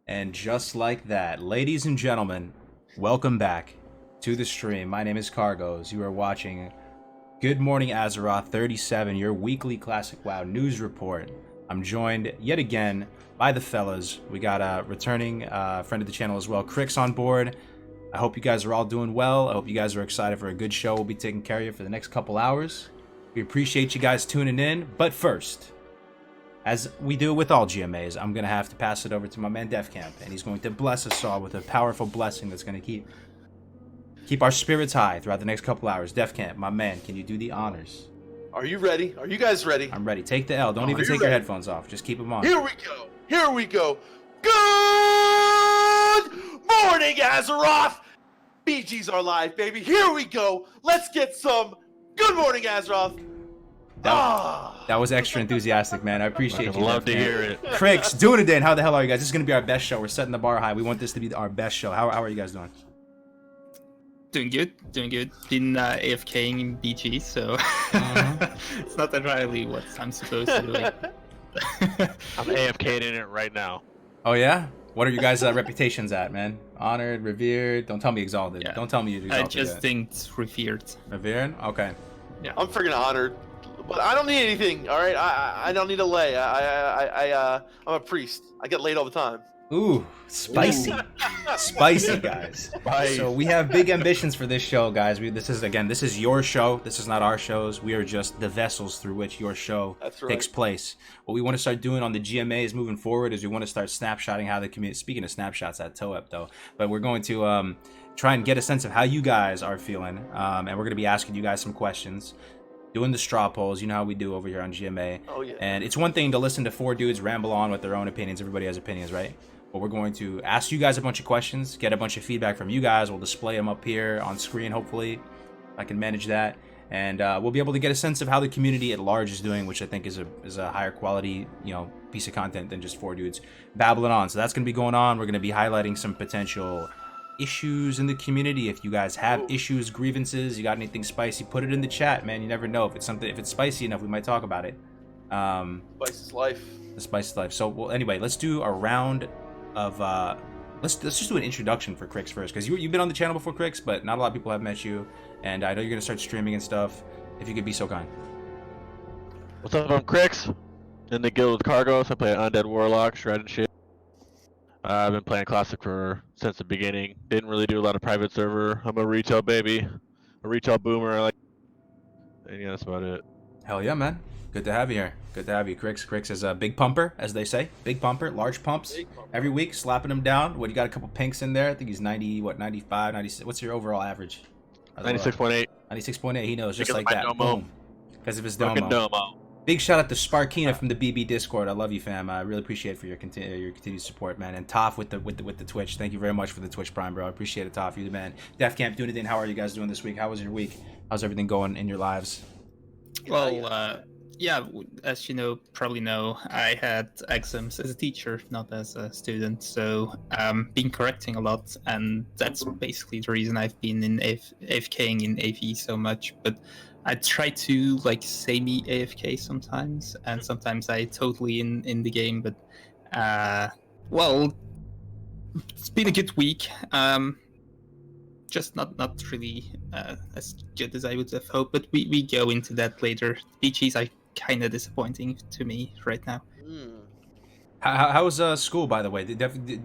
And just like that, ladies and gentlemen, welcome back to the stream. My name is Kargoz. You are watching Good Morning Azeroth 37, your weekly Classic WoW news report. I'm joined yet again by the fellas. We got a returning friend of the channel as well, Crix, on board. I hope you guys are all doing well. I hope you guys are excited for a good show. We'll be taking care of you for the next couple hours. We appreciate you guys tuning in. But first, as we do with all GMAs, I'm going to have to pass it over to my man Defcamp, and he's going to bless us all with a powerful blessing that's going to keep our spirits high throughout the next couple hours. Defcamp, my man, can you do the honors? Are you ready? Are you guys ready? I'm ready. Take the L. Don't even take your headphones off. Just keep them on. Here we go. Here we go. Good morning, Azeroth! BGs are live, baby. Here we go. Let's get some Good Morning, Azeroth. That was extra enthusiastic, man. I appreciate you. Love to hear it. Crix, Dunedain, how the hell are you guys? This is going to be our best show. We're setting the bar high. We want this to be our best show. How are you guys doing? Doing good. Been AFKing in BG, so it's not entirely what I'm supposed to do. I'm AFK'd in it right now. Oh, yeah? What are you guys' reputations at, man? Honored, revered? Don't tell me exalted. Yeah. Don't tell me you're exalted. I just think it's revered. Revered? Okay. Yeah. I'm freaking honored, but I don't need anything. All right, I don't need a lay. I'm a priest. I get laid all the time. Ooh, spicy. Spicy, guys. Spice. So we have big ambitions for this show, guys. This is your show. This is not our shows. We are just the vessels through which your show takes place. What we want to start doing on the GMAs moving forward is we want to start snapshotting how the community, speaking of snapshots at TOEP though, but we're going to try and get a sense of how you guys are feeling. And we're going to be asking you guys some questions, doing the straw polls. You know how we do over here on GMA. Oh, yeah. And it's one thing to listen to four dudes ramble on with their own opinions. Everybody has opinions, right? But we're going to ask you guys a bunch of questions, get a bunch of feedback from you guys. We'll display them up here on screen, hopefully. I can manage that. And we'll be able to get a sense of how the community at large is doing, which I think is a higher quality, piece of content than just four dudes babbling on. So that's going to be going on. We're going to be highlighting some potential issues in the community. If you guys have issues, grievances, you got anything spicy, put it in the chat, man. You never know. If it's spicy enough, we might talk about it. Spice is life. The spice is life. So, well, anyway, let's do a round of let's just do an introduction for Crix first, because you've been on the channel before, Crix, but not a lot of people have met you, and I know you're gonna start streaming and stuff. If you could be so kind. What's up? I'm Crix. In the guild with Kargoz. I play Undead Warlock, Shred and shit. I've been playing Classic since the beginning. Didn't really do a lot of private server. I'm a retail baby, a retail boomer. And yeah, that's about it. Hell yeah, man. Good to have you here. Good to have you. Crix is a big pumper, as they say. Big pumper, large pumps. Every week, slapping him down. What, you got a couple pinks in there? I think he's 95, 96. What's your overall average? 96.8. 96.8. He knows, just Because like of my that. domo. Boom. Because of his Fucking domo. domo. Big shout out to Sparkina from the BB Discord. I love you, fam. I really appreciate it for your continued support, man. And Toph with the Twitch. Thank you very much for the Twitch Prime, bro. I appreciate it, Toph. You the man. Defcamp, Dunedain, how are you guys doing this week? How was your week? How's everything going in your lives? Well, yeah, as you probably know, I had exams as a teacher, not as a student, so been correcting a lot, and that's basically the reason I've been in AFKing in AV so much. But I try to semi AFK sometimes, and sometimes I totally in the game. But well, it's been a good week. Just not really as good as I would have hoped, but we go into that later. BGs are kind of disappointing to me right now. How's school, by the way?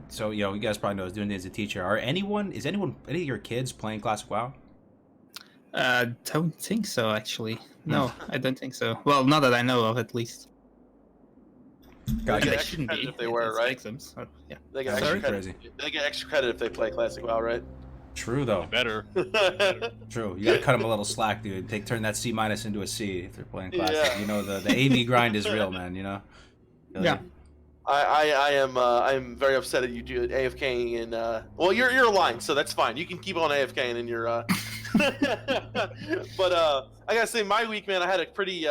So you guys probably know, doing as a teacher. Any of your kids playing Classic WoW? Don't think so, actually. No, I don't think so. Well, not that I know of, at least. They get They extra shouldn't credit be. if they were, right? Exams. Yeah. They get Sorry? extra credit. They get extra credit if they play Classic WoW, right? True though. Better. True. You gotta cut them a little slack, dude. Turn that C- into a C if they're playing Classic. Yeah. The AV grind is real, man. Yeah. I am very upset at you do AFKing and well, you're lying, so that's fine. You can keep on AFKing and you're but I gotta say, my week, man, I had a pretty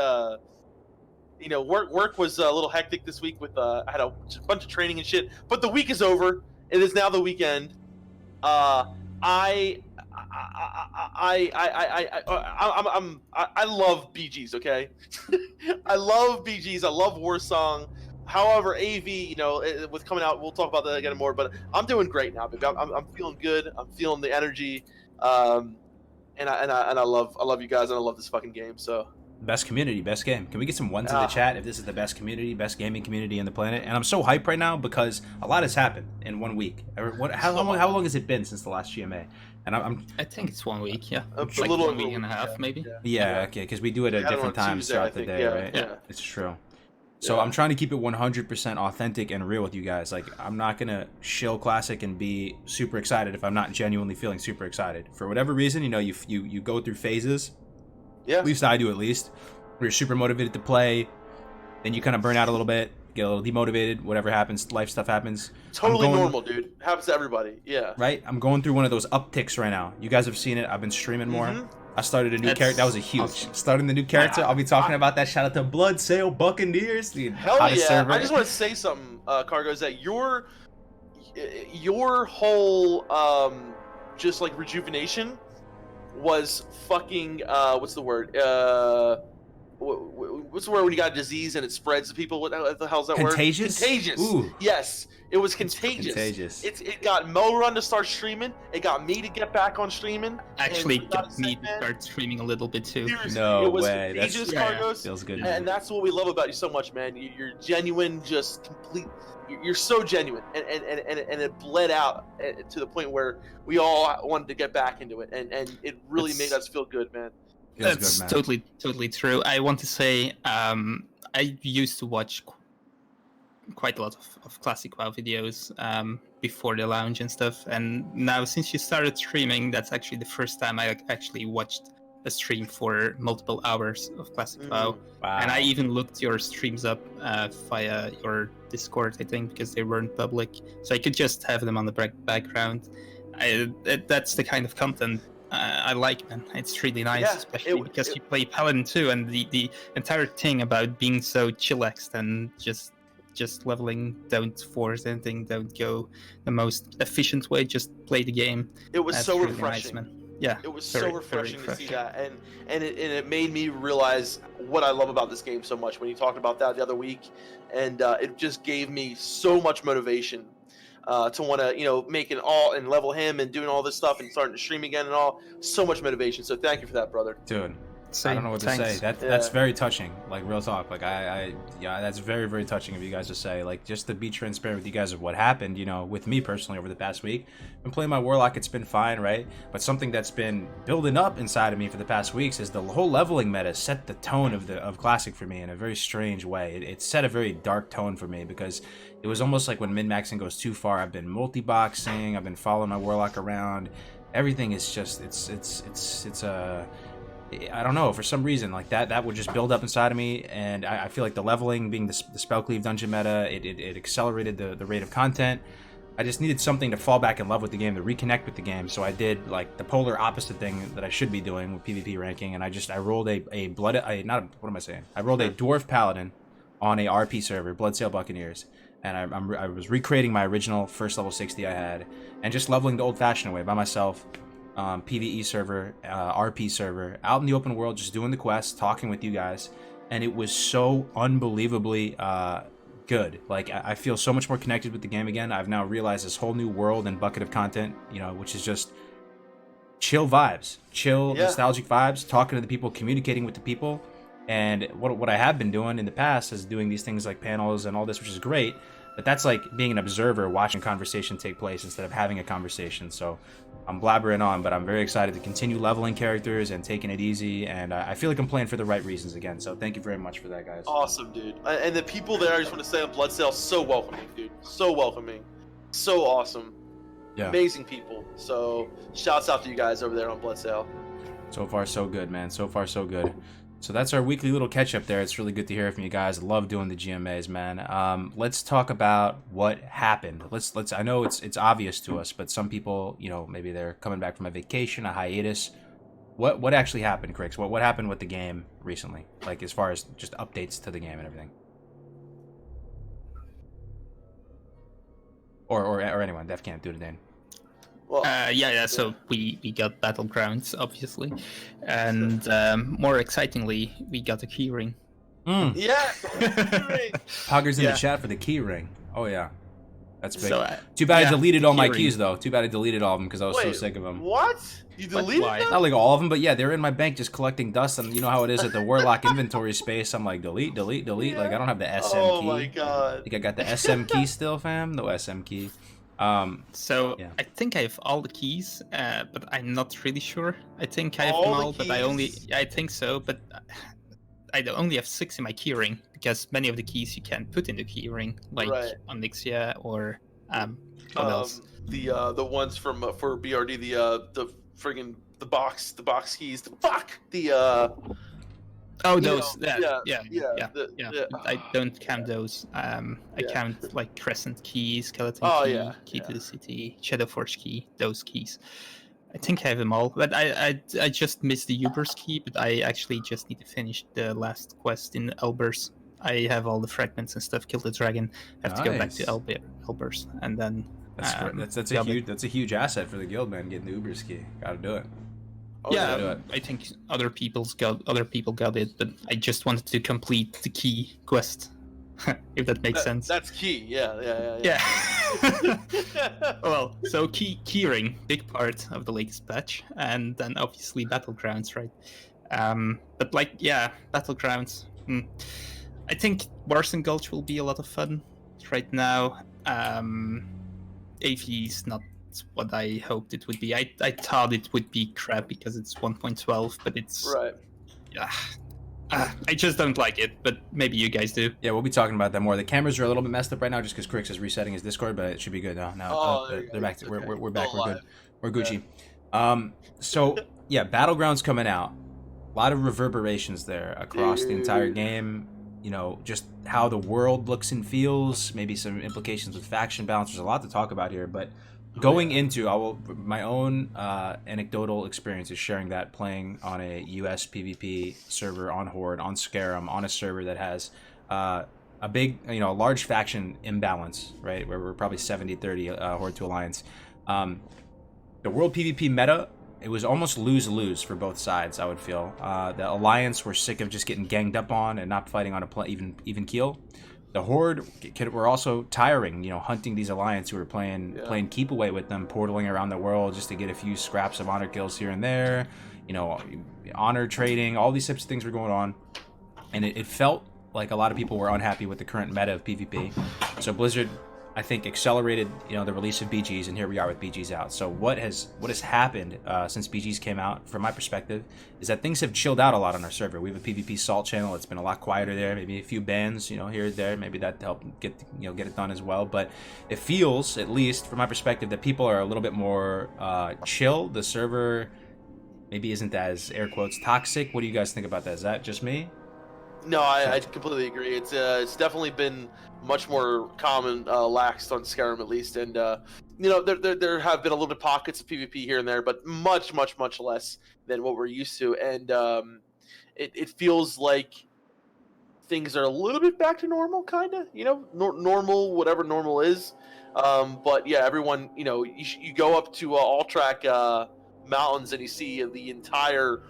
work was a little hectic this week with I had a bunch of training and shit, but the week is over. It is now the weekend. I love BGs, okay? I love BGs. I love Warsong. However, AV, with coming out, we'll talk about that again more. But I'm doing great now, baby. I'm feeling good. I'm feeling the energy, and I love you guys, and I love this fucking game. So Best community, best game. Can we get some ones in the chat if this is the best community, best gaming community in the planet? And I'm so hyped right now because a lot has happened in 1 week. How long has it been since the last GMA? And I think it's 1 week, yeah. It's like a little 1 week and a half, maybe. Yeah, okay, because we do it at different times Tuesday, throughout the day, right? Yeah. It's true. So I'm trying to keep it 100% authentic and real with you guys. Like, I'm not gonna shill Classic and be super excited if I'm not genuinely feeling super excited. For whatever reason, you go through phases. Yeah. At least I do, at least. Where you're super motivated to play, then you kind of burn out a little bit, get a little demotivated, whatever happens, life stuff happens. Totally normal, dude. Happens to everybody. Yeah. Right? I'm going through one of those upticks right now. You guys have seen it. I've been streaming more. Mhm. I started a new character. That was a huge. Awesome. Starting the new character. I'll be talking about that. Shout out to Blood Sail Buccaneers. The Hell hottest yeah! server. I just want to say something, Kargoz, that your whole just like rejuvenation was fucking what's the word? What's the word when you got a disease and it spreads to people? What the hell's that Contagious? word? Contagious. Ooh. Yes, it was contagious. Contagious. It got Melderon to start streaming. It got me to get back on streaming. Actually and got me to start streaming a little bit too. Seriously, No it was way. contagious, Yeah. Kargoz. Feels good. And that's what we love about you so much, man. You're genuine, just complete. You're so genuine, and it bled out to the point where we all wanted to get back into it, and it really made us feel good, man. Feels That's good, man. totally true. I want to say I used to watch quite a lot of classic WoW videos before the launch and stuff, and now since you started streaming, that's actually the first time I actually watched a stream for multiple hours of classic WoW. Wow. And I even looked your streams up via your Discord, I think, because they weren't public, so I could just have them on the background. That's the kind of content I like, man. It's really nice, Yeah, especially because you play Paladin too, and the entire thing about being so chillaxed and just leveling, don't force anything, don't go the most efficient way, just play the game. It was That's so really refreshing. nice, man. Yeah, It was very, so refreshing very to see that, and it made me realize what I love about this game so much. When you talked about that the other week, and it just gave me so much motivation to want to make it all and level him and doing all this stuff and starting to stream again and all. So much motivation. So thank you for that, brother. Dude, I Same, don't know what to thanks. say. That's very touching. Like, real talk. Like, yeah, that's very, very touching of you guys to say. Like, just to be transparent with you guys of what happened, with me personally over the past week. Been playing my Warlock, it's been fine, right? But something that's been building up inside of me for the past weeks is the whole leveling meta set the tone of Classic for me in a very strange way. It set a very dark tone for me because it was almost like when min-maxing goes too far. I've been multi-boxing, I've been following my Warlock around. Everything is just, it's I don't know, for some reason, like that would just build up inside of me, and I feel like the leveling, being the spell cleave dungeon meta, it accelerated the rate of content. I just needed something to fall back in love with the game, to reconnect with the game, so I did like the polar opposite thing that I should be doing with PvP ranking, and I rolled a Dwarf Paladin on a RP server, Bloodsail Buccaneers, and I was recreating my original first level 60 I had, and just leveling the old-fashioned way by myself. PvE server, RP server, out in the open world, just doing the quests, talking with you guys, and it was so unbelievably good. Like, I feel so much more connected with the game again. I've now realized this whole new world and bucket of content, which is just chill vibes, nostalgic vibes, talking to the people, communicating with the people. And what I have been doing in the past is doing these things like panels and all this, which is great, but that's like being an observer, watching a conversation take place instead of having a conversation. So I'm blabbering on, but I'm very excited to continue leveling characters and taking it easy, and I feel like I'm playing for the right reasons again. So thank you very much for that, guys. Awesome, dude. And the people there, I just want to say on Bloodsail, so welcoming, dude. So welcoming. So awesome. Yeah. Amazing people. So shouts out to you guys over there on Bloodsail. So far, so good, man. So far, so good. So that's our weekly little catch-up there. It's really good to hear from you guys. Love doing the GMAs, man. Let's talk about what happened. Let's. I know it's obvious to us, but some people, maybe they're coming back from a vacation, a hiatus. What actually happened, Crix? What happened with the game recently? Like, as far as just updates to the game and everything. Or anyone. Defcamp, Dunedain. Well, yeah. So we got Battlegrounds, obviously, and more excitingly, we got a keyring. Yeah. Key ring. Poggers in Yeah. the chat for the key ring. Oh yeah, that's big. So, Too bad I yeah, deleted all my keyring. keys though. Too bad I deleted all of them because I was so Wait, sick of them. What? You deleted why? them? Not like all of them, but yeah, they're in my bank just collecting dust. And you know how it is at the Warlock inventory space. I'm like, delete, delete, delete. Like, I don't have the SM Oh key. my god. I think I got the SM key still, fam. No SM key. So Yeah. I think I have all the keys, but I'm not really sure. I think I have All them the all, but I keys? think so, but I only have 6 in my keyring because many of the keys you can put in the keyring, like Right. Onyxia or what else? The ones from for BRD, the friggin' the box keys. Oh, you those. know, Yeah. the- I don't count those. I Yeah. count like Crescent key, Skeleton Oh, key, yeah, Key to yeah. the City, Shadowforge key. Those keys. I think I have them all, but I just missed the Ubers key. But I actually just need to finish the last quest in Elbers. I have all the fragments and stuff. Kill the dragon. Have to go back to Nice. Elbers, and then That's grab it. a huge asset for the guild, man. Getting the Uber's key. Gotta do it. Oh, Yeah, do it. I think other people got it, but I just wanted to complete the key quest, if that makes sense. That's key. Yeah. Yeah. Well, so keyring, big part of the latest patch, and then obviously Battlegrounds, right? But like, yeah, Battlegrounds. I think Warsong Gulch will be a lot of fun. Right now, AV is not what I hoped it would be. I thought it would be crap because it's 1.12, but it's Right. I just don't like it. But maybe you guys do. Yeah, we'll be talking about that more. The cameras are a little bit messed up right now just because Crix is resetting his Discord, but it should be good now. Oh, there you They're go. back. Okay. We're back. Still We're good. alive. We're Gucci. So yeah, Battlegrounds coming out. A lot of reverberations there across the entire game. You know, just how the world looks and feels. Maybe some implications with faction balance. There's a lot to talk about here, but going into my own anecdotal experiences sharing that playing on a US PvP server on Horde on Scarum on a server that has a big a large faction imbalance, right, where we're probably 70-30 Horde to Alliance. The world PvP meta, it was almost lose-lose for both sides, I would feel. The Alliance were sick of just getting ganged up on and not fighting on a even keel. The Horde were also tiring, hunting these Alliance who were playing keep away with them, portaling around the world just to get a few scraps of honor kills here and there, honor trading, all these types of things were going on. And it felt like a lot of people were unhappy with the current meta of PvP. So Blizzard, I think, accelerated, the release of BGs, and here we are with BGs out. So what has happened since BGs came out, from my perspective, is that things have chilled out a lot on our server. We have a PvP Salt channel. It's been a lot quieter there. Maybe a few bans, here or there. Maybe that helped get it done as well. But it feels, at least from my perspective, that people are a little bit more chill. The server maybe isn't as, air quotes, toxic. What do you guys think about that? Is that just me? No, I completely agree. It's definitely been much more common, laxed on Skyrim at least, and there have been a little bit of pockets of PvP here and there, but much less than what we're used to, and it feels like things are a little bit back to normal, kind of, normal, whatever normal is. But yeah, everyone, you go up to Alterac mountains and you see the entire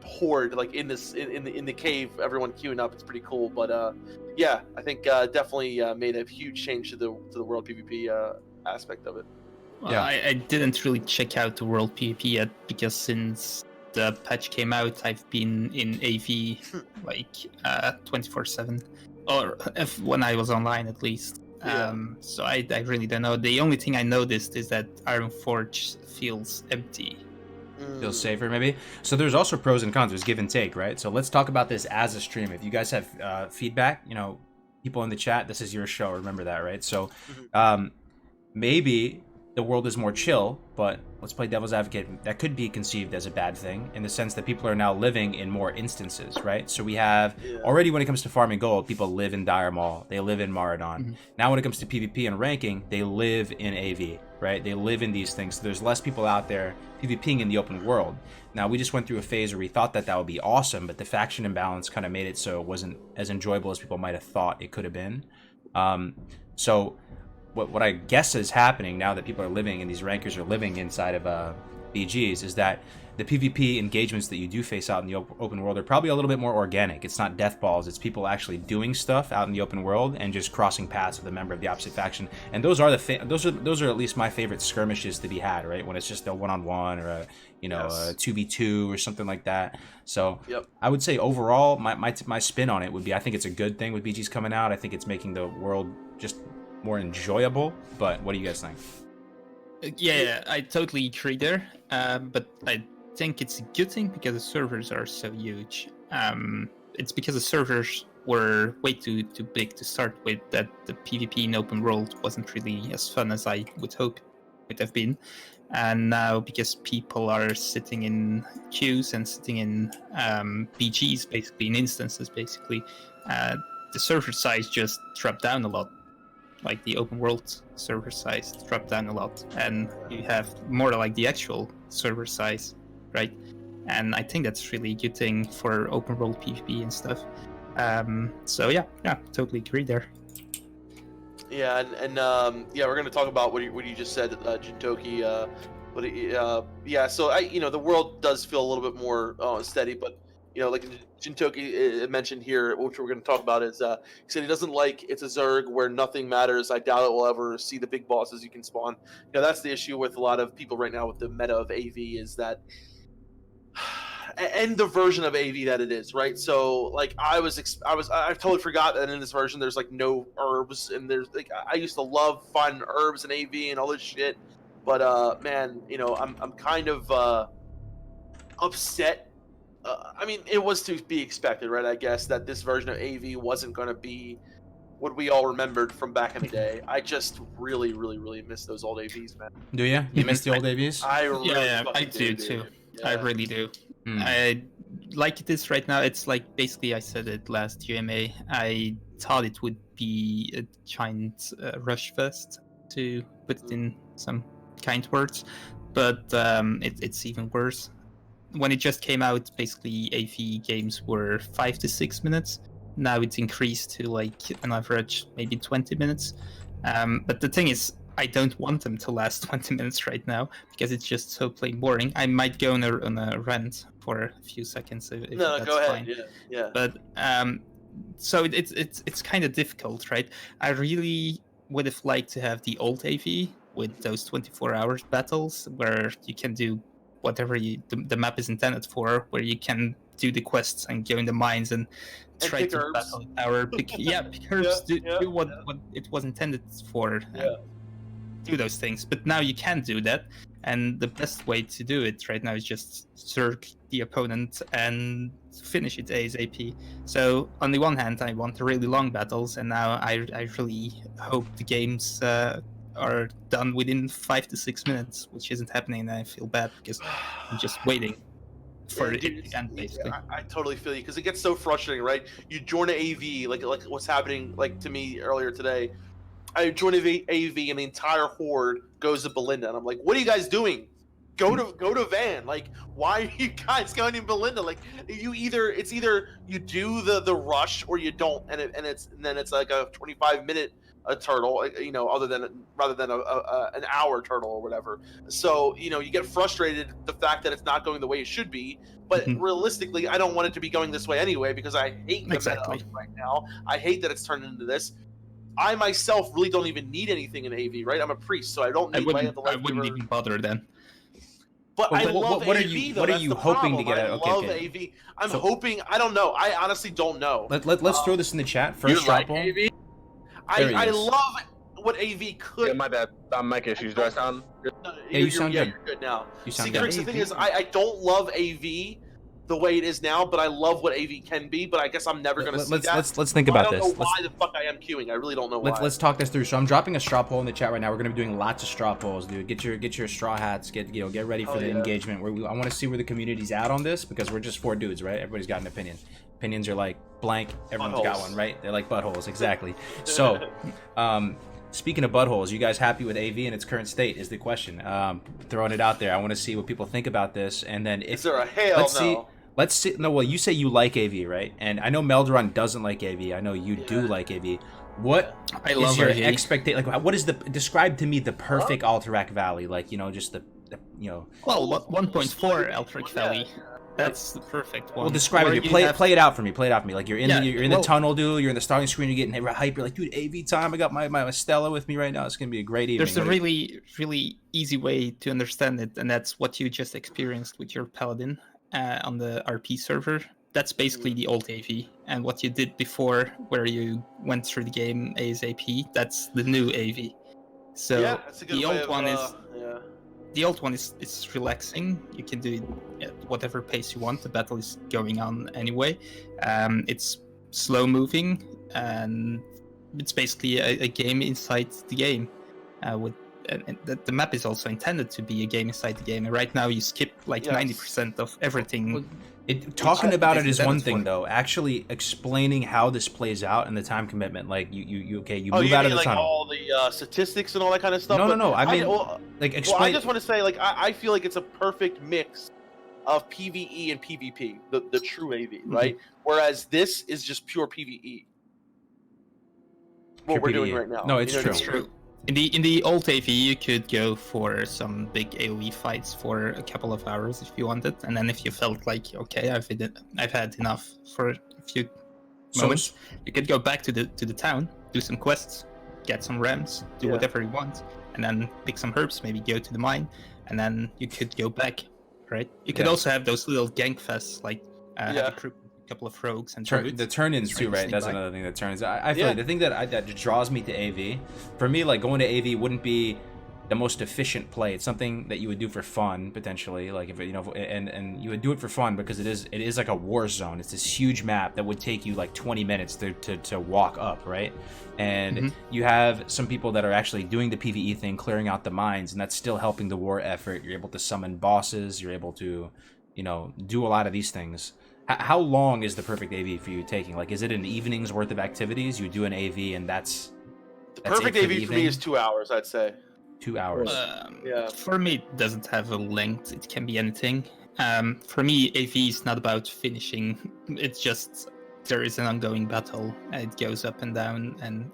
Horde like in the cave, everyone queuing up. It's pretty cool. But yeah, I think definitely made a huge change to the world PvP aspect of it. Well, Yeah. I didn't really check out the world PvP yet because since the patch came out, I've been in AV like 24/7, or when I was online at least. Yeah. So I really don't know. The only thing I noticed is that Ironforge feels empty. Feels safer, maybe. So there's also pros and cons. There's give and take, right? So let's talk about this as a stream. If you guys have feedback, people in the chat, this is your show. Remember that, right? So maybe the world is more chill, but let's play devil's advocate. That could be conceived as a bad thing in the sense that people are now living in more instances, right? So we have already, when it comes to farming gold, people live in Dire Maul, they live in Maradon. Now when it comes to PvP and ranking, they live in AV, right? They live in these things. So there's less people out there PvPing in the open world. Now we just went through a phase where we thought that would be awesome, but the faction imbalance kind of made it so it wasn't as enjoyable as people might have thought it could have been. So what I guess is happening now that people are living and these rankers are living inside of BGs is that the PvP engagements that you do face out in the open world are probably a little bit more organic. It's not death balls. It's people actually doing stuff out in the open world and just crossing paths with a member of the opposite faction. And those are those are at least my favorite skirmishes to be had, right? When it's just a 1-on-1 or a a 2v2 or something like that. So I would say overall, my spin on it would be I think it's a good thing with BGs coming out. I think it's making the world just more enjoyable. But what do you guys think? Yeah, I totally agree there. But I think it's a good thing because the servers are so huge. It's because the servers were way too big to start with that the PvP in open world wasn't really as fun as I would hope it would have been. And now because people are sitting in queues and sitting in BGs, basically in instances, basically, the server size just dropped down a lot. Like the open world server size dropped down a lot, and you have more like the actual server size, right? And I think that's really a good thing for open world PvP and stuff. So yeah, totally agree there. Yeah, and we're going to talk about what you just said, Jintoki. So the world does feel a little bit more steady, but like Jintoki mentioned here, which we're going to talk about, is he said he doesn't like it's a Zerg where nothing matters. I doubt it will ever see the big bosses you can spawn. That's the issue with a lot of people right now with the meta of AV is that, and the version of AV that it is, right? So like I totally forgot that in this version there's like no herbs, and there's like I used to love finding herbs and AV and all this shit, but man, I'm kind of upset. I mean, it was to be expected, right? I guess that this version of AV wasn't going to be what we all remembered from back in the day. I just really, really, really miss those old AVs, man. Do you? You miss the old AVs? I do too. Yeah. I really do. I like this right now. It's like basically I said it last UMA. I thought it would be a giant rush fest, to put it in some kind words, but it's even worse. When it just came out, basically AV games were 5 to 6 minutes. Now it's increased to like an average maybe 20 minutes. But the thing is, I don't want them to last 20 minutes right now because it's just so plain boring. I might go on a rant for a few seconds if no, that's go ahead. fine. Yeah. But so it's kind of difficult, right? I really would have liked to have the old AV with those 24 hours battles where you can do whatever the map is intended for, where you can do the quests and go in the mines and try to herbs. battle the tower. Pick herbs, do what it was intended for. Do those things, but now you can't do that, and the best way to do it right now is just zerg the opponent and finish it ASAP. So on the one hand, I want really long battles, and now I really hope the games are done within 5 to 6 minutes, which isn't happening, and I feel bad because I'm just waiting for it to end, basically. I totally feel you, because it gets so frustrating, right? You join an AV, like what's happening like to me earlier today. I join an AV and the entire horde goes to Belinda, and I'm like, what are you guys doing? Go to Van. Like, why are you guys going to Belinda? Like, it's either you do the rush or you don't, and then it's like a 25-minute turtle, rather than an hour turtle or whatever. So you get frustrated the fact that it's not going the way it should be. But realistically, I don't want it to be going this way anyway, because I hate the meta right now. I hate that it's turned into this. I myself really don't even need anything in AV, right? I'm a priest, so I don't need I wouldn't even bother then. But I love AV, though. What are you hoping to get at? I love AV. I'm hoping. I don't know. I honestly don't know. Let's throw this in the chat. First drop poll. I love what AV could. Yeah, my bad. Mic issues. Do I sound good? Yeah, you sound good. You're good now. You sound good. good. The thing is, I don't love AV the way it is now, but I love what AV can be. But I guess I'm never going to see that. Let's think about this. I don't know why the fuck I am queuing. I really don't know why. Let's talk this through. So I'm dropping a straw poll in the chat right now. We're going to be doing lots of straw polls, dude. Get your straw hats. Get ready for the engagement. I want to see where the community's at on this, because we're just 4 dudes, right? Everybody's got an opinion. Opinions are like blank. Everyone's got one, right? They're like buttholes, exactly. So, speaking of buttholes, you guys happy with AV in its current state is the question. Throwing it out there. I want to see what people think about this, and then is there a hell no? Let's see. No, well, you say you like AV, right? And I know Melderon doesn't like AV. I know you do like AV. What is your expectation? Like, what is describe to me the perfect Alterac Valley? Like, just the Well, what 1.4 Alterac Valley? That's the perfect one. Well, describe it. Play it out for me. Play it out for me. Like you're in the tunnel, dude. You're in the starting screen. You're getting hype. You're like, dude, AV time. I got my Stella with me right now. It's gonna be a great evening. There's a really, really easy way to understand it, and that's what you just experienced with your Paladin on the RP server. That's basically the old AV, and what you did before, where you went through the game ASAP, that's the new AV. So that's a good the way old one is. Yeah. The old one is relaxing. You can do it at whatever pace you want. The battle is going on anyway. It's slow moving, and it's basically a game inside the game. The map is also intended to be a game inside the game. And right now, you skip like 90% of everything. Talking about it is one thing, though. Actually explaining how this plays out and the time commitment, like you move out of the tunnel. All the statistics and all that kind of stuff. No. I mean, explain. I just want to say, like, I feel like it's a perfect mix of PvE and PvP, the true AV, right? Whereas this is just pure PvE. What we're doing right now. No, it's true. It's true. In the old AV, you could go for some big AoE fights for a couple of hours if you wanted, and then if you felt like, okay, I've had enough for a few moments, you could go back to the town, do some quests, get some rems, do whatever you want, and then pick some herbs, maybe go to the mine, and then you could go back, right? You could also have those little gank fests, like have a couple of rogues and the turn-ins too, right? That's another thing that turns. I feel like the thing that draws me to AV, for me, like going to AV wouldn't be the most efficient play. It's something that you would do for fun potentially, like if and you would do it for fun because it is like a war zone. It's this huge map that would take you like 20 minutes to walk up, right? And you have some people that are actually doing the PvE thing, clearing out the mines, and that's still helping the war effort. You're able to summon bosses. You're able to, do a lot of these things. How long is the perfect AV for you taking? Like, is it an evening's worth of activities? You do an AV and that's the perfect AV for me is 2 hours, I'd say. 2 hours. For me, it doesn't have a length. It can be anything. For me, AV is not about finishing. It's just there is an ongoing battle. It goes up and down, and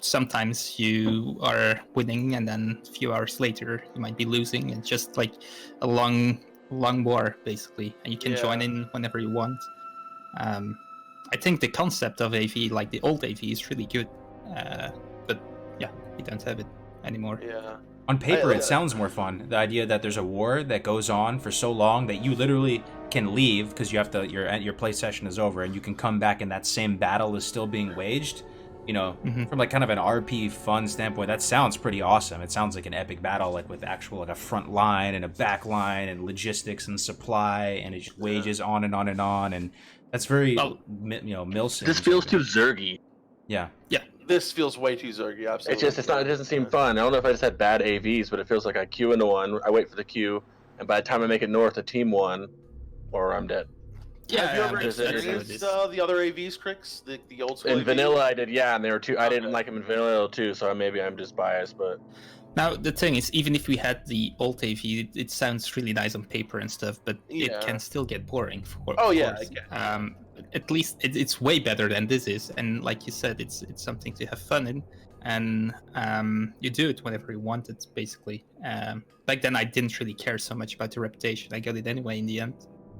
sometimes you are winning, and then a few hours later you might be losing. It's just like a long war, basically, and you can join in whenever you want. I think the concept of AV, like the old AV, is really good, but we don't have it anymore. On paper, it sounds more fun. The idea that there's a war that goes on for so long that you literally can leave because you have to. Your play session is over, and you can come back, and that same battle is still being waged. From like kind of an RP fun standpoint, that sounds pretty awesome. It sounds like an epic battle, like with actual like a front line and a back line and logistics and supply, and it just wages on and on and on, and that's very Milsim. This feels too Zergy. Yeah. This feels way too Zergy. Absolutely. It doesn't seem fun. I don't know if I just had bad AVs, but it feels like I queue into one, I wait for the queue, and by the time I make it north, a team won, or I'm dead. Have you ever experienced the other AVs, Crix? The old school in AVs? vanilla I did, and they were too. I didn't like them in vanilla too, so maybe I'm just biased. But now the thing is, even if we had the old AV, it sounds really nice on paper and stuff, but it can still get boring. At least it's way better than this is, and like you said, it's something to have fun in, and you do it whenever you want it, basically. Back then, I didn't really care so much about the reputation. I got it anyway in the end.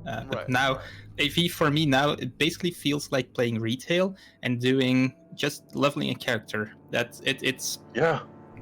But now, AV for me now, it basically feels like playing retail and doing just leveling a character. It's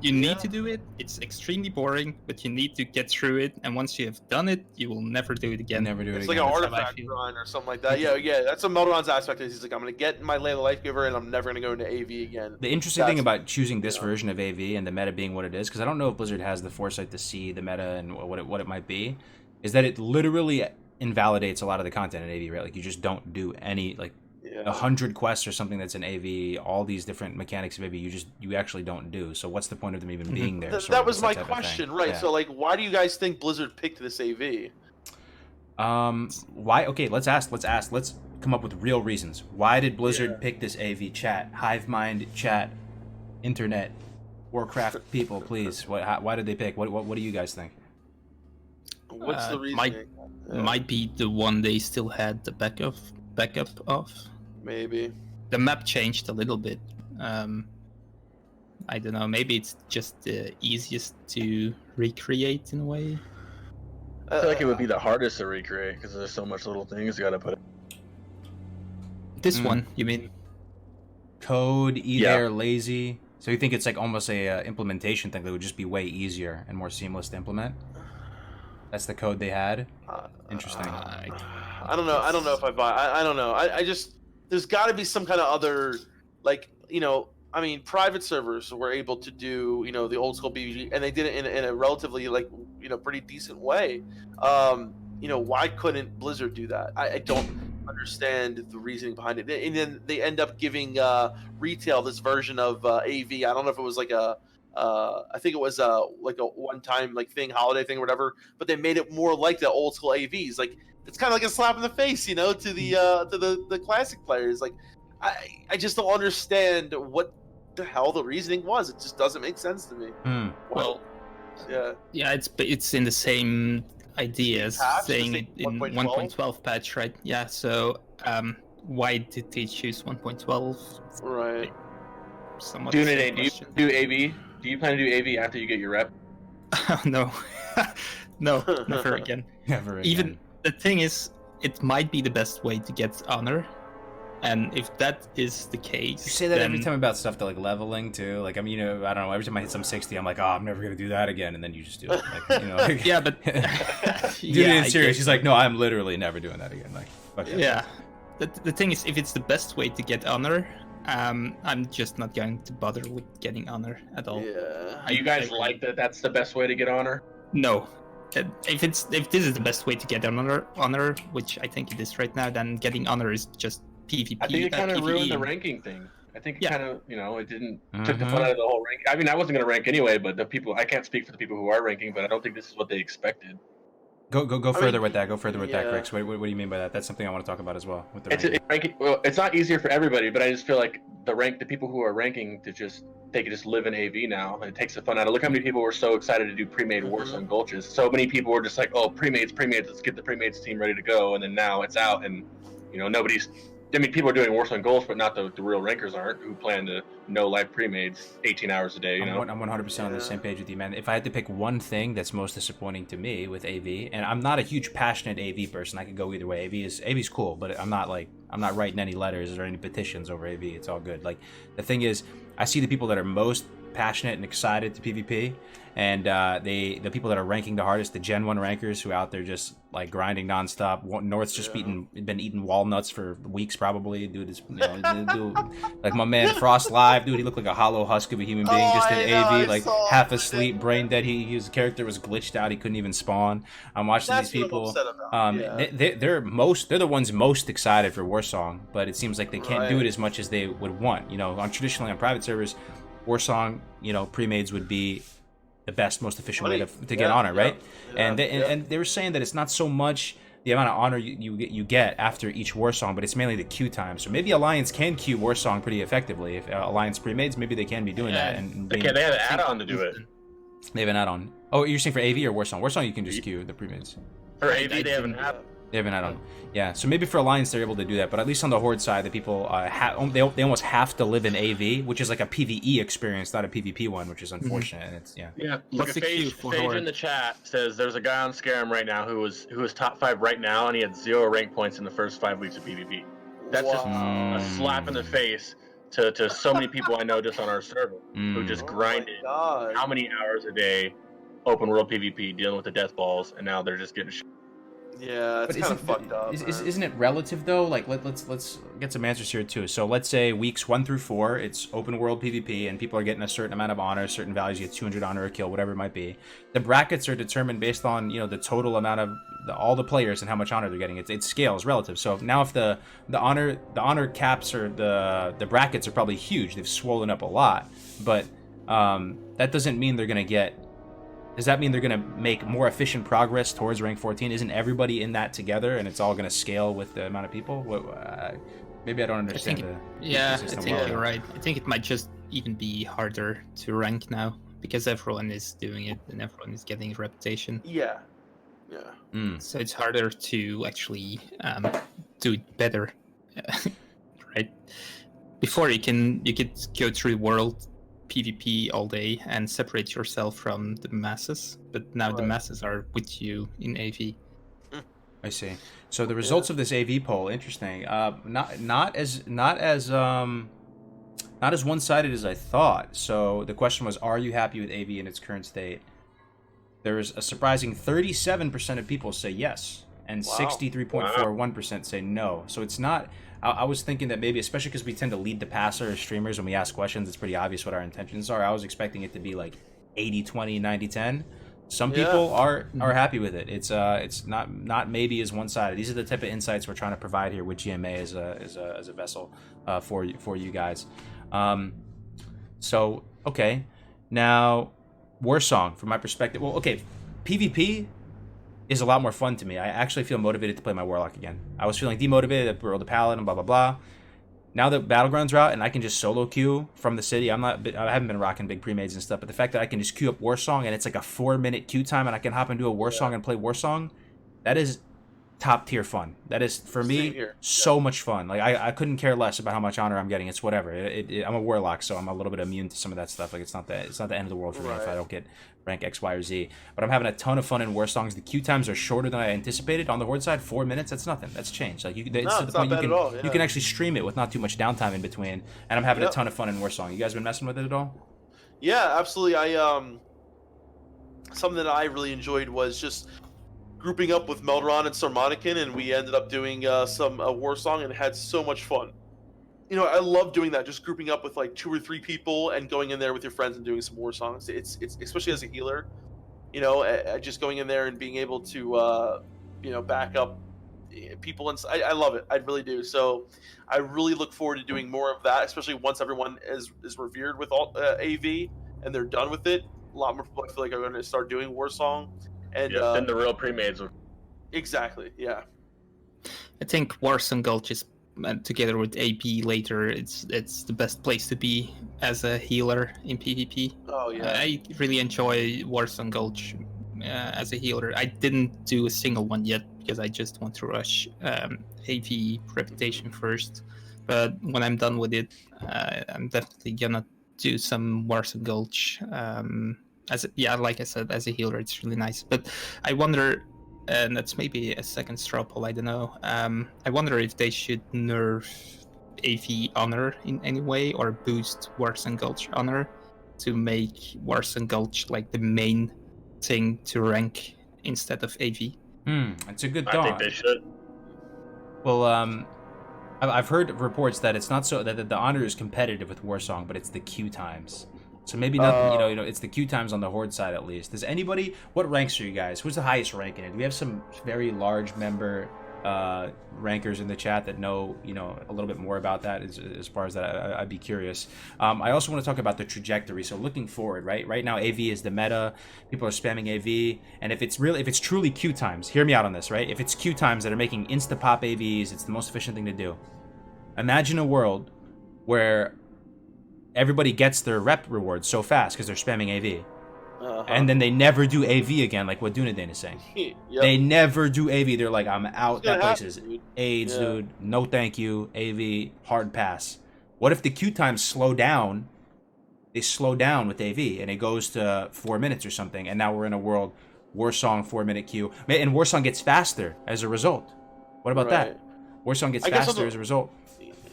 you need to do it. It's extremely boring, but you need to get through it. And once you have done it, you will never do it again. It's like an artifact run or something like that. Yeah. That's a Melderon's aspect. He's like, I'm going to get my Land of Life Giver, and I'm never going to go into AV again. The interesting thing about choosing this version of AV and the meta being what it is, because I don't know if Blizzard has the foresight to see the meta and what it might be, is that it literally invalidates a lot of the content in AV, right? Like you just don't do any 100 quests or something that's in AV, all these different mechanics of AV, you actually don't do. So what's the point of them even being there? That was my question, right? So like, why do you guys think Blizzard picked this AV? Why? Okay, let's come up with real reasons. Why did Blizzard pick this AV? Chat, Hivemind, chat, internet, Warcraft people, please. Why did they pick? What do you guys think? What's the reason? Might be the one they still had the backup of. Maybe. The map changed a little bit. I don't know. Maybe it's just the easiest to recreate in a way. I feel like it would be the hardest to recreate because there's so much little things you gotta put in. This one, you mean? Code, Yeah. either lazy. So you think it's like almost a implementation thing that would just be way easier and more seamless to implement? That's the code they had. Interesting. I don't know. I don't know if I buy. I don't know. I just there's got to be some kind of other, like, you know. I mean, private servers were able to do, you know, the old school BBG, and they did it in a relatively, like, you know, pretty decent way. You know, why couldn't Blizzard do that? I don't understand the reasoning behind it. And then they end up giving retail this version of AV. I don't know if it was like I think it was like a one-time like thing, holiday thing or whatever. But they made it more like the old school AVs. Like, it's kind of like a slap in the face, you know, to the classic players. Like, I just don't understand what the hell the reasoning was. It just doesn't make sense to me. Well, yeah, it's in the same idea as Patch? saying Is it it in 1.12? 1.12 patch, right? Yeah. So why did they choose 1.12? right. Somewhat Dunedain, do you question. do AV? Do you plan to do AV after you get your rep? No, no, never again. Never again. Even the thing is, it might be the best way to get honor, and if that is the case, You say that then... every time about stuff to like leveling too. Like, I mean, you know, I don't know. Every time I hit some 60, I'm like, oh, I'm never gonna do that again, and then you just do it. Like, you know, like, Yeah, but dude, yeah, in serious. He's like, no, I'm literally never doing that again. Like, fuck that. yeah. The thing is, if it's the best way to get honor, I'm just not going to bother with getting honor at all. Yeah. Do you guys like that? That's the best way to get honor. No. If this is the best way to get honor, which I think it is right now, then getting honor is just PvP. I think it kind of PvE. ruined the ranking thing. I think it Yeah. kind of, you know, it didn't took the fun out of the whole rank. I mean, I wasn't going to rank anyway, but the people, I can't speak for the people who are ranking, but I don't think this is what they expected. Go further mean, with that. Go further with that, yeah. Grix. What do you mean by that? That's something I want to talk about as well. With the It's ranking. ranking. Well, it's not easier for everybody, but I just feel like the people who are ranking they can just live in AV now. And it takes the fun out of. Look how many people were so excited to do pre-made Warsong Gulches. So many people were just like, oh, pre-mades, let's get the pre-mades team ready to go. And then now it's out, and you know nobody's. I mean, people are doing Warsong Gulch, but not the real rankers aren't, who plan to no live pre-mades 18 hours a day, you know? I'm 100% on the same page with you, man. If I had to pick one thing that's most disappointing to me with AV, and I'm not a huge passionate AV person, I could go either way. AV's cool, but I'm not writing any letters or any petitions over AV. It's all good. Like, the thing is, I see the people that are most passionate and excited to PvP, and the people that are ranking the hardest, the Gen 1 rankers who are out there just like grinding nonstop. North's just been eating walnuts for weeks probably. Dude is, you know, like my man Frost Live, dude, he looked like a hollow husk of a human being just in AV, like half asleep, brain dead. His character was glitched out, he couldn't even spawn. I'm watching That's these what I'm people. upset about. They're the ones most excited for Warsong, but it seems like they can't do it as much as they would want. You know, traditionally on private servers, Warsong, you know, pre-mades would be the best, most efficient way to get honor, right? And they were saying that it's not so much the amount of honor you get after each Warsong, but it's mainly the queue time. So maybe Alliance can queue Warsong pretty effectively. If Alliance pre-mades, maybe they can be doing that. And Okay, they have an add-on to do it. They have an add-on. Oh, you're saying for AV or Warsong? Warsong, you can just queue the pre-mades. For AV, they have an add-on. They have an add-on. Yeah, so maybe for Alliance they're able to do that, but at least on the Horde side, the people they almost have to live in AV, which is like a PvE experience, not a PvP one, which is unfortunate. And it's Yeah, What's look, the queue Phage for Phage Horde? in the chat says there's a guy on Scarum right now who is top 5 right now, and he had 0 rank points in the first 5 weeks of PvP. That's just a slap in the face to so many people I know just on our server who just grinded God. how many hours a day open world PvP dealing with the death balls, and now they're just getting Yeah, it's kind of fucked up. Isn't it relative though? Like let's get some answers here too. So let's say weeks 1 through 4, it's open world PvP, and people are getting a certain amount of honor, certain values. You get 200 honor a kill, whatever it might be. The brackets are determined based on, you know, the total amount of all the players and how much honor they're getting. It scales relative. So now if the honor caps or the brackets are probably huge, they've swollen up a lot, but that doesn't mean they're gonna get. Does that mean they're going to make more efficient progress towards rank 14? Isn't everybody in that together, and it's all going to scale with the amount of people? Maybe I don't understand I system think well. you're right. I think it might just even be harder to rank now because everyone is doing it and everyone is getting reputation. Yeah. So it's harder to actually do it better, right? Before you could go through the world PvP all day and separate yourself from the masses. But now the Right. masses are with you in AV. I see. So the results of this AV poll, interesting. Not as one-sided as I thought. So the question was, are you happy with AV in its current state? There's a surprising 37% of people say yes, and Wow. 63.41% say no. So it's not. I was thinking that maybe, especially because we tend to lead the passer as streamers when we ask questions, it's pretty obvious what our intentions are. I was expecting it to be like 80-20, 90-10. Some people are happy with it. It's not maybe as one-sided. These are the type of insights we're trying to provide here with GMA as a vessel for you guys. So okay, now Warsong from my perspective. Well, okay, PvP is a lot more fun to me. I actually feel motivated to play my Warlock again. I was feeling demotivated at World of Paladin and blah blah blah. Now that Battlegrounds are out and I can just solo queue from the city, I haven't been rocking big pre-mades and stuff, but the fact that I can just queue up Warsong and it's like a 4-minute queue time and I can hop into a Warsong and play Warsong, that is top tier fun. That is, for me, so much fun. Like I couldn't care less about how much honor I'm getting. It's whatever. I'm a Warlock, so I'm a little bit immune to some of that stuff. Like it's not the end of the world for me if I don't get rank X, Y, or Z. But I'm having a ton of fun in Warsongs. The queue times are shorter than I anticipated. On the Horde side, 4 minutes. That's nothing. That's changed. Like it's to the point you can actually stream it with not too much downtime in between. And I'm having a ton of fun in Warsong. You guys been messing with it at all? Yeah, absolutely. Something that I really enjoyed was just grouping up with Melderon and Sarmonican, and we ended up doing some Warsong and had so much fun. You know, I love doing that, just grouping up with like 2 or 3 people and going in there with your friends and doing some Warsongs. It's especially as a healer, you know, just going in there and being able to, you know, back up people. And I love it. I really do. So I really look forward to doing more of that, especially once everyone is revered with all AV and they're done with it. A lot more people, I feel like, are going to start doing Warsong. And then the real pre-mades. Exactly, yeah. I think Warsong Gulch is, together with AP later, it's the best place to be as a healer in PvP. Oh yeah. I really enjoy Warsong Gulch as a healer. I didn't do a single one yet because I just want to rush AV reputation first. But when I'm done with it, I'm definitely gonna do some Warsong Gulch. Like I said, as a healer, it's really nice. But I wonder, and that's maybe a second straw poll, I don't know. I wonder if they should nerf AV honor in any way or boost Warsong Gulch honor to make Warsong Gulch like the main thing to rank instead of AV. That's a good thought. I think they should. Well, I've heard reports that it's not so that the honor is competitive with Warsong, but it's the queue times. So maybe not, you know, it's the queue times on the Horde side at least. Does anybody, what ranks are you guys? Who's the highest rank in it? Do we have some very large member rankers in the chat that know, you know, a little bit more about that as far as that? I'd be curious. I also want to talk about the trajectory. So looking forward, right now AV is the meta. People are spamming AV, and if it's truly queue times, hear me out on this, right? If it's queue times that are making insta pop AVs, it's the most efficient thing to do. Imagine a world where everybody gets their rep rewards so fast because they're spamming AV. And then they never do AV again, like what Dunedain is saying. Yep. They never do AV. They're like, I'm out. That place is dude. AIDS, dude. No thank you. AV, hard pass. What if the queue times slow down? They slow down with AV, and it goes to 4 minutes or something, and now we're in a world, Warsong 4-minute queue. And Warsong gets faster as a result. What about that? Warsong gets faster as a result.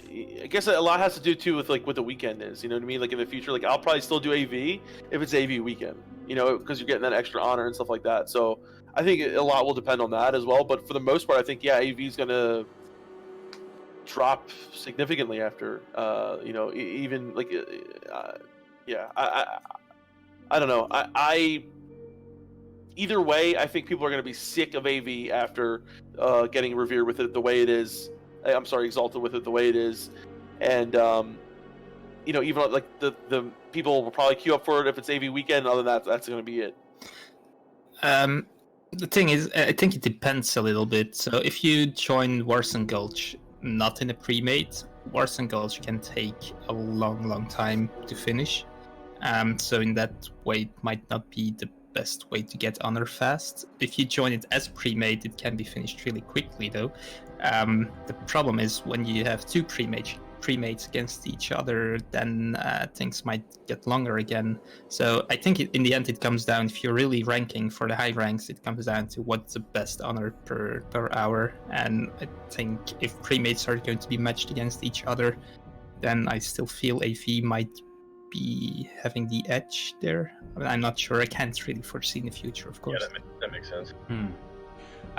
I guess a lot has to do too with like what the weekend is. You know what I mean? Like in the future, like I'll probably still do AV if it's AV weekend. You know, because you're getting that extra honor and stuff like that. So I think a lot will depend on that as well. But for the most part, I think AV is gonna drop significantly after. You know, even like I don't know. I either way, I think people are gonna be sick of AV after getting revered with it the way it is. I'm sorry, exalted with it the way it is, and you know, even like the people will probably queue up for it if it's AV weekend. Other than that, that's going to be it. The thing is, I think it depends a little bit. So if you join Warsong Gulch not in a pre-made, Warsong Gulch can take a long time to finish. So in that way, it might not be the best way to get honor fast. If you join it as pre-made, it can be finished really quickly though. The problem is when you have 2 pre-made premates against each other, then things might get longer again. So I think in the end it comes down, if you're really ranking for the high ranks, it comes down to what's the best honor per hour. And I think if premates are going to be matched against each other, then I still feel AV might be having the edge there. I mean, I'm not sure. I can't really foresee in the future, of course. Yeah, that makes sense.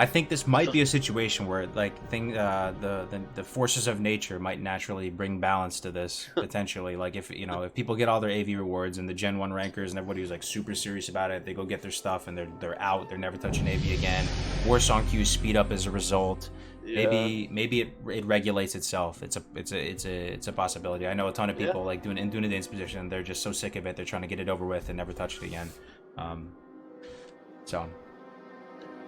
I think this might be a situation where like the forces of nature might naturally bring balance to this potentially. Like if people get all their AV rewards and the Gen 1 rankers and everybody who's like super serious about it, they go get their stuff and they're out. They're never touching AV again. Warsong queues speed up as a result. Yeah. Maybe it regulates itself. It's a possibility. I know a ton of people like doing in Dunedain's position. They're just so sick of it. They're trying to get it over with and never touch it again. So.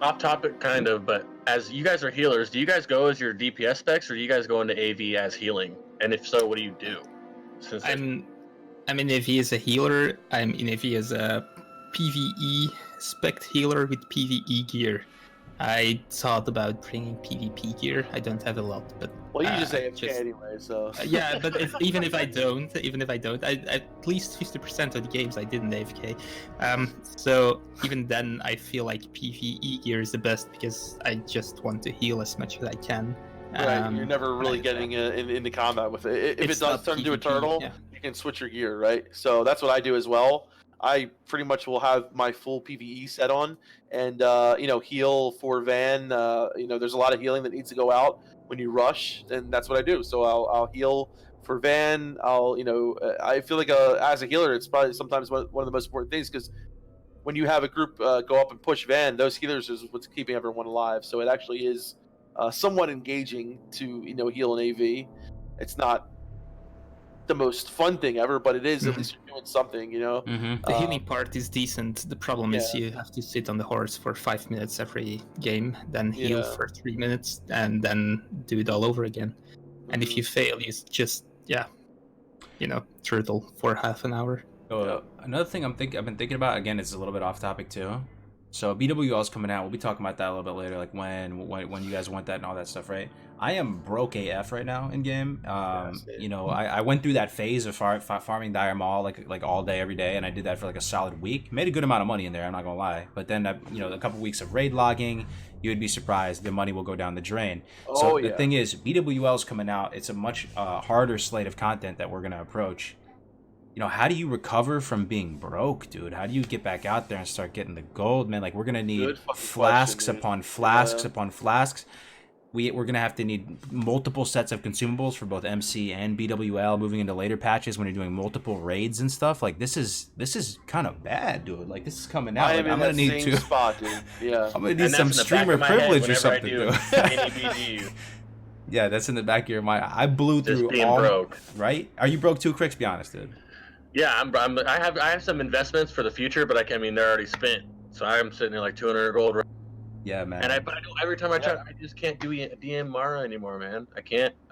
Off topic, kind of, but as you guys are healers, do you guys go as your DPS specs, or do you guys go into AV as healing? And if so, what do you do? Since I'm in AV as a healer. I'm in AV as a PvE spec healer with PvE gear. I thought about bringing PvP gear. I don't have a lot, but Well, you just AFK anyway, so. yeah, but even if I don't, at least 50% of the games I didn't AFK. So even then, I feel like PvE gear is the best because I just want to heal as much as I can. Right, you're never really getting into combat with it. If it does turn into a turtle, you can switch your gear, right? So that's what I do as well. I pretty much will have my full PvE set on, and heal for Van. There's a lot of healing that needs to go out when you rush, and that's what I do. So I'll heal for Van. I feel like as a healer, it's probably sometimes one of the most important things, because when you have a group go up and push Van, those healers is what's keeping everyone alive. So it actually is somewhat engaging to heal an AV. It's not the most fun thing ever, but it is at least you're doing something. The healing part is decent. The problem is you have to sit on the horse for 5 minutes every game, then heal for 3 minutes, and then do it all over again. And if you fail, you just turtle for half an hour. Another thing I've been thinking about, again, it's a little bit off topic too. So BWL is coming out. We'll be talking about that a little bit later, like when you guys want that and all that stuff, right? I am broke AF right now in game. I went through that phase of farming Dire Maul like all day every day, and I did that for like a solid week. Made a good amount of money in there, I'm not gonna lie. But then a couple weeks of raid logging, you would be surprised the money will go down the drain. The thing is, BWL is coming out. It's a much harder slate of content that we're gonna approach. How do you recover from being broke, dude? How do you get back out there and start getting the gold, man? Like, we're gonna need flasks upon flasks upon flasks. We're gonna have to need multiple sets of consumables for both MC and BWL moving into later patches when you're doing multiple raids and stuff. Like, this is kind of bad, dude. Like, this is coming out. I'm gonna need to spot, dude. Yeah, I'm gonna need some streamer privilege or something, dude. Yeah, that's in the back of your mind. I blew through all. Broke. Right? Are you broke too, Crix? Be honest, dude. Yeah, I have some investments for the future, but they're already spent. So I'm sitting there like 200 gold. Yeah, man. And I every time I try, I just can't do DM Mara anymore, man. I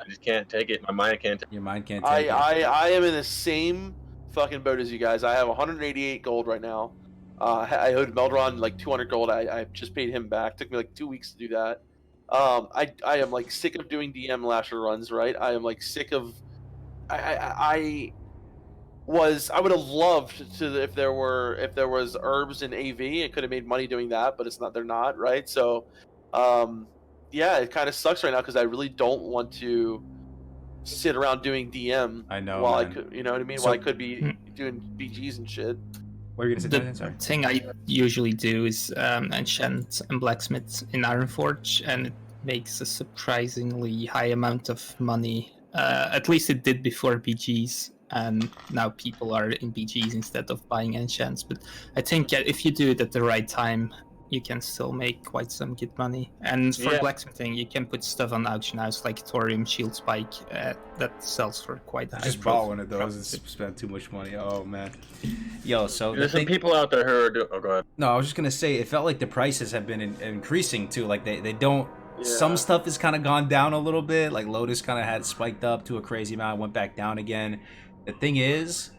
just can't take it. My mind can't. Your mind can't take it. I am in the same fucking boat as you guys. I have 188 gold right now. I owed Melderon like 200 gold. I just paid him back. Took me like 2 weeks to do that. I am like sick of doing DM lasher runs. Right. I am like sick of. I would have loved to if there was herbs in AV. It could have made money doing that, but it's not. They're not, right? So, it kind of sucks right now because I really don't want to sit around doing DM. I know. While man. I could, what I mean. While I could be doing BGs and shit. What are you gonna say? The thing I usually do is enchant and blacksmith in Ironforge, and it makes a surprisingly high amount of money. At least it did before BGs. And now people are in BGs instead of buying enchants. But I think if you do it at the right time, you can still make quite some good money. And for blacksmithing, you can put stuff on auction house like thorium shield spike that sells for quite high. Just bought one of those and spent too much money. Oh man, so there's some people out there who are doing. Oh, go ahead. No, I was just gonna say it felt like the prices have been increasing too. Like they don't. Yeah. Some stuff has kind of gone down a little bit. Like Lotus kind of had spiked up to a crazy amount, went back down again. The thing is,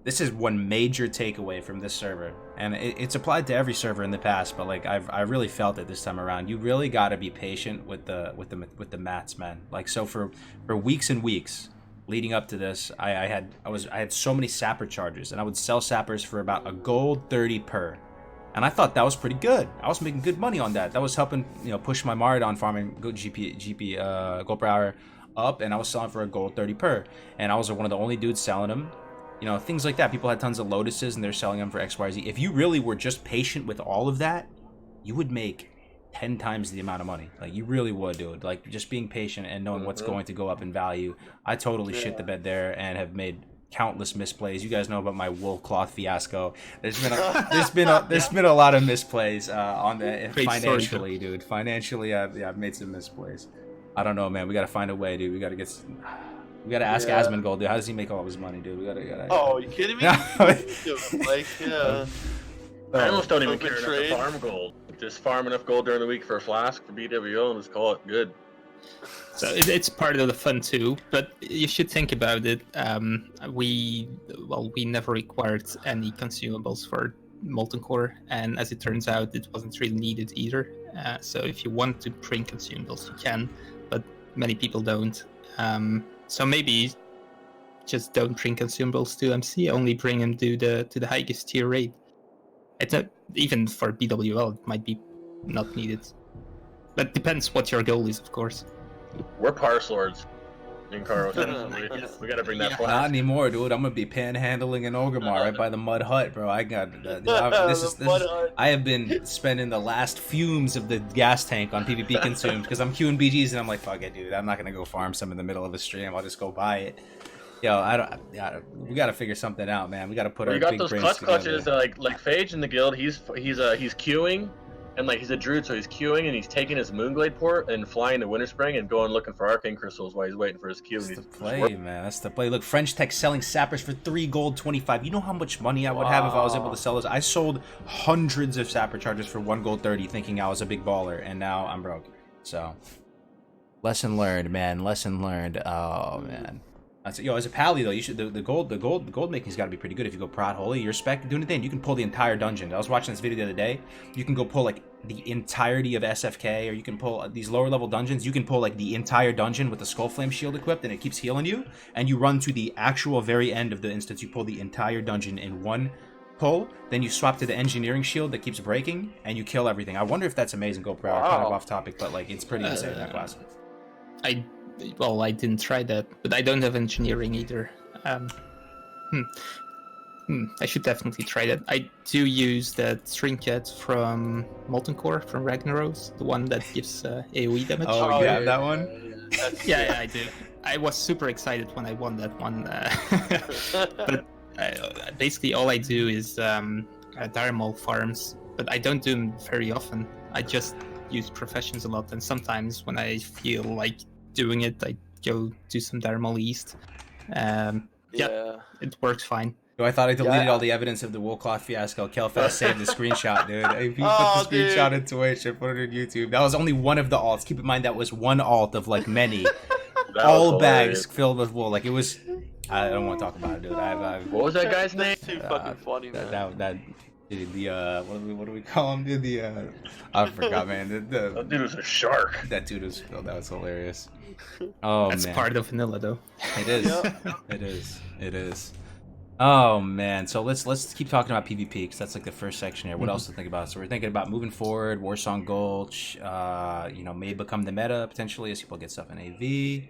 this is one major takeaway from this server, and it's applied to every server in the past. But like I really felt it this time around. You really got to be patient with the mats, man. Like so for weeks and weeks, leading up to this, I had so many sapper chargers, and I would sell sappers for about a gold 30 per. And I thought that was pretty good. I was making good money on that. That was helping, push my Maridon farming GP gold per hour up, and I was selling for a gold 30 per. And I was one of the only dudes selling them. Things like that. People had tons of lotuses, and they're selling them for XYZ. If you really were just patient with all of that, you would make 10 times the amount of money. Like, you really would, dude. Like, just being patient and knowing what's going to go up in value. I totally shit the bed there and have made countless misplays. You guys know about my wool cloth fiasco. There's been a lot of misplays on the financially, dude. Financially, I've made some misplays. I don't know, man. We gotta find a way, dude. We gotta ask Asmongold, dude. How does he make all of his money, dude? We gotta. Oh, are you kidding me? I almost don't even care enough to farm gold. Just farm enough gold during the week for a flask for BWO and just call it good. So it's part of the fun too, but you should think about it. We never required any consumables for Molten Core, and as it turns out, it wasn't really needed either. So if you want to print consumables, you can, but many people don't. So maybe just don't print consumables to MC. Only bring them to the highest tier raid. It's not, even for BWL, it might be not needed. But depends what your goal is, of course. We're Parse Lords in Kargoz. We gotta bring that flask. Not anymore, dude. I'm gonna be panhandling in Orgrimmar right by the mud hut, bro. I got I have been spending the last fumes of the gas tank on PvP consumed because I'm queuing BGs and I'm like, fuck it, dude. I'm not gonna go farm some in the middle of a stream. I'll just go buy it. Yo, we gotta figure something out, man. We gotta put our big brains together. You got those clutches, like Phage in the guild. He's queuing, and like he's a druid, so he's queuing and he's taking his Moonglade port and flying to Winterspring and going looking for arcane crystals while he's waiting for his queue. That's the play, man. That's the play. Look, French Tech selling sappers for 3 gold 25. You know how much money I would have if I was able to sell those? I sold hundreds of sapper charges for 1 gold 30, thinking I was a big baller, and now I'm broke. So, lesson learned, man. Lesson learned. Oh man. As a pally though, you should the gold making's got to be pretty good if you go prod holy. Your spec Dunedain, you can pull the entire dungeon. I was watching this video the other day. You can go pull like the entirety of SFK, or you can pull these lower level dungeons. You can pull like the entire dungeon with the Skull Flame shield equipped, and it keeps healing you. And you run to the actual very end of the instance. You pull the entire dungeon in one pull. Then you swap to the engineering shield that keeps breaking, and you kill everything. I wonder if that's amazing. Go pro. Kind of off topic, but like it's pretty insane in that class. I didn't try that, but I don't have engineering either. I should definitely try that. I do use that trinket from Molten Core, from Ragnaros, the one that gives AoE damage. Oh, you have that one? Yeah, I do. I was super excited when I won that one. But basically all I do is Diramol farms, but I don't do them very often. I just use professions a lot, and sometimes when I feel like doing it, I go do some Diramol East. It works fine. I thought I deleted all the evidence of the wool cloth fiasco. Kelfast saved the screenshot, dude. If you put the screenshot in Twitch and put it on YouTube, that was only one of the alts. Keep in mind that was one alt of like many. All bags filled with wool. Like it was. I don't want to talk about it, dude. What was that guy's name? Too fucking funny, man. What do we call him, dude? I forgot, man. That dude was a shark. That dude was. That was hilarious. That's man. part of vanilla, though. It is. It is. Oh man. So let's keep talking about PvP because that's like the first section here. What else to think about? So we're thinking about moving forward. Warsong Gulch. May become the meta potentially as people get stuff in AV.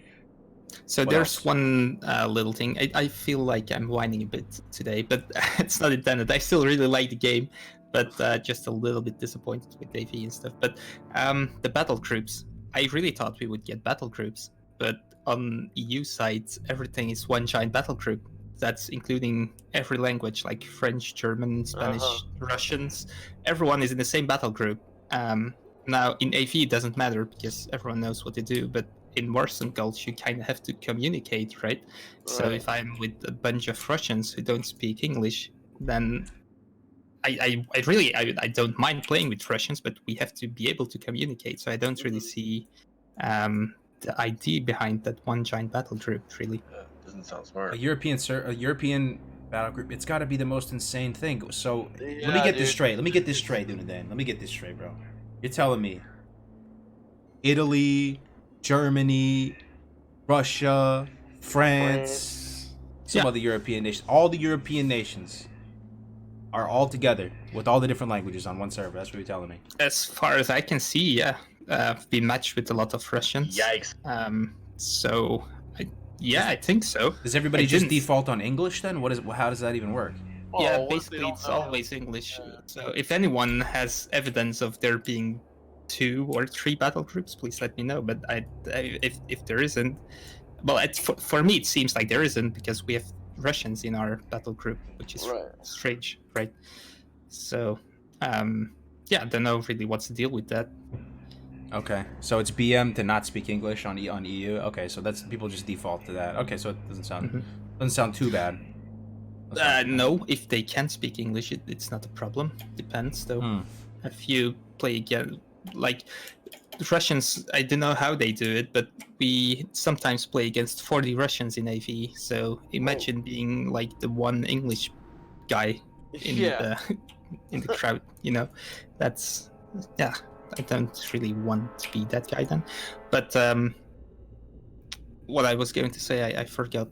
So there's one little thing. I feel like I'm whining a bit today, but it's not intended. I still really like the game, but just a little bit disappointed with AV and stuff. But the battle groups. I really thought we would get battle groups, but on EU sites, everything is one giant battle group. That's including every language, like French, German, Spanish, Russians. Everyone is in the same battle group. Now, in AV, it doesn't matter because everyone knows what to do, but in Warsong Gulch, you kind of have to communicate, right? So if I'm with a bunch of Russians who don't speak English, then I don't mind playing with Russians, but we have to be able to communicate. So I don't really see the idea behind that one giant battle group, really. Doesn't sound smart. A European battle group, it's got to be the most insane thing. So let me get this straight. Let me get this straight, Dunedain. Let me get this straight, bro. You're telling me Italy, Germany, Russia, France, some Yeah. other European nations. All the European nations are all together with all the different languages on one server. That's what you're telling me. As far as I can see, yeah, we match with a lot of Russians. Yikes. So, I think so. Does everybody I just didn't- default on English then? How does that even work? Yeah, what if they basically don't it's know? always English. So if anyone has evidence of there being 2 or 3 battle groups, please let me know. But if there isn't, well, for me it seems like there isn't because we have Russians in our battle group, which is Right. strange, right? So, I don't know really what's the deal with that. Okay, so it's BM to not speak English on EU. Okay, so that's people just default to that. Okay, so it doesn't sound too bad. No, if they can speak English, it's not a problem. Depends, though. If you play again, like the Russians, I don't know how they do it, but we sometimes play against 40 Russians in AV. So imagine being like the one English guy in the crowd. That's I don't really want to be that guy then. But what I was going to say, I forgot.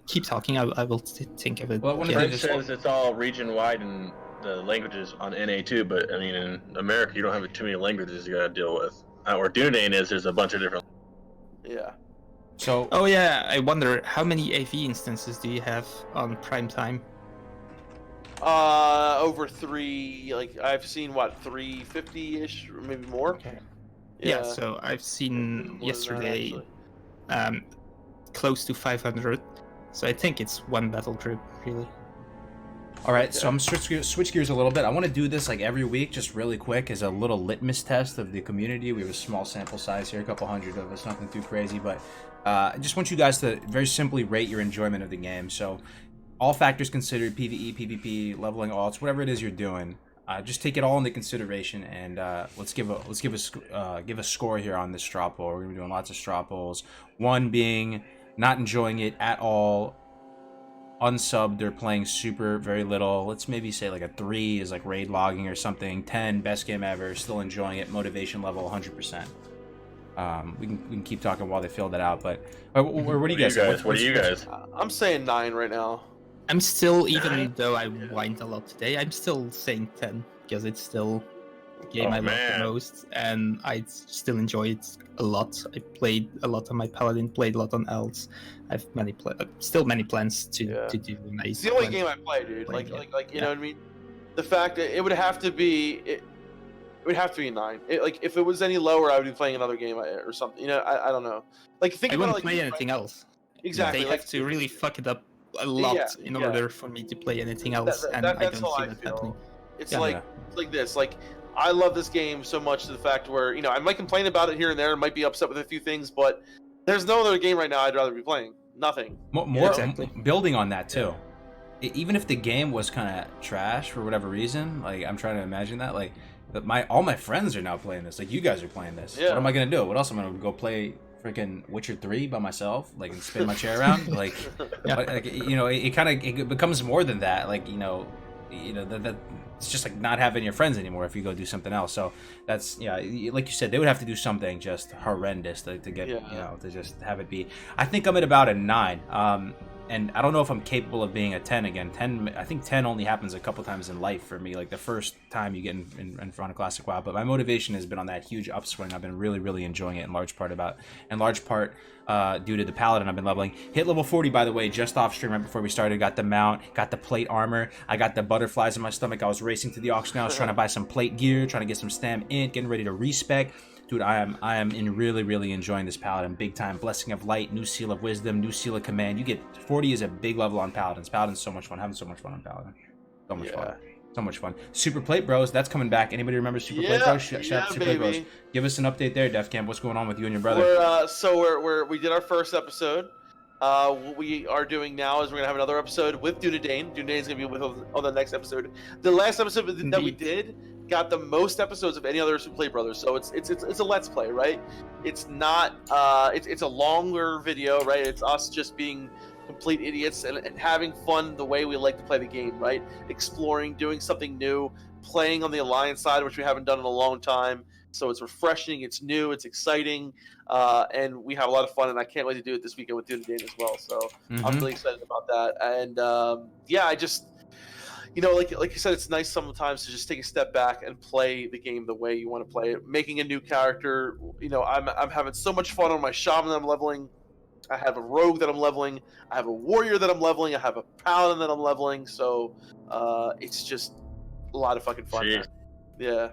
Keep talking. I will think of it. Well, one of the French just- says it's all region-wide and the languages on NA2, but I mean in America you don't have too many languages you gotta deal with. Where Dunedain is, there's a bunch of different. Yeah. So Oh yeah, I wonder how many AV instances do you have on prime time? Over 3. Like I've seen 350-ish, or maybe more. Okay. Yeah, so I've seen yesterday close to 500. So I think it's one battle group, really. all right, so I'm switch gears a little bit. I want to do this like every week, just really quick, as a little litmus test of the community. We have a small sample size here, a couple hundred of us, nothing too crazy, but I just want you guys to very simply rate your enjoyment of the game. So, all factors considered, PvE, PvP, leveling alts, whatever it is you're doing, just take it all into consideration, and let's give a score here on this straw poll. We're gonna be doing lots of straw polls. 1 being not enjoying it at all, unsubbed or playing super very little. Let's maybe say like a 3 is like raid logging or something. 10, best game ever, still enjoying it, motivation level 100%. We can keep talking while they fill that out, but what do you guys say? What do you guys? I'm saying 9 right now. I'm still, even though I whined a lot today, I'm still saying 10 because it's still a game I love the most, and I still enjoy it a lot. I played a lot on my Paladin, played a lot on Elves. I have still many plans to do. It's the only game I play, dude. Like you know what I mean? The fact that it would have to be 9. Like if it was any lower, I would be playing another game or something. You know, I don't know. Like think I about wouldn't play anything else. Exactly. They like have to really fuck it up a lot in order for me to play anything else, and I don't see that happening. It's like this. Like I love this game so much to the fact where I might complain about it here and there, and might be upset with a few things, but there's no other game right now I'd rather be playing. Nothing. More building on that too. Even if the game was kind of trash for whatever reason, like I'm trying to imagine that, like all my friends are now playing this. Like you guys are playing this. Yeah. What am I gonna do? What else am I gonna go play? Freaking Witcher 3 by myself, like, and spin my chair around, like, it becomes more than that, like, that it's just like not having your friends anymore if you go do something else. So that's like you said, they would have to do something just horrendous to get to just have it be. I think I'm at about a 9. And I don't know if I'm capable of being a 10 again. 10, I think 10 only happens a couple times in life for me, like the first time you get in front of Classic WoW. But my motivation has been on that huge upswing. I've been really, really enjoying it in large part due to the Paladin I've been leveling. Hit level 40, by the way, just off stream right before we started. Got the mount, got the plate armor. I got the butterflies in my stomach. I was racing to the auction house trying to buy some plate gear, trying to get some stam int, getting ready to respec. Dude, I am really enjoying this Paladin big time. Blessing of Light, new Seal of Wisdom, new Seal of Command. You get 40 is a big level on Paladins. Paladin's so much fun. Having so much fun on Paladin. So much fun. So much fun. Super Plate Bros, that's coming back. Anybody remember Super Plate Bros? Shout out to Super Plate Bros. Give us an update there, Defcamp. What's going on with you and your brother? We did our first episode. What we are doing now is we're gonna have another episode with Dunedain. Dunedain's gonna be with us on the next episode. The last episode that we did got the most episodes of any other Super Play Brothers. So it's a let's play, right? It's not it's a longer video, right? It's us just being complete idiots and having fun the way we like to play the game, right? Exploring, doing something new, playing on the Alliance side, which we haven't done in a long time. So it's refreshing, it's new, it's exciting, and we have a lot of fun. And I can't wait to do it this weekend with Dunedain as well. So I'm really excited about that. And yeah, I just, like you said, it's nice sometimes to just take a step back and play the game the way you want to play it. Making a new character, I'm having so much fun on my shaman that I'm leveling. I have a rogue that I'm leveling. I have a warrior that I'm leveling. I have a paladin that I'm leveling. So it's just a lot of fucking fun. Jeez. Yeah.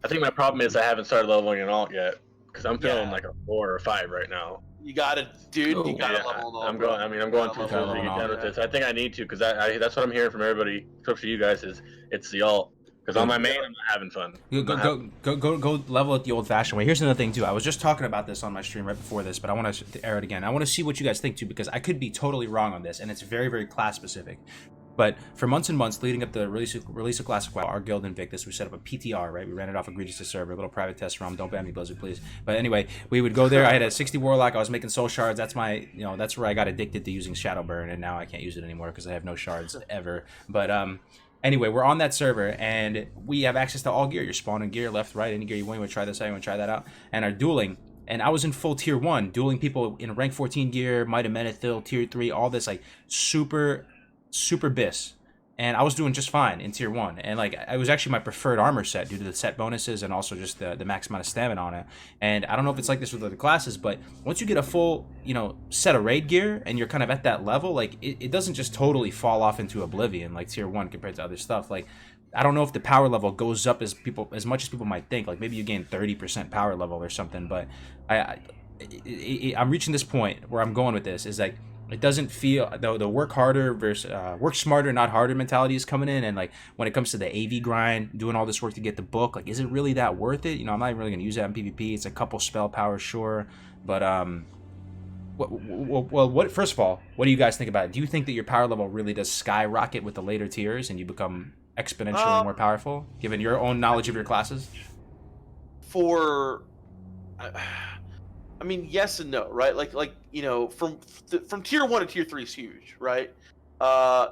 I think my problem is I haven't started leveling an alt yet because I'm feeling like a 4 or 5 right now. You gotta, dude. You gotta Yeah, level an alt. I'm going through to get done with this. I think I need to because that's what I'm hearing from everybody, especially you guys, is it's the alt. Because on my main, I'm not having fun. Go level it the old-fashioned way. Here's another thing too. I was just talking about this on my stream right before this, but I want to air it again. I want to see what you guys think too, because I could be totally wrong on this, and it's very, very class specific. But for months and months leading up to the release of Classic WoW, our guild Invictus, we set up a PTR, right? We ran it off Egregious server, a little private test ROM. Don't ban me, Blizzard, please. But anyway, we would go there. I had a 60 Warlock. I was making soul shards. That's my, that's where I got addicted to using Shadowburn, and now I can't use it anymore because I have no shards ever. But anyway, we're on that server, and we have access to all gear. You're spawning gear left, right, any gear you want. You want to try this out, you want to try that out, and are dueling. And I was in full tier 1, dueling people in rank 14 gear, Might of Menethil, tier 3, all this like super bis. And I was doing just fine in tier 1. And like it was actually my preferred armor set due to the set bonuses and also just the max amount of stamina on it. And I don't know if it's like this with other classes, but once you get a full, set of raid gear and you're kind of at that level, like it doesn't just totally fall off into oblivion like tier 1 compared to other stuff. Like I don't know if the power level goes up as much as people might think. Like maybe you gain 30% power level or something, but I'm reaching this point where I'm going with this is like it doesn't feel the work harder versus work smarter, not harder mentality is coming in. And like when it comes to the AV grind, doing all this work to get the book, like is it really that worth it? I'm not even really gonna use that in PvP. It's a couple spell power, sure, but what first of all, what do you guys think about it? Do you think that your power level really does skyrocket with the later tiers and you become exponentially more powerful, given your own knowledge of your classes? I mean, yes and no, right? From tier 1 to tier 3 is huge, right?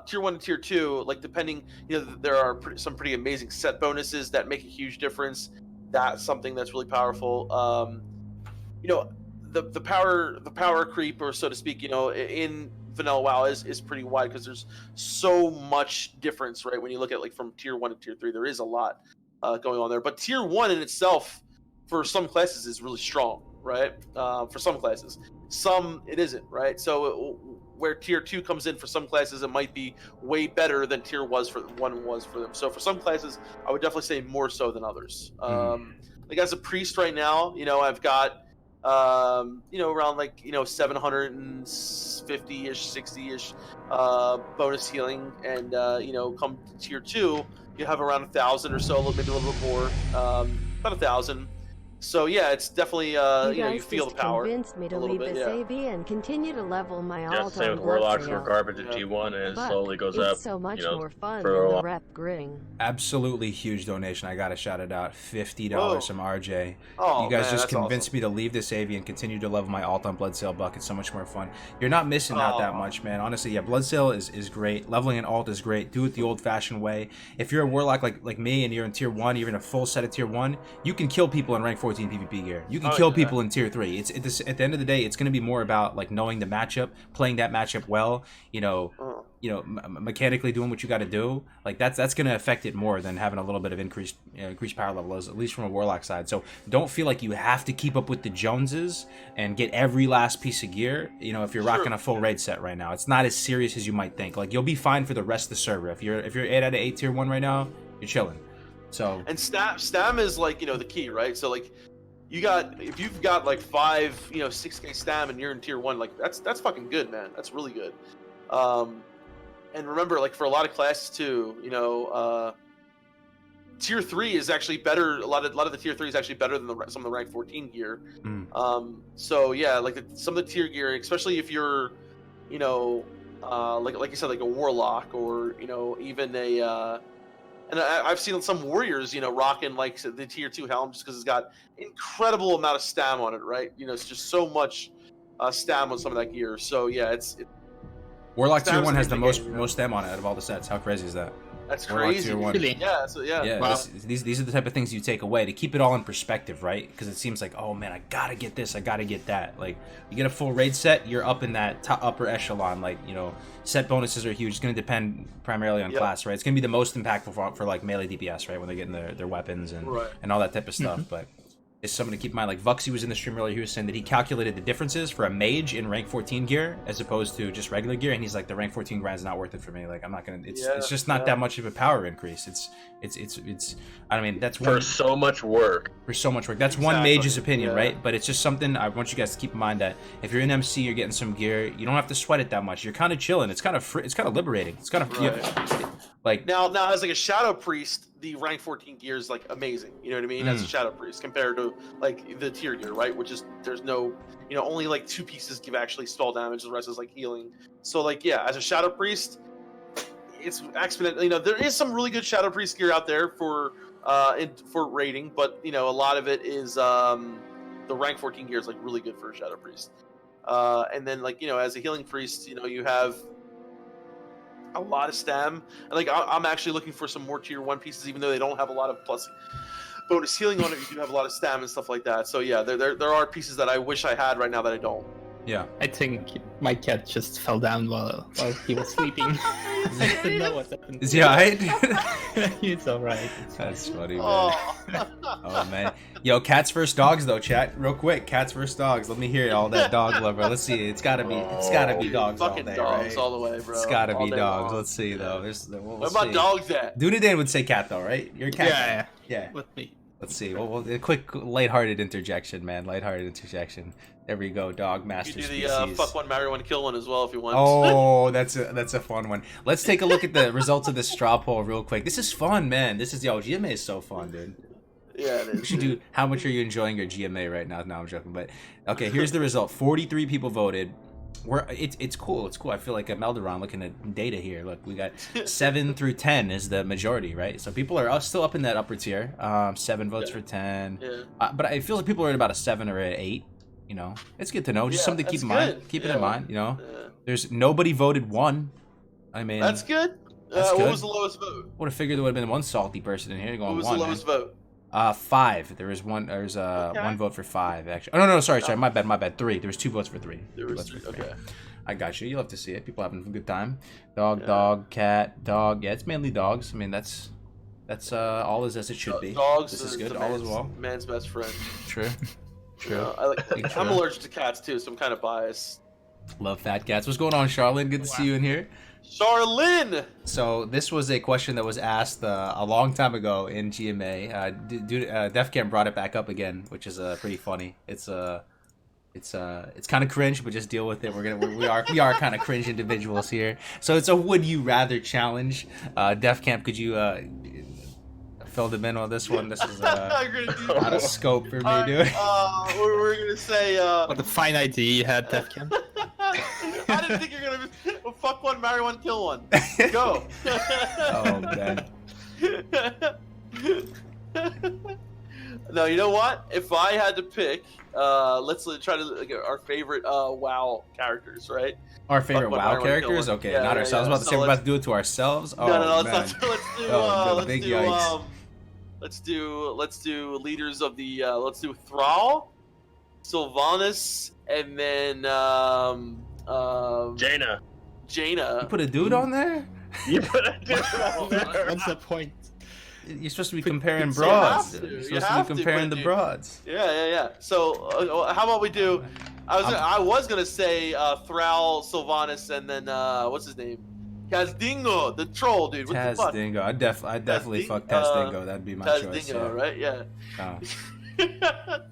Tier 1 to tier 2, like depending, there are some pretty amazing set bonuses that make a huge difference. That's something that's really powerful. The power creep, or so to speak, in vanilla WoW is pretty wide because there's so much difference, right? When you look at like from tier 1 to tier 3, there is a lot going on there. But tier 1 in itself, for some classes, is really strong, right? For some classes, some it isn't, right? So where tier 2 comes in for some classes, it might be way better than tier 1 was for them. So for some classes, I would definitely say more so than others. Like as a priest right now, I've got around like 750-ish, 60-ish bonus healing, and come to tier 2, you have around 1,000 or so, maybe a little bit more, about 1,000. So yeah, it's definitely you feel the power. Convinced me to leave this AV and continue to level my alt. Same with Warlocks, were garbage at G1, and it slowly goes up. It's so much more fun for than the rep gring. Absolutely huge donation. I gotta shout it out. $50 from RJ. Oh, you guys man, just that's convinced me to leave this AV and continue to level my alt on Bloodsail Buck. It's so much more fun. You're not missing out that much, man. Honestly, yeah, Bloodsail is great. Leveling an alt is great. Do it the old-fashioned way. If you're a Warlock like me and you're in tier 1, you're in a full set of tier 1, you can kill people in rank 14 PvP gear. You can kill people in tier 3. It's at the end of the day, it's going to be more about like knowing the matchup, playing that matchup well. Mechanically doing what you got to do. Like that's going to affect it more than having a little bit of increased power levels, at least from a Warlock side. So don't feel like you have to keep up with the Joneses and get every last piece of gear. If you're rocking a full raid set right now, it's not as serious as you might think. Like you'll be fine for the rest of the server. If you're 8 out of 8 tier 1 right now, you're chilling. So and stam is like the key, right? So like if you've got like 5 6k stam and you're in tier 1, like that's fucking good, man. That's really good. And remember, like for a lot of classes too, tier 3 is actually better. A lot of the tier 3 is actually better than some of the rank 14 gear. So yeah, like some of the tier gear, especially if you're like you said, like a Warlock, or even a and I've seen some warriors, rocking like the tier 2 helm just because it's got incredible amount of stam on it, right? It's just so much stam on some of that gear. So yeah, it's Warlock tier 1 has the most stam on it out of all the sets. How crazy is that? That's Warlock crazy. tier 1. Really? Yeah, so yeah. Yeah, Wow. these are the type of things you take away to keep it all in perspective, right? Because it seems like, oh man, I gotta get this, I gotta get that. Like, you get a full raid set, you're up in that upper echelon. Like, you know, set bonuses are huge. It's gonna depend primarily on class, right? It's gonna be the most impactful for like melee DPS, right? When they're getting their weapons and all that type of stuff. But it's something to keep in mind. Like Vuxy was in the stream earlier, he was saying that he calculated the differences for a mage in rank 14 gear as opposed to just regular gear, and he's like, the rank 14 grind's not worth it for me. Like, I'm not gonna. It's just not that much of a power increase. It's. I mean, that's for so much work. For so much work. That's one mage's opinion, right? But it's just something I want you guys to keep in mind, that if you're in MC, you're getting some gear, you don't have to sweat it that much. You're kind of chilling. It's kind of free, it's kind of liberating. It's kind of like now as like a shadow priest, the rank 14 gear is like amazing. You know what I mean? That's a shadow priest compared to like the tier gear, right? Which is there's no, you know, only like 2 pieces give actually spell damage. The rest is like healing. So like yeah, as a shadow priest, it's exponential. You know, there is some really good shadow priest gear out there for raiding, but you know, a lot of it is the rank 14 gear is like really good for a shadow priest. And then like, you know, as a healing priest, you know, you have a lot of stam. And like I'm actually looking for some more tier 1 pieces, even though they don't have a lot of plus bonus healing on it. You do have a lot of stam and stuff like that. So yeah, there are pieces that I wish I had right now that I don't. Yeah. I think my cat just fell down while he was sleeping. I didn't know what happened. Is he alright? It's alright. That's funny, man. Oh. Oh man. Yo, cats versus dogs though, chat. Real quick, cats versus dogs. Let me hear all that dog love, bro. Let's see. It's gotta be dogs all Fucking day, dogs right? all the way, bro. It's gotta All be day dogs. long. Let's see though. What about dogs at? Dunedain would say cat though, right? You're a cat. Yeah. With me. Let's see. Well, a quick lighthearted interjection, man. Lighthearted interjection. There we go. Dog master You do species. the fuck one, marry one, kill one as well if you want. Oh, that's a fun one. Let's take a look at the results of this straw poll real quick. This is fun, man. This is GMA is so fun, dude. Yeah, it is. We should do. How much are you enjoying your GMA right now? No, I'm joking. But okay, here's the result. 43 people voted. It's cool. It's cool. I feel like a Melderon looking at data here. Look, we got 7 through 10 is the majority, right? So people are still up in that upper tier. 7 votes for 10. Yeah. But I feel like people are at about a 7 or an 8. You know, it's good to know. Just something to keep in mind. Keep it in mind. You know, there's nobody voted 1. I mean, that's good. That's what good. was the lowest vote? Would have figured there would have been one salty person in here going 1. What was the lowest vote? 5. There was one. There's 1 vote for 5 actually. Oh no, sorry. My bad. 3. There was 2 votes for 3. There was 3. Okay. I got you. You love to see it. People having a good time. Dog, cat, dog. Yeah, it's mainly dogs. I mean, that's all is as it should be. Dogs. This is good. All is well. Man's best friend. True. True. I'm allergic to cats too, so I'm kind of biased. Love fat cats. What's going on, Charlene? Good to see you in here. Charlene! So this was a question that was asked a long time ago in GMA. Defcamp brought it back up again, which is pretty funny. It's kind of cringe, but just deal with it. We are kind of cringe individuals here. So it's a would you rather challenge. Defcamp, could you fill them in on this one? This is out of scope for me, dude. We're gonna say. What a fine idea you had, Defcamp. I didn't think you were gonna be. Well, fuck one, marry one, kill one. Go. Oh man. No, you know what? If I had to pick, let's try to look at our favorite WoW characters, right? Our favorite Fuck one, WoW marry one, kill characters? one. Okay, Yeah, not yeah, ourselves. yeah. I was about to say we're about to do it to ourselves. Oh, No, man. let's do. Oh, the big yikes. Let's do leaders of the. Let's do Thrall, Sylvanas, and then Jaina. You put a dude on there? You put a dude on there. What's the point? You're supposed to be comparing broads. have to. You're You supposed to have be to, comparing but the you- broads. Yeah. So how about we do? I was gonna say Thrall, Sylvanas, and then what's his name? Kazdingo, the troll dude. What the fuck? Tazdingo. I definitely fuck Tazdingo. That'd be my choice. Tazdingo, Yeah. right? Yeah. Oh.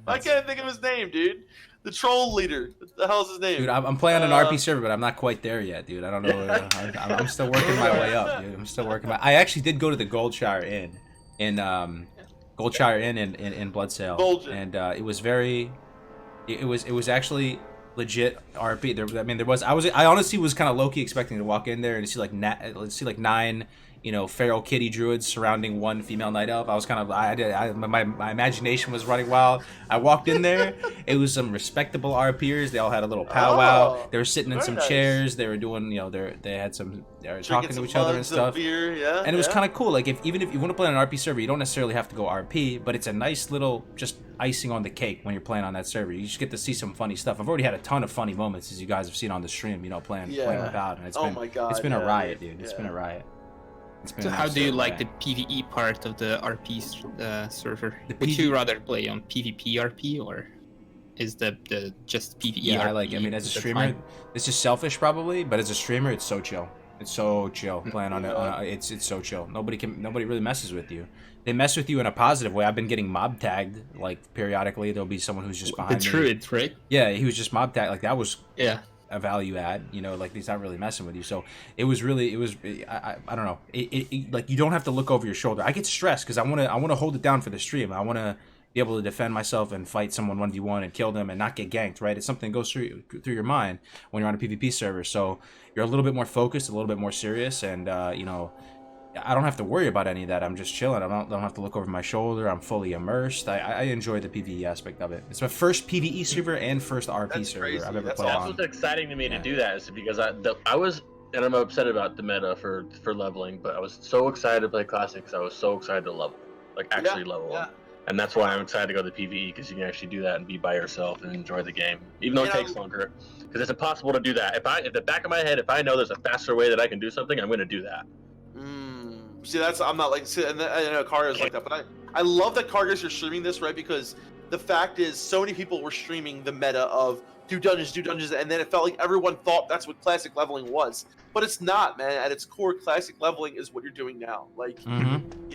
I can't think of his name, dude. The troll leader. What the hell's his name? Dude, I'm playing on an RP server, but I'm not quite there yet, dude. I don't know. I'm still working my way up, dude. I'm still working I actually did go to the Goldshire Inn in Goldshire Inn in Bloodsail, Bulgin. and it was very. It was actually legit RP. I honestly was kind of low key expecting to walk in there and see like 9 feral kitty druids surrounding one female night elf. I was kind of, my imagination was running wild. I walked in there. It was some respectable RPers. They all had a little powwow. Oh, They were sitting in very some nice. chairs. They were doing, they had some, they were talking to each other and mugs of stuff. Beer, yeah, And it was yeah. kind of cool. Like even if you want to play on an RP server, you don't necessarily have to go RP, but it's a nice little just icing on the cake when you're playing on that server. You just get to see some funny stuff. I've already had a ton of funny moments, as you guys have seen on the stream. Playing with Out, and My God, it's been a yeah, riot, dude. yeah. It's been a riot. It's been So an how do you absolute like the riot. PvE part of the RP server? The Would PvE you rather play on PvP RP, or is the just PvE Yeah, RP? as a the streamer, fine? it's just selfish probably, but as a streamer, it's so chill. It's so chill playing on it. It's so chill. Nobody really messes with you. They mess with you in a positive way. I've been getting mob tagged like periodically. There'll be someone who's just The behind me. druid, right? Yeah, he was just mob tagged. Like that was Yeah. a value add. Like he's not really messing with you. So it was I don't know. Like you don't have to look over your shoulder. I get stressed because I want to hold it down for the stream. I want to be able to defend myself and fight someone 1v1 and kill them and not get ganked, right? It's something that goes through your mind when you're on a PvP server. So you're a little bit more focused, a little bit more serious, and I don't have to worry about any of that. I'm just chilling. I don't have to look over my shoulder. I'm fully immersed. I enjoy the PvE aspect of it. It's my first PvE server and first RP That's server crazy. I've ever That's played That's on. what's exciting to me Yeah. to do that is because I was, and I'm upset about the meta for leveling, but I was so excited to play Classic because I was so excited to level, like actually level up. And that's why I'm excited to go to PvE, because you can actually do that and be by yourself and enjoy the game, even though it takes longer. Because it's impossible to do that. If the back of my head, if I know there's a faster way that I can do something, I'm going to do that. See, I'm not like, and I know Kargoz like that, but I love that Kargoz you're streaming this, right? Because the fact is, so many people were streaming the meta of do dungeons, and then it felt like everyone thought that's what classic leveling was. But it's not, man. At its core, classic leveling is what you're doing now. Like, you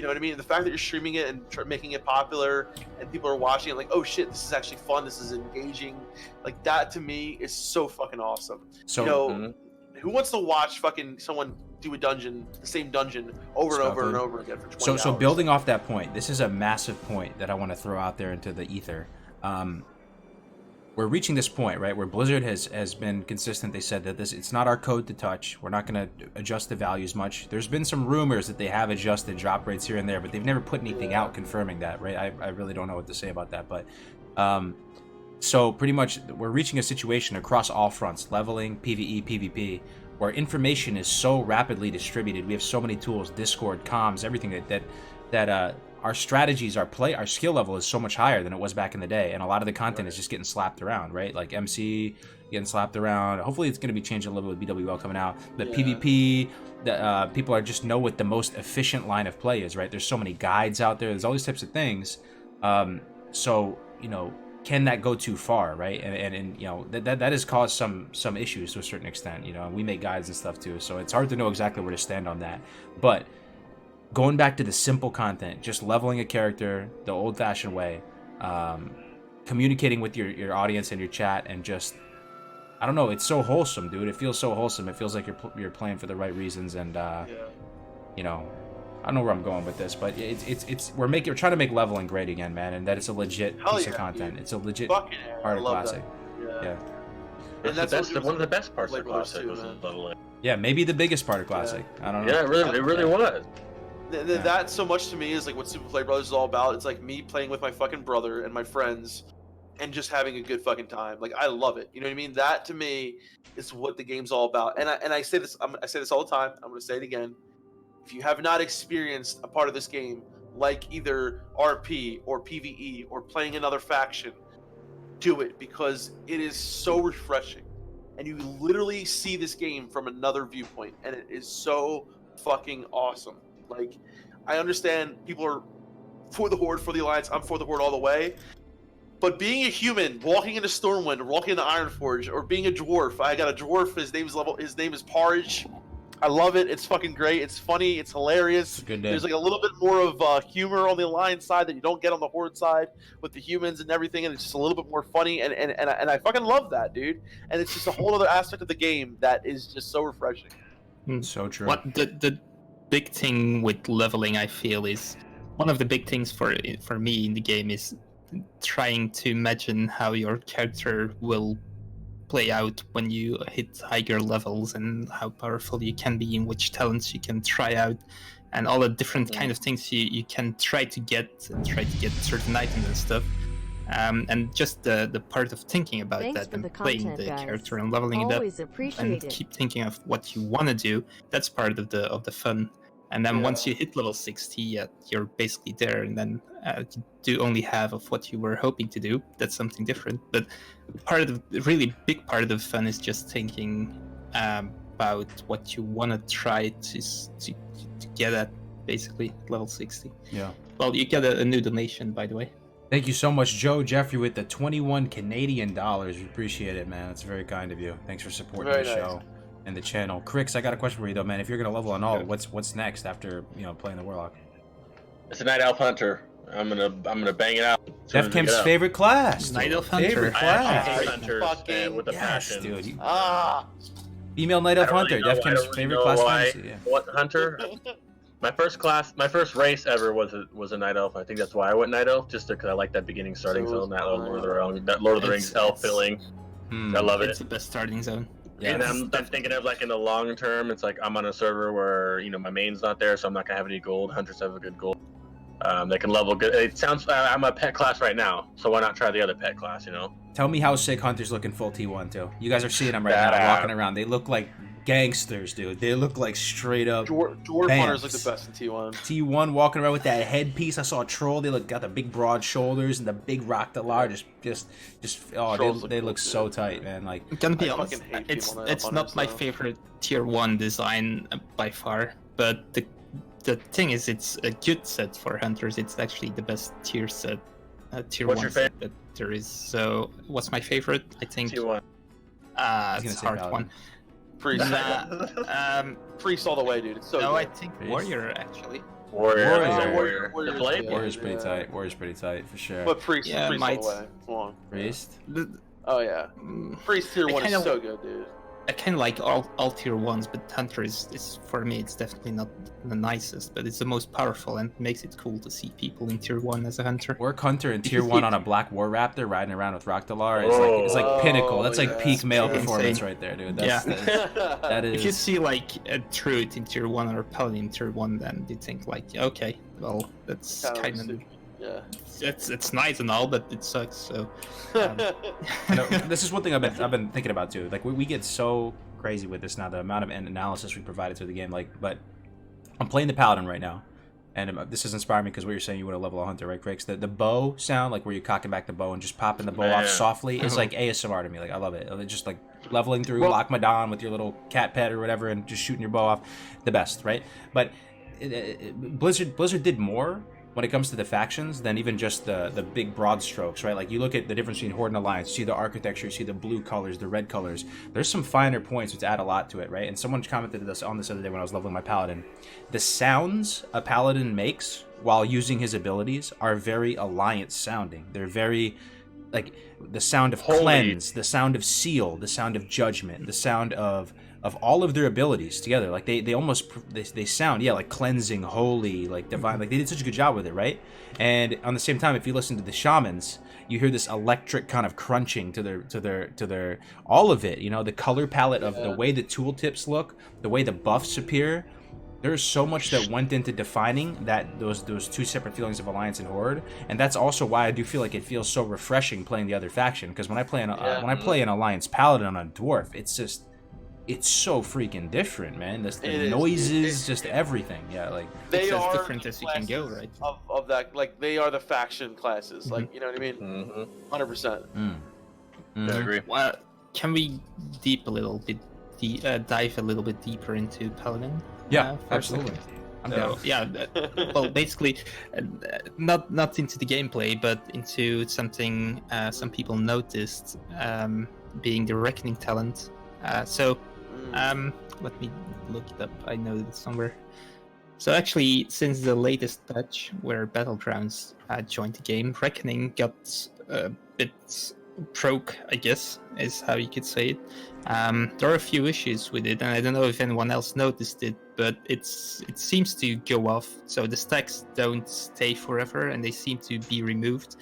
know what I mean? The fact that you're streaming it and making it popular, and people are watching it, like, oh shit, this is actually fun. This is engaging. Like that to me is so fucking awesome. So Who wants to watch fucking someone do a dungeon, the same dungeon, over and over and over again for 20 hours? So building off that point, this is a massive point that I want to throw out there into the ether. We're reaching this point, right, where Blizzard has been consistent. They said that it's not our code to touch. We're not going to adjust the values much. There's been some rumors that they have adjusted drop rates here and there, but they've never put anything out confirming that, right? I really don't know what to say about that, but so pretty much we're reaching a situation across all fronts, leveling, PvE, PvP, where information is so rapidly distributed. We have so many tools, Discord, comms, everything that our strategies, our skill level is so much higher than it was back in the day, and a lot of the content is just getting slapped around, right? Like MC getting slapped around. Hopefully it's going to be changing a little bit with BWL coming out. But PvP, people are just know what the most efficient line of play is, right? There's so many guides out there. There's all these types of things. So can that go too far, right? And that has caused some issues to a certain extent. We make guides and stuff too, so it's hard to know exactly where to stand on that. But going back to the simple content, just leveling a character the old-fashioned way, communicating with your audience and your chat, and just, I don't know, it's so wholesome, dude. It feels so wholesome. It feels like you're playing for the right reasons, and I don't know where I'm going with this, but we're trying to make leveling great again, man, and that it's a legit piece of content. Dude. It's a legit Fucking part of Classic. Yeah. And that's one of the best parts of Like Classic too, was man. leveling. Yeah, maybe the biggest part of Classic. I don't know. Yeah, it really was. That so much to me is like what Super Play Brothers is all about. It's like me playing with my fucking brother and my friends and just having a good fucking time. Like I love it. You know what I mean? That to me is what the game's all about. And I say this I say this all the time. I'm going to say it again. If you have not experienced a part of this game like either RP or PvE or playing another faction, do it, because it is so refreshing. And you literally see this game from another viewpoint, and it is so fucking awesome. Like, I understand people are for the Horde, for the Alliance. I'm for the Horde all the way. But being a human, walking into Stormwind, or walking into Ironforge, or being a dwarf, I got a dwarf. His name is Porridge. I love it. It's fucking great. It's funny. It's hilarious. It's a good day. There's like a little bit more of humor on the Alliance side that you don't get on the Horde side with the humans and everything, and it's just a little bit more funny. And I fucking love that, dude. And it's just a whole other aspect of the game that is just so refreshing. So true. What the big thing with leveling, I feel, is one of the big things for me in the game is trying to imagine how your character will play out when you hit higher levels, and how powerful you can be, and which talents you can try out. and all the different kind of things you can try to get certain items and stuff. And just the part of thinking about Thanks that for and the playing content, the guys. character and leveling Always it up appreciate and it. keep thinking of what you want to do, that's part of the fun. And then once you hit level 60, you're basically there, and then you do only half of what you were hoping to do. That's something different. But the really big part of the fun is just thinking about what you want to try to get at, basically, level 60. Yeah. Well, you get a new donation, by the way. Thank you so much, Joe Jeffrey, with the 21 Canadian dollars. We appreciate it, man. It's very kind of you. Thanks for supporting the show and the channel. Crix, I got a question for you though, man. If you're gonna level on all, what's next after playing the Warlock? It's a Night Elf Hunter. I'm gonna bang it out. Defcamp's favorite class. Night Elf Hunter. Favorite I class. hate hunters with a passion. Dude. Female Night Elf Hunter. Really Defcamp's favorite class. What hunter? My first race ever was a Night Elf. I think that's why I went Night Elf, just because I like that beginning starting zone, that Lord of the Rings elf feeling. I love it. It's the best starting zone. Yeah. And I'm thinking of like in the long term, it's like I'm on a server where my main's not there, so I'm not gonna have any gold. Hunters have a good gold. They can level good. It sounds I'm a pet class right now, so why not try the other pet class? Tell me how sick Hunters look in full T1 too. You guys are seeing them right now, walking around. They look like gangsters, dude. They look like straight up Dwarf Hunters look the best in T1. T1 walking around with that headpiece. I saw a troll. They got the big broad shoulders and the big Raktalar. They look so tight, man. Like, I'm gonna be honest, it's not my favorite tier 1 design by far, but the thing is, it's a good set for hunters. It's actually the best tier set, tier 1 set that there is. So, what's my favorite? I think T1. It's a hard one. Priest. Priest all the way, dude. It's so good. I think Warrior, actually. Warrior. The blade? Warrior's pretty tight. Warrior's pretty tight, for sure. But Priest all the way. Come on. Priest? Oh, yeah. Priest tier 1 is so good, dude. I kind of like all tier 1s, but Hunter is for me, it's definitely not the nicest, but it's the most powerful and makes it cool to see people in tier 1 as a Hunter. Work Hunter in tier 1 on a Black War Raptor riding around with Raktalar is like pinnacle. That's like peak male performance right there, dude. That is. If you see like a Druid in tier 1 or a Paladin in tier 1, then you think like, okay, well, that's kind of... Yeah. It's nice and all, but it sucks. So this is one thing I've been thinking about too. Like we get so crazy with this now, the amount of analysis we provided to the game. Like, but I'm playing the Paladin right now, and this is inspiring me because what you're saying, you want to level a hunter, right, Crix? The bow sound, like where you're cocking back the bow and just popping the bow off softly, is like ASMR to me. Like I love it. Just like leveling through Lochmadon with your little cat pet or whatever, and just shooting your bow off, the best, right? But Blizzard did more when it comes to the factions than even just the big broad strokes, right? Like you look at the difference between Horde and Alliance, you see the architecture, you see the blue colors, the red colors. There's some finer points which add a lot to it, right? And someone commented on this other day when I was leveling my Paladin. The sounds a Paladin makes while using his abilities are very Alliance sounding. They're very, like, the sound of cleanse, the sound of seal, the sound of judgment, the sound of all of their abilities together. Like they almost they sound like cleansing, holy, like divine. Like they did such a good job with it, right? And on the same time, if you listen to the shamans, you hear this electric kind of crunching to their all of it. The color palette of the way the tooltips look, the way the buffs appear. There's so much that went into defining that those two separate feelings of Alliance and Horde, and that's also why I do feel like it feels so refreshing playing the other faction. Because when I play an Alliance Paladin on a Dwarf, it's so freaking different, man. The noises, just everying. Yeah, like they are as different as you can go, right? Of that, like they are the faction classes. Like you know what I mean? 100%. I agree. Well, can we dive a little bit deeper into Paladin? Yeah, absolutely. Well, basically, not into the gameplay, but into something some people noticed, being the Reckoning talent. Let me look it up. I know it somewhere. So actually, since the latest patch where Battlegrounds joined the game, Reckoning got a bit broke, I guess, is how you could say it. There are a few issues with it, and I don't know if anyone else noticed it, but it seems to go off. So the stacks don't stay forever, and they seem to be removed.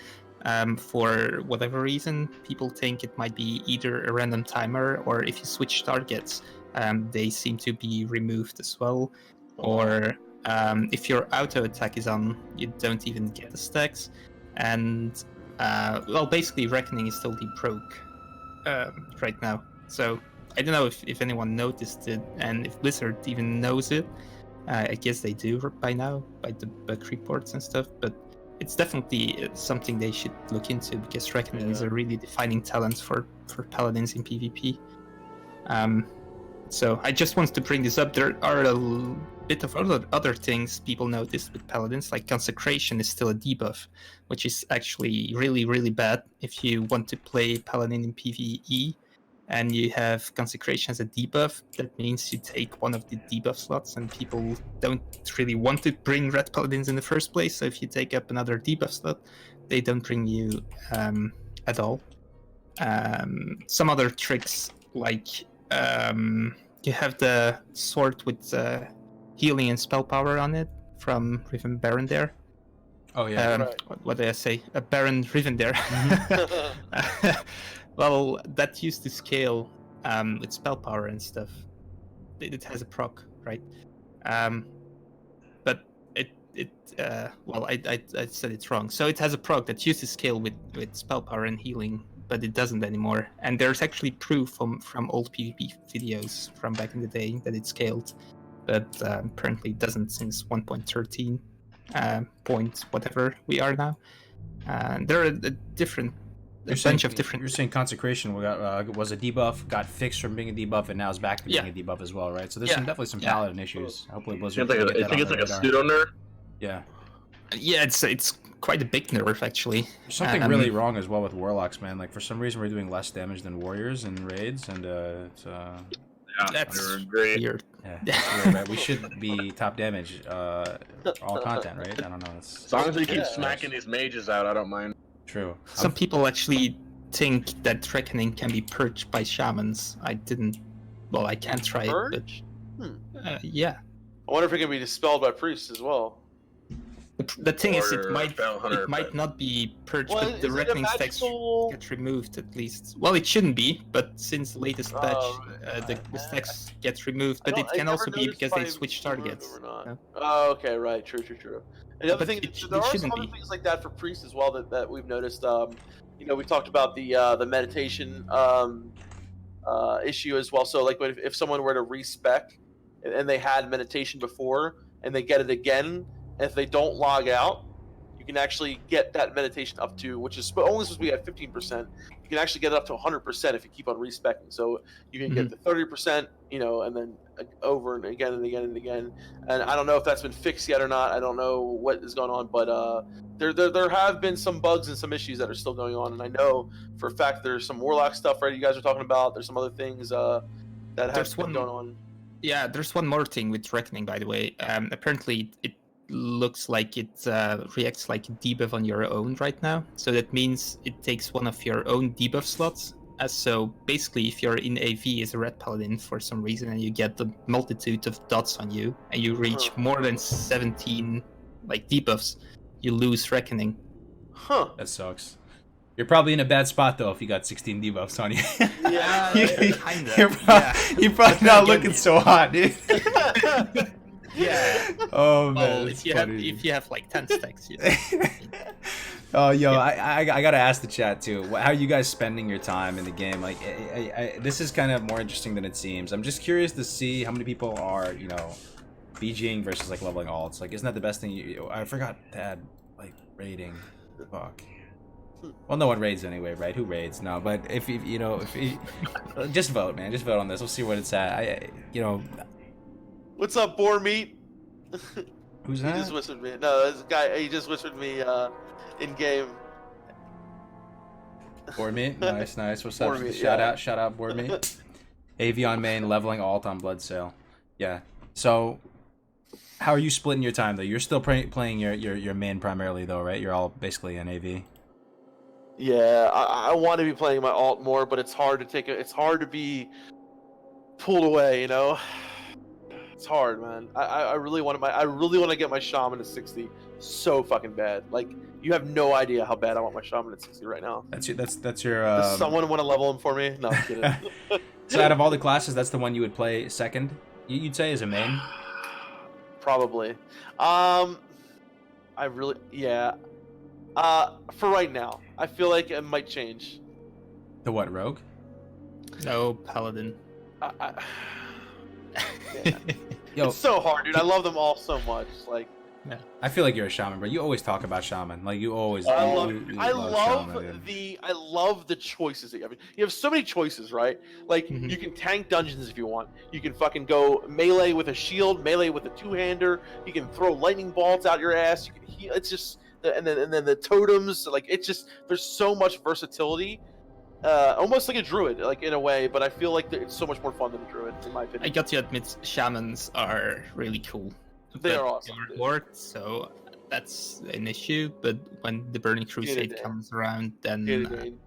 For whatever reason, people think it might be either a random timer, or if you switch targets, they seem to be removed as well, or If your auto attack is on, you don't even get the stacks. And well, basically, Reckoning is totally broke right now. So I don't know if anyone noticed it, and if Blizzard even knows it. I guess they do by now, by the bug reports and stuff. But it's definitely something they should look into, because Reckoning is a really defining talent for Paladins in PvP. So I just wanted to bring this up. There are a bit of other things people noticed with Paladins, like Consecration is still a debuff, which is actually really, really bad if you want to play Paladin in PvE and you have Consecration as a debuff. That means you take one of the debuff slots, and people don't really want to bring Red Paladins in the first place, so if you take up another debuff slot, they don't bring you at all. Some other tricks, like you have the sword with healing and spell power on it from Riven Baron there. Oh yeah. Right. What did I say? A Baron Riven there. Well, that used to scale with spell power and stuff. It has a proc, right? But well, I said it wrong. So it has a proc that used to scale with spell power and healing, but it doesn't anymore. And there's actually proof from old PvP videos from back in the day that it scaled, but apparently it doesn't since 1.13 point whatever we are now. There are bunch of different. You're saying Consecration was a debuff, got fixed from being a debuff, and now is back to being a debuff as well, right? So there's definitely some Paladin issues. Hopefully Blizzard. I think it's like a pseudo nerf. Yeah. Yeah, it's quite a big nerf actually. There's something really wrong as well with Warlocks, man. Like for some reason we're doing less damage than Warriors in raids, and that's great. Weird. Yeah, it's weird, right? We should be top damage all content, right? I don't know. As long as we keep smacking these mages out, I don't mind. True. Some people actually think that Reckoning can be purged by shamans. I didn't. Well, I can't try it, but yeah. I wonder if it can be dispelled by priests as well. The thing is, it might Hunter, not be purged, Well, but the is it a Reckoning stacks magical- get removed at least. Well, it shouldn't be, but since the latest patch, the stacks get removed. But it can also be because they switch targets. No? Oh, okay, right, true. And the other But thing, it there are some shouldn't other be. things like that for priests as well that we've noticed. You know, we talked about the meditation issue as well. So, like, if someone were to respec and they had meditation before and they get it again, if they don't log out, you can actually get that meditation up to, which is only supposed to be at 15%. You can actually get it up to 100% if you keep on respecing. So you can get the 30%, you know, and then over and again and again and again. And I don't know if that's been fixed yet or not. I don't know what is going on, but there have been some bugs and some issues that are still going on. And I know for a fact there's some Warlock stuff, right? You guys are talking about. There's some other things that have been going on. Yeah, there's one more thing with Reckoning, by the way. Apparently, it looks like it reacts like a debuff on your own right now. So that means it takes one of your own debuff slots. So basically, if you're in AV as a Red Paladin for some reason and you get the multitude of dots on you and you reach more than 17 like debuffs, you lose Reckoning. Huh. That sucks. You're probably in a bad spot though if you got 16 debuffs on you. Yeah, kinda. You're probably not looking so hot, dude. Yeah. Oh man. Well, if you have like 10 stacks, yeah. Oh, yo, I gotta ask the chat too. How are you guys spending your time in the game? Like, this is kind of more interesting than it seems. I'm just curious to see how many people are, you know, BGing versus like leveling alts. Like, isn't that the best thing? I forgot to add like raiding. Fuck. Well, no one raids anyway, right? Who raids? No, but if you know, just vote, man. Just vote on this. We'll see what it's at. You know. What's up, boar meat? Who's He that? just whispered me. No, this guy. He just whispered me in game. Board meat, nice. What's up? Board meat, Shout out, board meat. AV on main, leveling alt on blood sale. Yeah. So, how are you splitting your time though? You're still playing your main primarily though, right? You're all basically in AV. Yeah, I want to be playing my alt more, but it's hard to it's hard to be pulled away. You know, it's hard, man. I really want to get my shaman to 60 so fucking bad. Like, you have no idea how bad I want my shaman at 60 right now. That's your. Does someone want to level him for me? No, I'm kidding. So out of all the classes, that's the one you would play second. You'd say as a main. Probably. I really, yeah. For right now, I feel like it might change. The what, rogue? No, paladin. Yeah. Yo, It's so hard, dude. I love them all so much. Like, I feel like you're a shaman, bro. You always talk about shaman. Like you always. I you- love, you I love shaman, dude. I love the choices that you have. You have so many choices, right? Like Mhm. you can tank dungeons if you want. You can fucking go melee with a shield, melee with a two-hander. You can throw lightning bolts out your ass. You can heal. It's just, and then the totems. Like it's just, there's so much versatility. Almost like a druid, like in a way, but I feel like it's so much more fun than a druid, in my I opinion. got to admit, shamans are really cool. They But are awesome, they're dude. horde, so that's an issue. But when the Burning Crusade Dunedain. comes around, then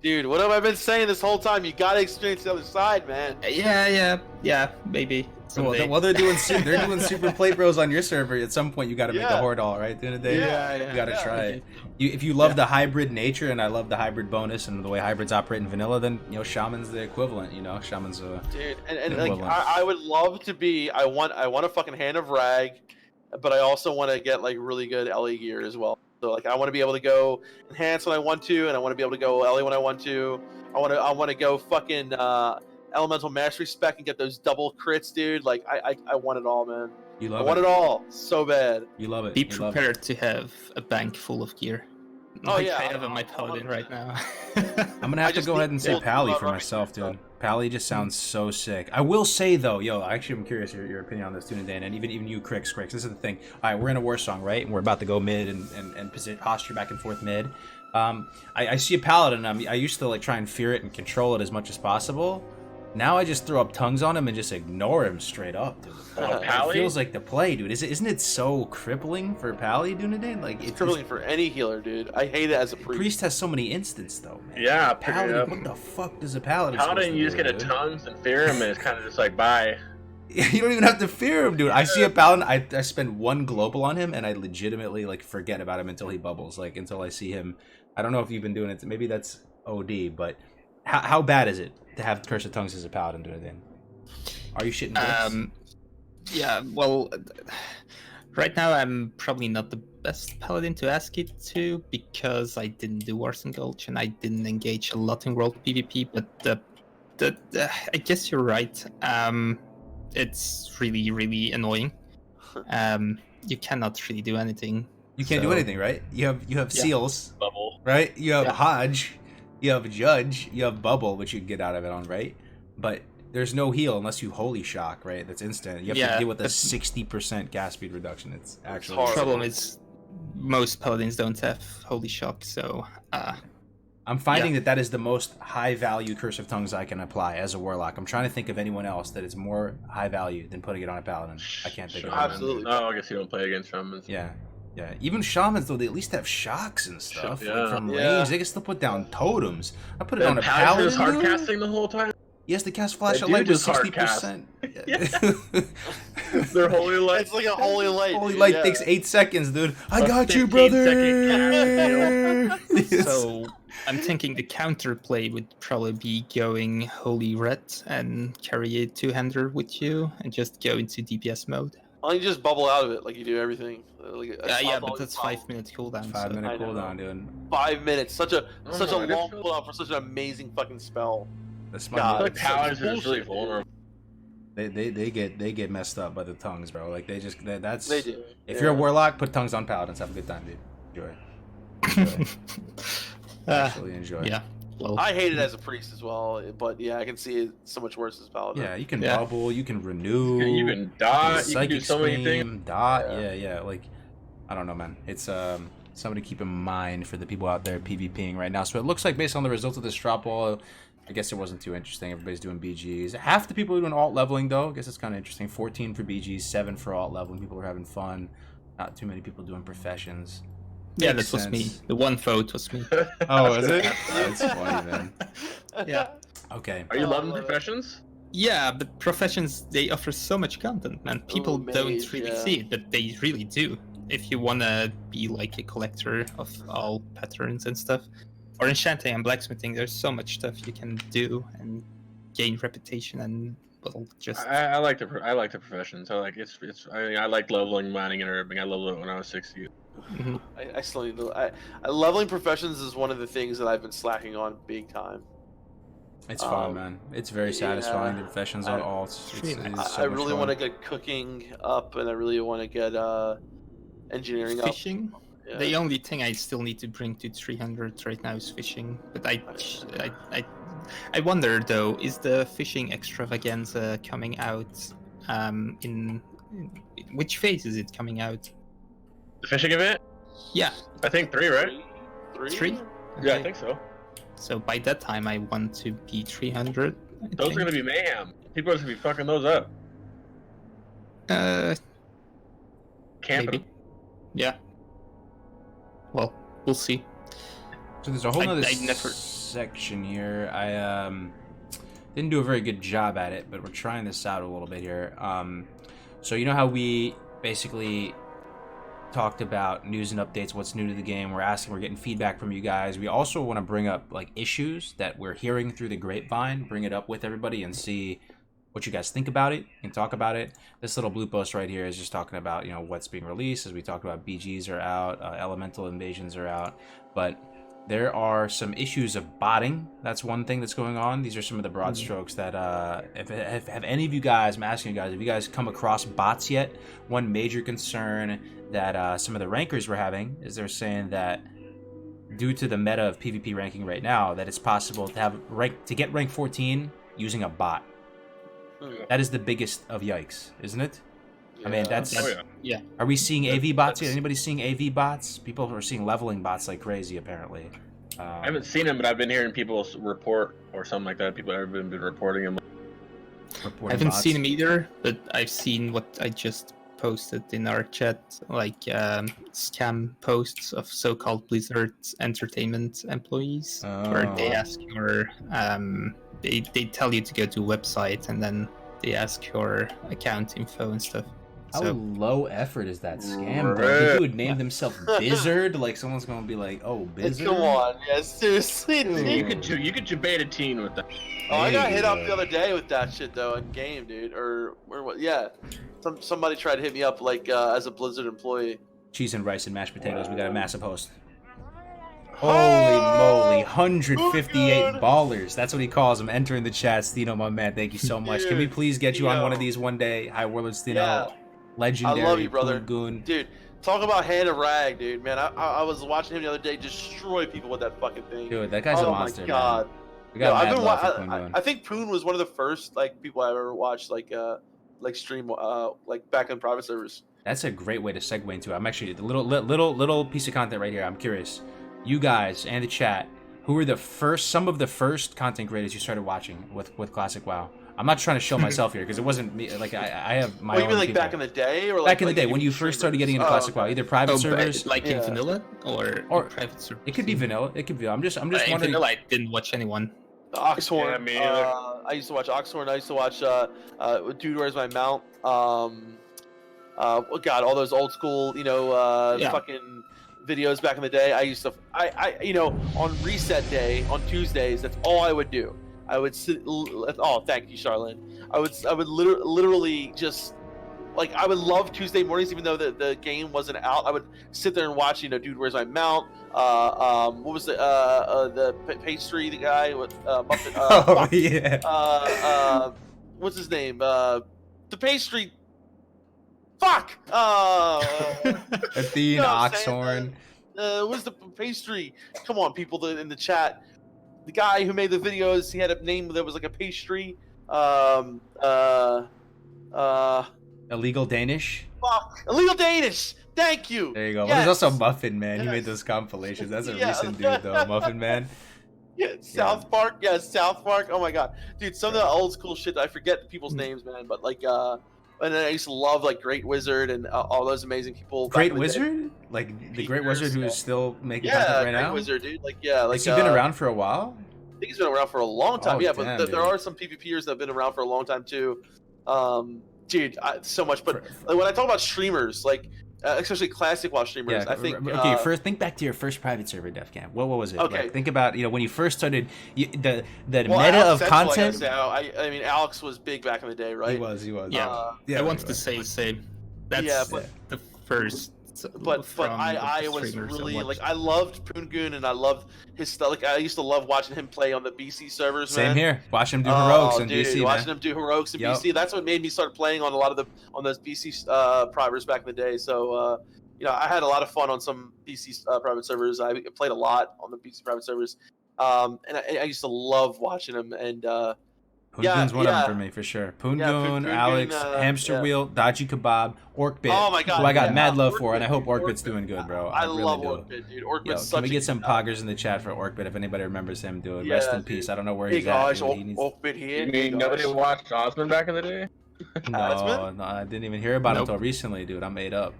Dude, what have I been saying this whole time? You gotta experience the other side, man. yeah, maybe. Well, Someday. they're doing they're doing super plate bros on your server. At some point, you got to make the Yeah. horde all right, Dunedain. Yeah, You got to yeah. try it. If you love the hybrid nature, and I love the hybrid bonus and the way hybrids operate in vanilla, then shaman's the equivalent. Shaman's a Dude, and Good like woman. I would love to be. I want a fucking hand of rag, but I also want to get like really good LE gear as well. So like I want to be able to go enhance when I want to, and I want to be able to go LE when I want to. I want to go fucking elemental mastery spec and get those double crits, dude. Like I want it all, man. you I love want it. it all so bad. You love it. Be You love it. prepared to have a bank full of gear. Oh, Like yeah, I have on my paladin 100%. right now. I'm gonna I have to just go need ahead and say gold Pally to for run myself, stuff. dude. Pally just sounds so sick. I will say though, actually I'm curious your opinion on this, Dunedain, and even you, Crix. This is the thing. All right, we're in a Warsong, right? And we're about to go mid and posture back and forth mid. I see a paladin. I used to like try and fear it and control it as much as possible. Now I just throw up tongues on him and just ignore him straight up, dude. It Pally? feels like the play, dude. Isn't it so crippling for Pally, Dunedain? Like It's crippling for any healer, dude. I hate it as a priest. Priest has so many instants though, man. Yeah, Paladin, what the fuck does a paladin? Paladin, supposed to you just do, get a dude? tongues and fear him, and it's kind of just like bye. You don't even have to fear him, dude. I see a paladin, I spend one global on him, and I legitimately like forget about him until he bubbles, like until I see him. I don't know if you've been doing it. Maybe that's OD, but how bad is it to have Curse of Tongues as a paladin, Dunedain? Are you shitting bricks? Yeah, well, right now I'm probably not the best paladin to ask it to because I didn't do Warsong Gulch and I didn't engage a lot in world PvP. But I guess you're right. It's really, really annoying. You cannot really do anything. You can't do so- anything, right? You have seals, Bubble. right? You have Yeah. Hodge, you have Judge, you have Bubble, which you can get out of it on, right? But there's no heal unless you Holy Shock, right? That's instant. You have to Yeah, deal with a but- 60% gas speed reduction. It's actually hard. The problem is most paladins don't have Holy Shock, so I'm finding that is the most high value Curse of Tongues I can apply as a warlock. I'm trying to think of anyone else that is more high value than putting it on a paladin. I can't think of Shaman. it. Absolutely. Oh, I guess you don't play against shamans. Yeah. Yeah. Even shamans though, they at least have shocks and stuff. Yeah. Like from Yeah. range, they can still put down totems. I put it on And a Paladin paladin. is hard dude. casting the whole time. He has to cast Flash They of do Light with just hard 60%. They're holy light. It's like a holy light. Holy dude, Light yeah. takes 8 seconds, dude. I A got you, 15-second brother. Yes. So I'm thinking the counterplay would probably be going Holy Red and carry a two-hander with you and just go into DPS mode. Why don't you just bubble out of it like you do everything? Like, Yeah, solve all but that's your problems. 5 minute cooldown. 5 so- minute I know. cooldown, dude. 5 minutes. Such a Oh, such no, a I long didn't- cooldown for such an amazing fucking spell. That's God, I feel my like it's Paladins such are just really bullshit, dude. vulnerable. they get messed up by the tongues, bro. Like that's They do. If you're a warlock, put tongues on paladins. Have a good time, dude. Enjoy. Actually enjoy. Yeah. Well, I hate it as a priest as well, but yeah, I can see it so much worse as paladin. Yeah, you can Yeah. bubble, you can renew, You can dot. You can do psychic so many things. scream, dot. Yeah. Yeah. Like, I don't know, man. It's something to keep in mind for the people out there PvPing right now. So it looks like based on the results of this drop wall, I guess it wasn't too interesting. Everybody's doing BGs. Half the people are doing alt leveling though. I guess it's kind of interesting. 14 for BGs, 7 for alt leveling. People are having fun. Not too many people doing professions. yeah, Makes that was me. sense. The one vote was me. Oh, is it? That's funny, man. Yeah. Okay. Are you Oh, loving I love it. professions? Yeah, but professions, they offer so much content, man. People don't mage, really yeah. see it, but they really do. If you want to be like a collector of all patterns and stuff, or enchanting and blacksmithing, there's so much stuff you can do and gain reputation and will just. I like the professions. I like leveling, mining, and herbing. I leveled it when I was 60. Mhm. I still need to. Leveling professions is one of the things that I've been slacking on big time. It's fun, man. It's very satisfying. The professions on alts. I really want to get cooking up, and I really want to get engineering up. Fishing. Yeah. The only thing I still need to bring to 300 right now is fishing. But I wonder though, is the fishing extravaganza coming out? In which phase is it coming out? The fishing event? Yeah, I think 3, right? three. Yeah, I Okay. think so. So by that time, I want to be 300. Those are gonna be mayhem. People are just gonna be fucking those up. Camping. Maybe. Yeah. Well, we'll see. So there's a whole other I never- section here. I didn't do a very good job at it, but we're trying this out a little bit here. So you know how we basically talked about news and updates, what's new to the game. We're getting feedback from you guys. We also want to bring up like issues that we're hearing through the grapevine, bring it up with everybody and see what you guys think about it and talk about it. This little blue post right here is just talking about, you know, what's being released. As we talked about, BGs are out, elemental invasions are out, but there are some issues of botting. That's one thing that's going on. These are some of the broad strokes that have any of you guys, I'm asking you guys, have you guys come across bots yet? One major concern that some of the rankers were having is they're saying that due to the meta of PvP ranking right now, that it's possible to get rank 14 using a bot. That is the biggest of yikes, isn't it? I mean, that's. Oh, yeah. Yeah. Are we seeing AV bots yet? Anybody seeing AV bots? People are seeing leveling bots like crazy, apparently. I haven't seen them, but I've been hearing people report or something like that. People have been reporting them. I haven't seen them either, but I've seen what I just posted in our chat, like scam posts of so-called Blizzard Entertainment employees, where they ask your, they tell you to go to a website and then they ask your account info and stuff. How So low effort is that scam, bro? Think he would name himself Bizzard? Like someone's gonna be like, "Oh, Bizzard." Come on, yeah, seriously, dude. You could bait a teen with that. Oh, I got hit Hey, up the other day with that shit though in game, dude. Or what? Yeah, somebody tried to hit me up like as a Blizzard employee. Cheese and rice and mashed potatoes. We got a massive host. Holy moly, 158 ballers. That's what he calls them. Entering the chat, Stino, my man. Thank you so much. Can we Dude, please get you on Stino. one of these one day? Hi, Warlord Stino. Yeah. Legendary. I love you, brother. Goon. Dude, talk about hand of rag, dude. Man, I was watching him the other day destroy people with that fucking thing. Dude, that guy's a Oh monster. my god. Man. We got I've mad been love for wa- Goon. I think Poon was one of the first like people I ever watched like stream like back on private servers. That's a great way to segue into it. I'm actually the little piece of content right here. I'm curious, you guys and the chat, who were some of the first content creators you started watching with Classic WoW? I'm not trying to show myself here because it wasn't me. Like I have my Well, you own mean like people. back in the day, or Back in the day when you first started getting into Classic WoW, either private servers. like in Yeah. vanilla or in private servers? It could be vanilla. It could be. I'm just In wondering. vanilla, I didn't watch anyone. Oxhorn. Yeah, me either. I used to watch Oxhorn. I used to watch Dude, Where's My Mount? Oh God, all those old school, Yeah. fucking videos back in the day. I used to, on reset day on Tuesdays, that's all I would do. I would sit. Oh, thank you, Charlene. I would literally just. Like, I would love Tuesday mornings, even though the game wasn't out. I would sit there and watch, Dude, Where's My Mount? What was the pastry, the guy with Muppet? Oh yeah. What's his name? The pastry. Fuck. Athene, You know what I'm saying? Oxhorn. What's the pastry? Come on, people in the chat. The guy who made the videos, he had a name that was like a pastry. Illegal Danish. Fuck. Illegal Danish. Thank you. There you go. Yes. Well, there's also Muffin Man. He Yes. made those compilations. That's a Yeah. recent dude though, Muffin Man. Yeah, South Park. Yeah, South Park. Oh my god, dude, some of the old school shit. I forget people's names, man. But like, and then I used to love like Great Wizard and all those amazing people. back Great in the day. Wizard? Like the Great Peters, Wizard who yeah. is still making Yeah, content right Great now? Wizard, dude. Like, yeah, like Has he been around for a while? I think he's been around for a long time. Oh, Yeah, damn, but dude. there are some PvPers that have been around for a long time too. Dude, so much. But like, when I talk about streamers, like especially classic WoW streamers. Yeah. I think. Okay. First, think back to your first private server, Defcamp. What was it? Okay. Like, think about when you first started. The meta Alex of Central, content. I mean, Alex was big back in the day, right? He was. Yeah, Yeah, I wanted to say the same. That's Yeah, but- the first. But I was really like, I loved Poongoon and I loved his stuff. Like, I used to love watching him play on the BC servers. Same man. here. Watch him do heroics in dude, BC, watching man. him do heroics in Yep. BC. That's what made me start playing on a lot of those BC privers back in the day. So I had a lot of fun on some BC private servers. I played a lot on the BC private servers, and I used to love watching him. And Poongoon's one of them for me, for sure. Poongoon, Poongoon, Alex, Hamster Wheel, Dodgy Kebab, Orkbit, Oh my God, who I got yeah. mad love for, Orkbit, and I hope dude, Orkbit's Orkbit. doing good, bro. I really love do. Orkbit, dude. Orkbit's Yo, such can we a get good some guy. poggers in the chat for Orkbit if anybody remembers him, dude? Yeah, Rest in dude. peace. I don't know where Hey he's at. guys, Dude. He needs... Orkbit here. You Hey mean nobody guys. watched Osmond back in the day? No, Osmond? no, I didn't even hear about him Nope. until recently, dude. I'm made up.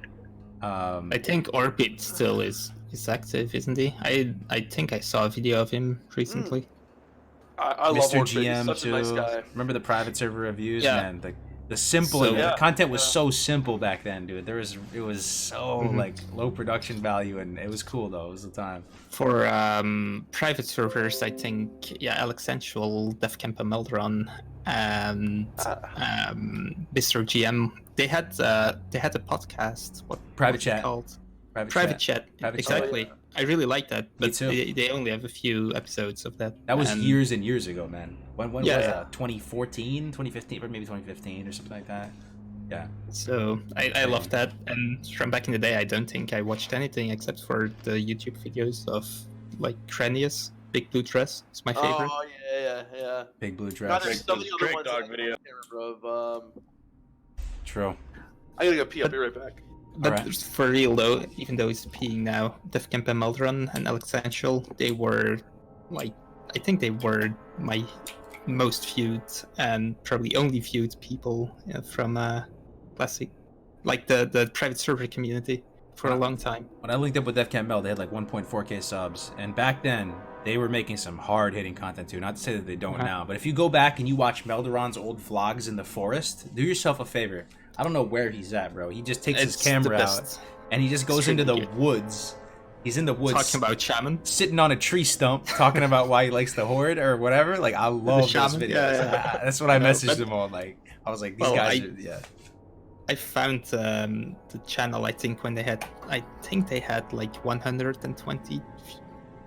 I think Orbit still is active, isn't he? I think I saw a video of him recently. I love Mr. Orkbit. He's GM such too. a nice guy. Remember the private server reviews, Yeah. man? The simple So- the Yeah, content was yeah. so simple back then, dude. It was so Mhm. like low production value, and it was cool though. It was the time. For private servers, I think Alex Central, Defcamp and Melderon, and Mr. GM, they had a podcast. What Private was it chat. called? Private Private chat. Private chat. Exactly. I really like that, but too. they only have a few episodes of that. That was and years and years ago, man. When Yeah. was that? 2014, 2015, or maybe 2015 or something like that. Yeah. So I love that, and from back in the day, I don't think I watched anything except for the YouTube videos of like Cranius, Big Blue Dress. It's my favorite. Oh yeah. Big Blue God, Dress. there's so many other Drake ones Dog that video. I can't remember of. True. I gotta go pee. I'll be right back. But Alright. for real though, even though it's peeing now, Defcamp and Melderon and Alex Central, they were like, I think they were my most viewed and probably only viewed people from classic, like the private server community for a long time. When I linked up with Defcamp Mel, they had like 1.4k subs, and back then they were making some hard-hitting content too. Not to say that they don't now, but if you go back and you watch Melderon's old vlogs in the forest, do yourself a favor. I don't know where he's at, bro. He just takes his It's the camera out best. and he just goes It's into the really good. woods. He's in the woods, Talking about shaman. sitting on a tree stump, talking about why he likes the horde or whatever. Like, I love those shaman? videos. Yeah. That's what I No, messaged but- them all. Like, I was like, these Well, guys, I- are, yeah. I found the channel. I think when they had like 120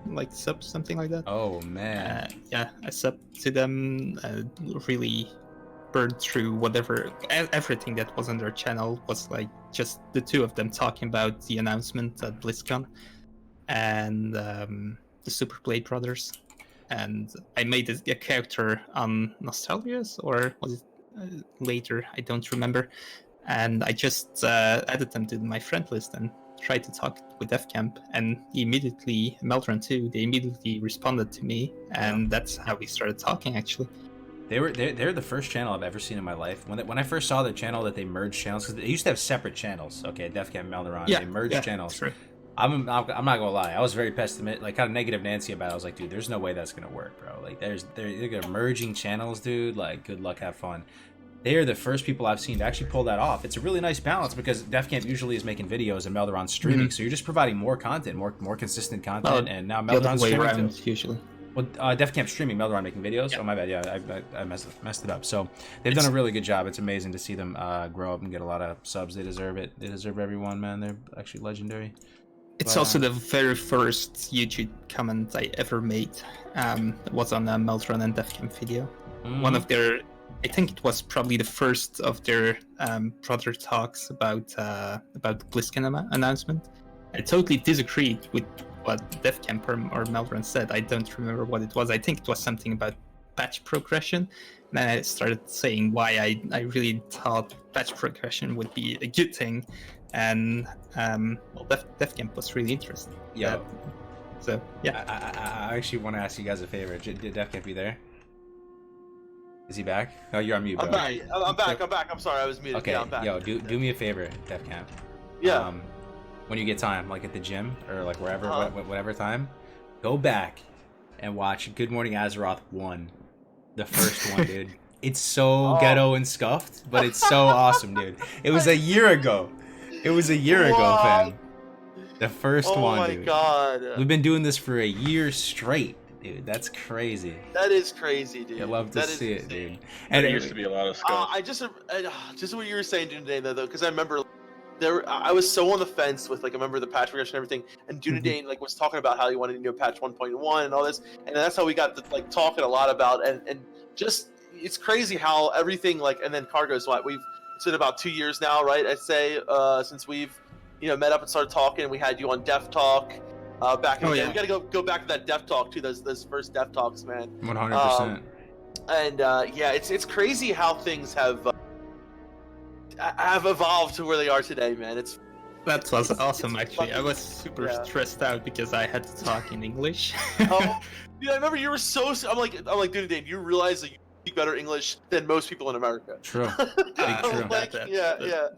like subs, something like that. Oh man. I subbed to them. Really burned through everything that was on their channel. Was like just the two of them talking about the announcement at BlizzCon and the Super Blade Brothers. And I made a character on Nostalgia's, or was it later? I don't remember. And I just added them to my friend list and tried to talk with Defcamp, and immediately Melderon too. They immediately responded to me, and that's how we started talking. Actually, They're the first channel I've ever seen in my life. When I first saw the channel that they merged channels, because they used to have separate channels. Okay, Defcamp, Melderon, they merged channels. True. I'm not gonna lie. I was very pessimistic, like kind of negative Nancy about it. I was like, dude, there's no way that's gonna work, bro. Like, they're merging channels, dude. Like, good luck, have fun. They are the first people I've seen to actually pull that off. It's a really nice balance because Defcamp usually is making videos and Melderon's streaming, so you're just providing more content, more consistent content, and now The other Melderon's way streaming around too. usually. Well, Defcamp streaming, Melderon making videos. Yeah. Oh my bad, yeah, I messed it up. So they've done a really good job. It's amazing to see them grow up and get a lot of subs. They deserve it. They deserve everyone, man. They're actually legendary. It's But, also the very first YouTube comment I ever made. Was on a Melderon and Defcamp video. One of their, I think it was probably the first of their brother talks about the BlizzCon announcement. I totally disagreed with what Defcamp or Melderon said. I don't remember what it was. I think it was something about patch progression. And then I started saying why I really thought patch progression would be a good thing. And Defcamp was really interested. Yo, So yeah. I actually want to ask you guys a favor. Did Defcamp be there? Is he back? Oh, you're on mute, bro. I'm back. I'm sorry, I was muted. Okay, Yeah, I'm back. yo, do me a favor, Defcamp. Yeah. When you get time, like at the gym or like wherever, Uh-huh. whatever time, go back and watch Good Morning Azeroth 1, the first one, dude. It's so ghetto and scuffed, but it's so awesome, dude. It was a year ago. It was a year ago, What? fam. The first Oh one, my dude. god. We've been doing this for a year straight, dude. That's crazy. That is crazy, dude. I love to That is see it, insane. dude. And And there used to be a lot of stuff. I just what you were saying today though, because I remember I was so on the fence with like I remember the patch progression and everything, and Dunedain like was talking about how he wanted to do patch 1.1 and all this, and that's how we got to, like talking a lot about and just it's crazy how everything like and then Kargoz it's been about 2 years now, right? I'd say since we've met up and started talking. We had you on Def Talk back in the day. We got to go back to that Def Talk too. Those first Def Talks, man. 100%. And yeah, it's crazy how things have evolved to where they are today, man. That was awesome, actually. I was super yeah. stressed out because I had to talk in English. Oh, dude, I remember you were so. I'm like, dude, Dave, you realize that you speak better English than most people in America. True. Big true. Like, yeah.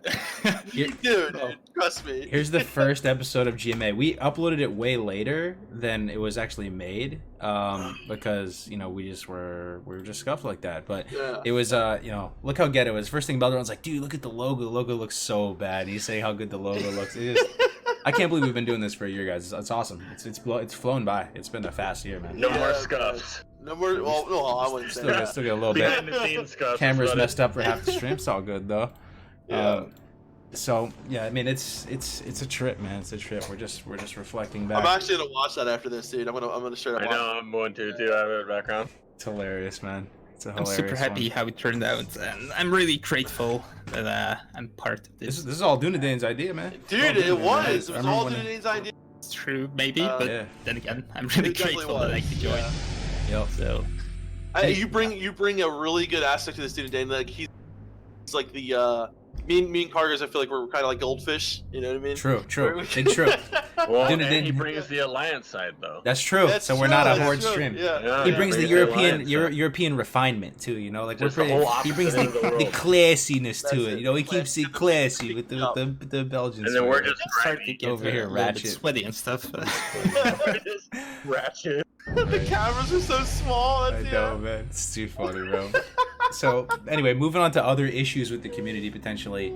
Dude, trust me. Here's the first episode of GMA. We uploaded it way later than it was actually made, because we were just scuffed like that. But it was look how good it was. First thing Melderon's like, dude, look at the logo. The logo looks so bad. And he's saying how good the logo looks. It is. I can't believe we've been doing this for a year, guys. It's awesome. It's flown by. It's been a fast year, man. No more scuffs. No more. Well, no, I wouldn't say that. Still get a little Behind bit. the scenes scuffs. Camera's messed up for half the stream. It's all good though. Yeah. So yeah, I mean it's a trip, man. It's a trip. We're just reflecting back. I'm actually gonna watch that after this, dude. I'm gonna straight up. I know, I'm going to too. I have it in the background. It's hilarious, man. It's a I'm hilarious super happy one. how it turned out, and I'm really grateful that I'm part of This this. is all Dunedain's idea, man. Dude, It's all it Dunedain's was. idea. It I was remember all when Dunedain's idea. It's true, maybe, but yeah. then again, I'm really It definitely grateful that I was, could join. yeah. Yep. So You bring a really good aspect to this Dunedain. Like he's like the me and Kargoz, I feel like we're kind of like goldfish. You know what I mean? True. Big true. Well, Dunedain- and he brings the alliance side though. That's true. That's So we're true, not a that's horde true, stream. Yeah. He brings the alliance side. European refinement too. Like Just we're the whole he brings opposite the of the world. classiness That's to it. it. He keeps it classy with the Belgians. And then we're just start to grimy. get Over here, a little bit ratchet. sweaty and stuff. We're just ratchet. The cameras are so small. I That's, know, man. It's too funny, bro. So, anyway, moving on to other issues with the community potentially.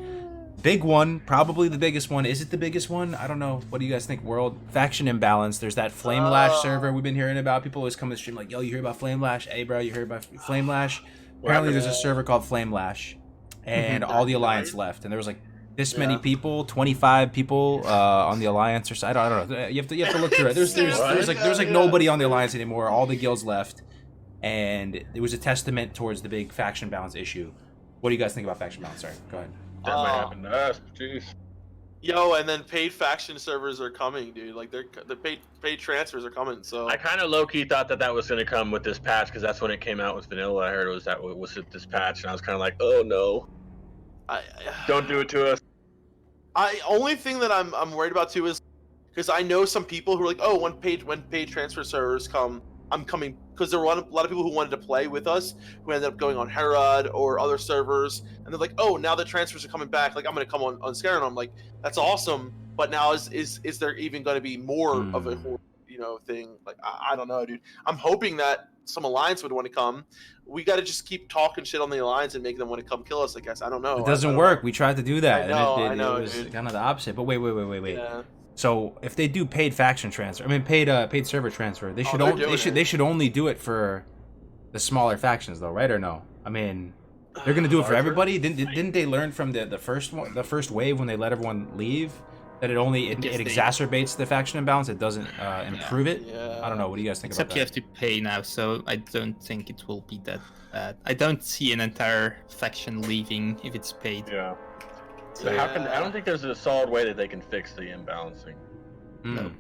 Big one, probably the biggest one. Is it the biggest one? I don't know. What do you guys think? World faction imbalance. There's that Flame Lash server we've been hearing about. People always come to the stream like, yo, you hear about Flame Lash? Hey, bro, you heard about Flame Lash? Apparently, there's a server called Flame Lash, and all the Alliance left. And there was like this many people, 25 people on the Alliance, or I don't know. You have to look through it. There's like nobody on the Alliance anymore. All the guilds left, and it was a testament towards the big faction balance issue. What do you guys think about faction balance? Sorry, go ahead. That might happen to us. Jeez. Yo, and then paid faction servers are coming, dude. Like the paid transfers are coming. So I kind of low key thought that was going to come with this patch because that's when it came out with vanilla. I heard it was this patch, and I was kind of like, oh no, don't do it to us. Only thing that I'm worried about too is because I know some people who are like, oh, when paid transfer servers come, I'm coming, because there were a lot of people who wanted to play with us who ended up going on Herod or other servers, and they're like, oh, now the transfers are coming back, like I'm gonna come on Scarin. I'm like, that's awesome, but now is there even going to be more of a thing? Like I don't know, dude. I'm hoping that some alliance would want to come. We got to just keep talking shit on the alliance and make them want to come kill us. I guess I don't know. It doesn't work. We tried to do that, I and know, it was dude. kind of the opposite. But wait. Yeah. So if they do paid faction transfer, paid server transfer, they should they should only do it for the smaller factions, though, right or no? I mean, they're gonna do it for everybody. Didn't they learn from the first wave when they let everyone leave that it exacerbates the faction imbalance? It doesn't improve it. Yeah. I don't know. What do you guys think Except about you that? have to pay now, so I don't think it will be that bad. I don't see an entire faction leaving if it's paid. Yeah. So how can I don't think there's a solid way that they can fix the imbalancing. No.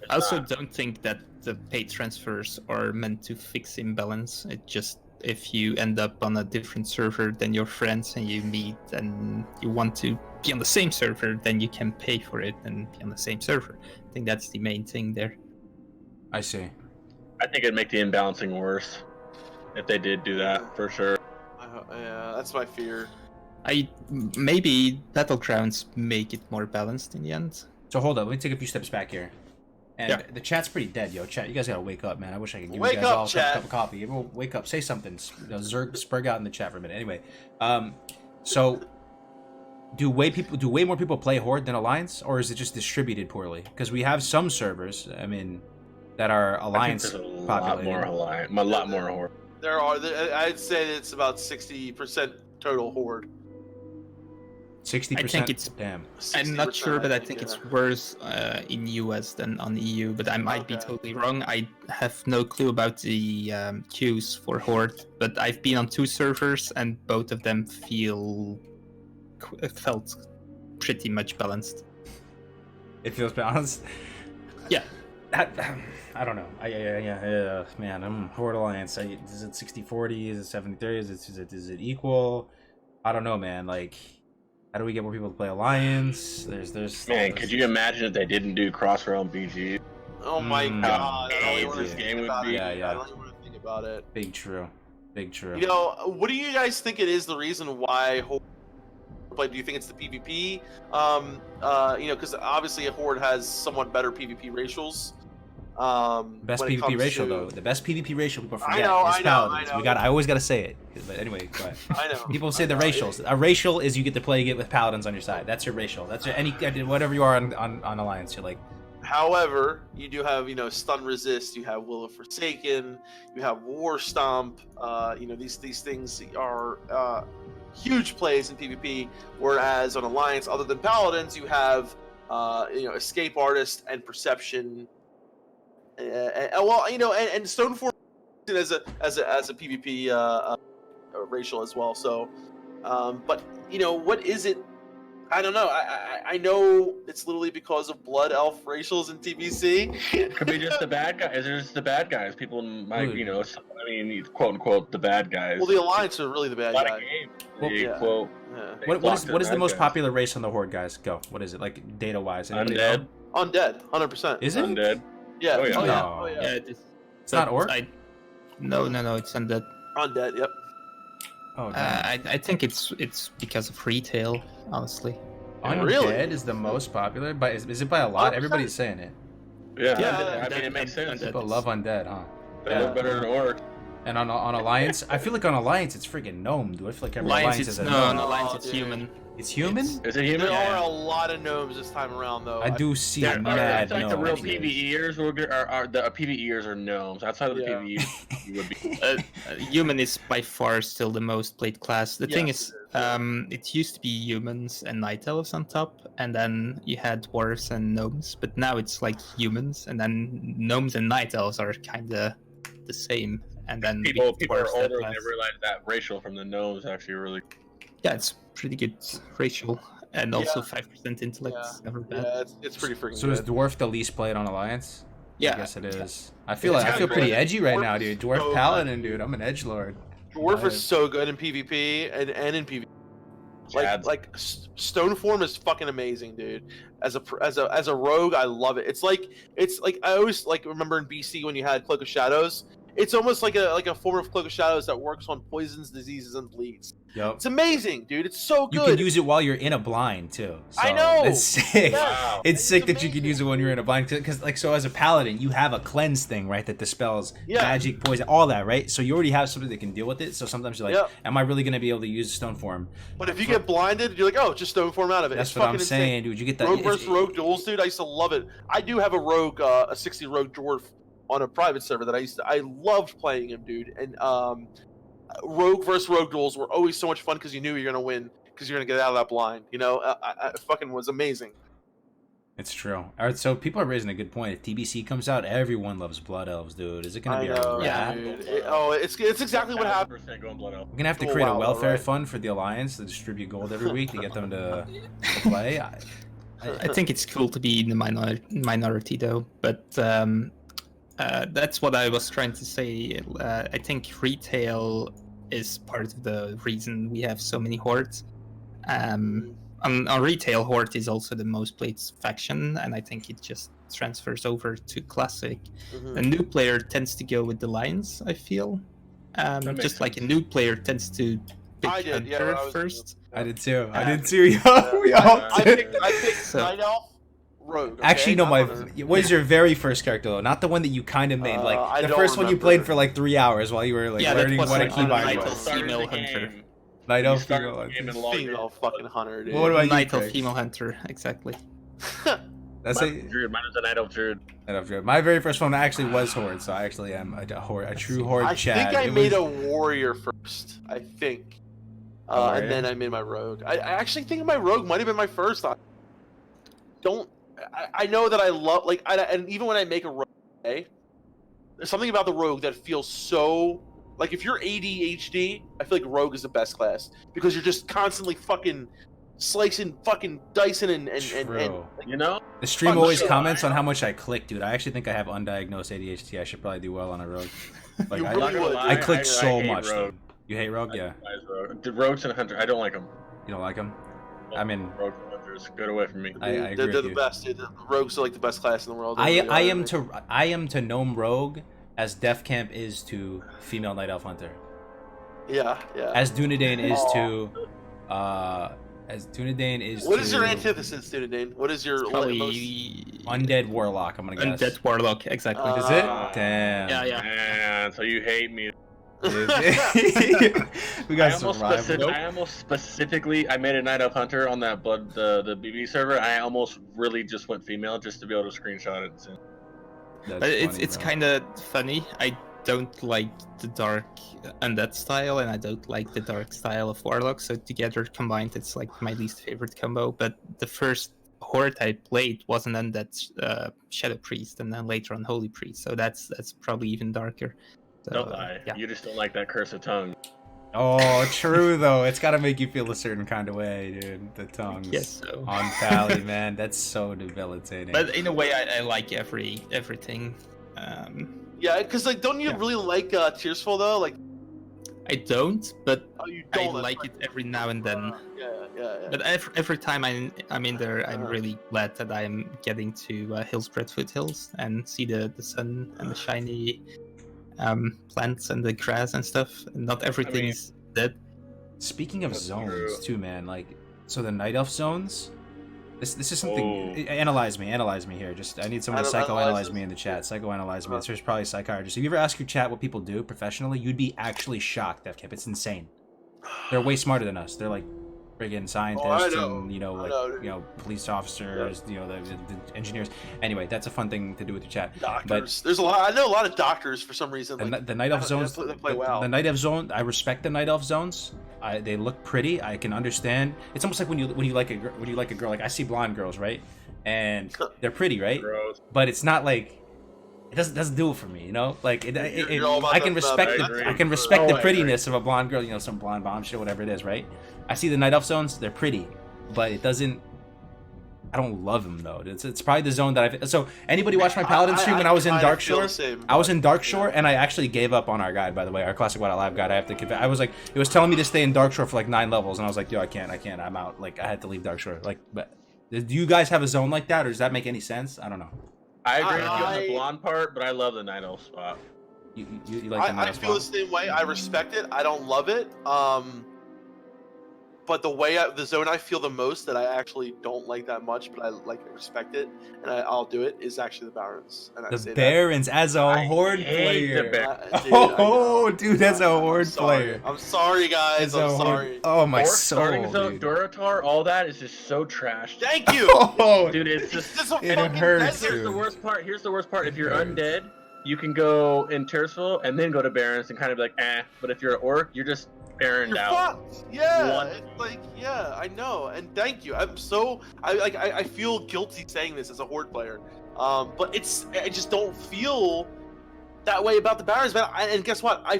I also don't think that the paid transfers are meant to fix imbalance. It just, if you end up on a different server than your friends and you meet and you want to be on the same server, then you can pay for it and be on the same server. I think that's the main thing there. I see. I think it'd make the imbalancing worse if they did do that for sure. Yeah, that's my fear. Maybe Battlegrounds make it more balanced in the end. So hold up. Let me take a few steps back here. And the chat's pretty dead, yo. Chat, you guys gotta wake up, man. I wish I could give you guys all a cup of coffee. Everyone wake up, say something. Zerg, spurg out in the chat for a minute. Anyway, so do way more people play Horde than Alliance, or is it just distributed poorly? Because we have some servers, I mean, that are Alliance populated. A lot more Horde. There are. I'd say it's about 60% total Horde. 60%. I think it's. Damn. I'm not sure, but I think yeah. it's worse in US than on EU. But I might be totally wrong. I have no clue about the queues for Horde. But I've been on 2 servers, and both of them felt pretty much balanced. It feels balanced. Yeah. I don't know. Yeah, man. I'm Horde Alliance. Is it 60-40? Is it 70-30? Is it equal? I don't know, man. Like, how do we get more people to play Alliance? There's. Man, could you imagine if they didn't do cross realm BG? Oh my god! I don't even want to this think game would about be. it. Yeah. I don't even want to think about it. Big true. You know, what do you guys think it is the reason why Horde play? Do you think it's the PvP? You know, because obviously a Horde has somewhat better PvP ratios. Best PvP ratio though. The best PvP ratio people forget is I Paladins. know. I always gotta say it. But anyway, go ahead. I know. People say the racials. A racial is you get to play it with Paladins on your side. That's your racial. That's your whatever you are on Alliance. You're like. However, you do have, you know, Stun Resist, you have Will of Forsaken, you have War Stomp. You know, these things are huge plays in PvP. Whereas on Alliance, other than Paladins, you have you know, Escape Artist and Perception. Well, you know, and Stoneform as a PvP racial as well. So, but you know, what is it? I don't know. I know it's literally because of Blood Elf racials in TBC. Could be just the bad guys. It's just the bad guys. People might, you know, I mean, quote unquote, the bad guys. Well, the Alliance are really the bad guys. What is the most popular race on the Horde, guys? Go. What is it, like data wise? Undead. Undead, 100%. Is it Undead? Yeah. Oh, yeah. No. Oh, yeah. It's not Orc? No, it's Undead. Undead, yep. Oh, damn. I think it's because of retail, honestly. Undead Really? is the most popular, but is it by a lot? 100%. Everybody's saying it. Yeah, Yeah, I mean, it makes sense. Undead. People love Undead, huh? They look better than Orc. And on Alliance, I feel like on Alliance it's freaking gnome, dude. I feel like every Alliance is a gnome. on Alliance Oh, it's dude. human. It's human? Is it human? There are a lot of gnomes this time around, though. I do see Yeah, mad it's like the real gnomes. PvEers are the PvEers are gnomes. Outside of the PvEers, you would be. Human is by far still the most played class. The thing Yes, is, it used to be humans and night elves on top, and then you had dwarves and gnomes. But now it's like humans, and then gnomes and night elves are kind of the same. And then People are dwarves that older and class. they realize that racial from the gnomes actually really. Yeah, it's pretty good racial, and also Yeah. 5% intellect. Yeah. Never bad. Yeah, it's pretty freaking So is good. Dwarf the least played on Alliance? Yeah. I guess it is. I feel It's I feel kinda pretty great. edgy right Dwarf now, is dude. Dwarf so Paladin, dude. I'm an edgelord. Dwarf Right. is so good in PvP and in PvP. Like Stoneform is fucking amazing, dude. As a rogue, I love it. It's like I always like remember in BC when you had Cloak of Shadows. It's almost like a form of Cloak of Shadows that works on poisons, diseases, and bleeds. Yep. It's amazing, dude. It's so You good. can use it while you're in a blind too. So I know. It's sick. Yeah. Wow. It's It's sick that you can amazing. use it when you're in a blind, because like so as a paladin, you have a cleanse thing, right? That dispels Yeah. magic, poison, all that, right? So you already have something that can deal with it. So sometimes you're like, Yep. am I really gonna be able to use stone form? But if you get blinded, you're like, oh, just Stoneform out of it. That's It's what I'm fucking insane. saying, dude. You get that Rogue versus rogue duels, dude. I used to love it. I do have a rogue, a 60 rogue dwarf on a private server that I loved playing him, dude. And rogue versus rogue duels were always so much fun because you knew you're gonna win because you're gonna get out of that blind. You know, it fucking was amazing. It's true. All right, so people are raising a good point. If TBC comes out, everyone loves Blood Elves, dude. Is it gonna I be know, a Yeah. wrap? dude. It's exactly what happened. 100% going blood elf. We're gonna have to Oh, create a wow, welfare right. fund for the Alliance to distribute gold every week to get them to play. I think it's cool to be in the minority though, but that's what I was trying to say. I think retail is part of the reason we have so many hordes. On retail, horde is also the most played faction, and I think it just transfers over to classic. Mhm. A new player tends to go with the lions, I feel. makes Just like a sense. new player tends to pick I did, yeah, hunter when I was- first. I did too. I Yeah. did too. Yo, we all I did. picked So- Night Elf, Rogue. Okay? Actually, no. Not My Hunter. what is your very first character though? Not the one that you kind of made. I Like the don't first one you remember. played for like 3 hours while you were like Yeah, that learning was what a like on keybind Night was. Elf. Female hunter. Night You elf started female the game hunter. and logged Female in. fucking hunter, dude. What about you, Night elf Craig? female hunter, exactly. That's Mine was a night elf druid. my very first one actually was horde, so I actually am a true horde I Chad. think I It made was- a warrior first. I think. warrior? And then I made my rogue. I actually think my rogue might have been my first. I know that I love and even when I make a rogue, there's something about the rogue that feels so like if you're ADHD, I feel like rogue is the best class because you're just constantly fucking slicing, fucking dicing, and True. You know? The stream I'm always sure comments on how much I click, dude. I actually think I have undiagnosed ADHD. I should probably do well on a rogue. Like You I, really would. I click I so hate much. rogue. Dude. You hate rogue? Yeah. I despise rogue. The rogues and hunter, I don't like them. You don't like them? I mean, rogues and hunters, get away from me. I agree they're with the you. best, dude. The rogues are like the best class in the world. I They really are, I am to gnome rogue as Defcamp is to female night elf hunter. Yeah, yeah. As Dunedain is Aw. to as Dunedain is What to is your antithesis, Dunedain? What is your Probably undead warlock, I'm gonna guess. undead warlock, exactly. Is it? Ah. Damn. Yeah. Man, so you hate me. We got some rivals. I almost specifically, I made a night elf hunter on that the BB server. I almost really just went female just to be able to screenshot it. So. That's But it's funny, bro. kind of funny. I don't like the dark undead style, and I don't like the dark style of warlock. So together combined, it's like my least favorite combo. But the first horde I played was an undead shadow priest, and then later on holy priest. So that's probably even darker. So, Don't lie. Yeah. You just don't like that cursed tongue. Oh, true though. It's gotta make you feel a certain kind of way, dude. The tongues. Yes. So. On Valley, man. That's so debilitating. But in a way, I like everything. Yeah, because like, don't you Yeah. really like Tearsful though? Like, I don't, but oh, you I don't. like it every now and then. Yeah. But every time I'm in there, I'm really glad that I'm getting to Hillspread Foothills and see the sun and the shiny plants and the grass and stuff. And not everything is dead. Speaking of That's zones, true. too, man. Like, so the night elf zones. This is something. Oh. Analyze me here. Just I need someone to psychoanalyze me in the chat. Psychoanalyze me. There's probably psychiatrists. If you ever ask your chat what people do professionally, you'd be actually shocked, Defcamp. It's insane. They're way smarter than us. They're like friggin' scientists know. and I know. police officers, the engineers. Anyway, that's a fun thing to do with your chat. Doctors. There's a lot. I know a lot of doctors for some reason. Like, The night elf they zones. play well. The night elf zone. I respect the night elf zones. They look pretty. I can understand. It's almost like when you like a girl. Like I see blonde girls, right? And they're pretty, right? Gross. But it's not like it doesn't do it for me, you know. Like You're all about I can the- respect I the agree. I can respect Oh, the I prettiness of a blonde girl, some blonde bombshell, whatever it is, right? I see the night elf zones. They're pretty, but it doesn't. I don't love them though. It's probably the zone that I've. So anybody watch my Paladin stream when I was in kinda Dark feel Shore? the same, I was in Dark yeah. Shore, and I actually gave up on our guide. By the way, our classic Wild Live guide. I have to confess. I was like, it was telling me to stay in Dark Shore for like 9 levels, and I was like, yo, I can't. I'm out. Like, I had to leave Dark Shore. Like, but do you guys have a zone like that, or does that make any sense? I don't know. I agree with you on I- the blonde part, but I love the night elf spot. You like the night I elf feel the spot? same way. I respect it. I don't love it. But the way the zone I feel the most that I actually don't like that much, but I respect it, and I'll do it is actually the Barons. And I say The Barons as a I horde hate the player. Barons. Oh, dude, that's a horde player. I'm sorry, guys. As a I'm horde- sorry. Oh my Or soul, starting zone, dude. Duratar, all that is just so trash. Thank you. Oh, Dude, it's It's just just a It fucking hurts, desert. here's the dude. worst part. Here's the worst part. If you're hurts. undead, you can go in Tearsful and then go to Barons and kind of be like, eh. But if you're an orc, you're just Baroned You're out. fucked. Yeah, One. it's like I know, and thank you. I feel guilty saying this as a horde player, but I just don't feel that way about the Barons, man. And guess what? I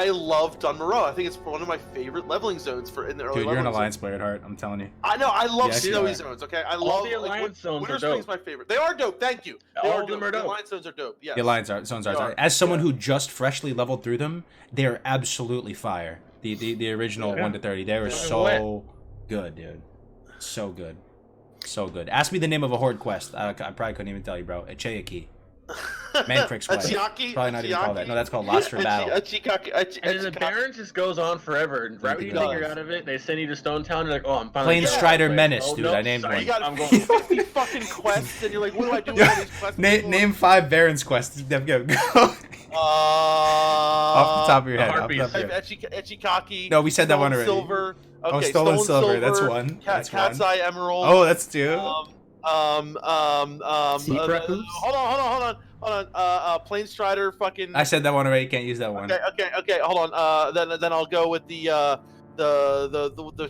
love Dunmoreau. I think it's one of my favorite leveling zones in the early. Dude, you're an leveling alliance zones. player at heart. I'm telling you. I know. I love Yes, you snowy are. zones. Okay, I All love the alliance zones Winter are Spring's dope. my favorite. They are dope. Thank you. They All are of them dope. are The dope. alliance zones are dope. Yes. The alliance zones They are. are. As someone Yeah. who just freshly leveled through them, they are absolutely fire. The original Yeah. 1 to 30, they were Fucking so good, dude. So good. So good. Ask me the name of a horde quest. I probably couldn't even tell you, bro. Echayaki. Mancrick's Way. Achiaki? Probably not even called that. Achiaki? No, that's called Lost for Battle. And the Barons just goes on forever. And right when you It think does. you're out of it, they send you to Stone Town. You're like, oh, I'm finally. Plain getting Strider out of it. Menace, Oh, dude. nope, I named sorry, one. You got I'm going. 50 fucking quests, and you're like, what do I do with all these quests? Name 5 Barons quests. Go. Off the top of your head. Off the Harpies. top of your head. Echikaki. No, we said that one already. Silver. Okay, Oh, stolen silver. That's one. That's Cat's one. Eye Emerald. Oh, that's two. Zebra hooves? Hold on. Plane Strider. Fucking. I said that one already. Can't use that one. Okay. Hold on. Then I'll go with the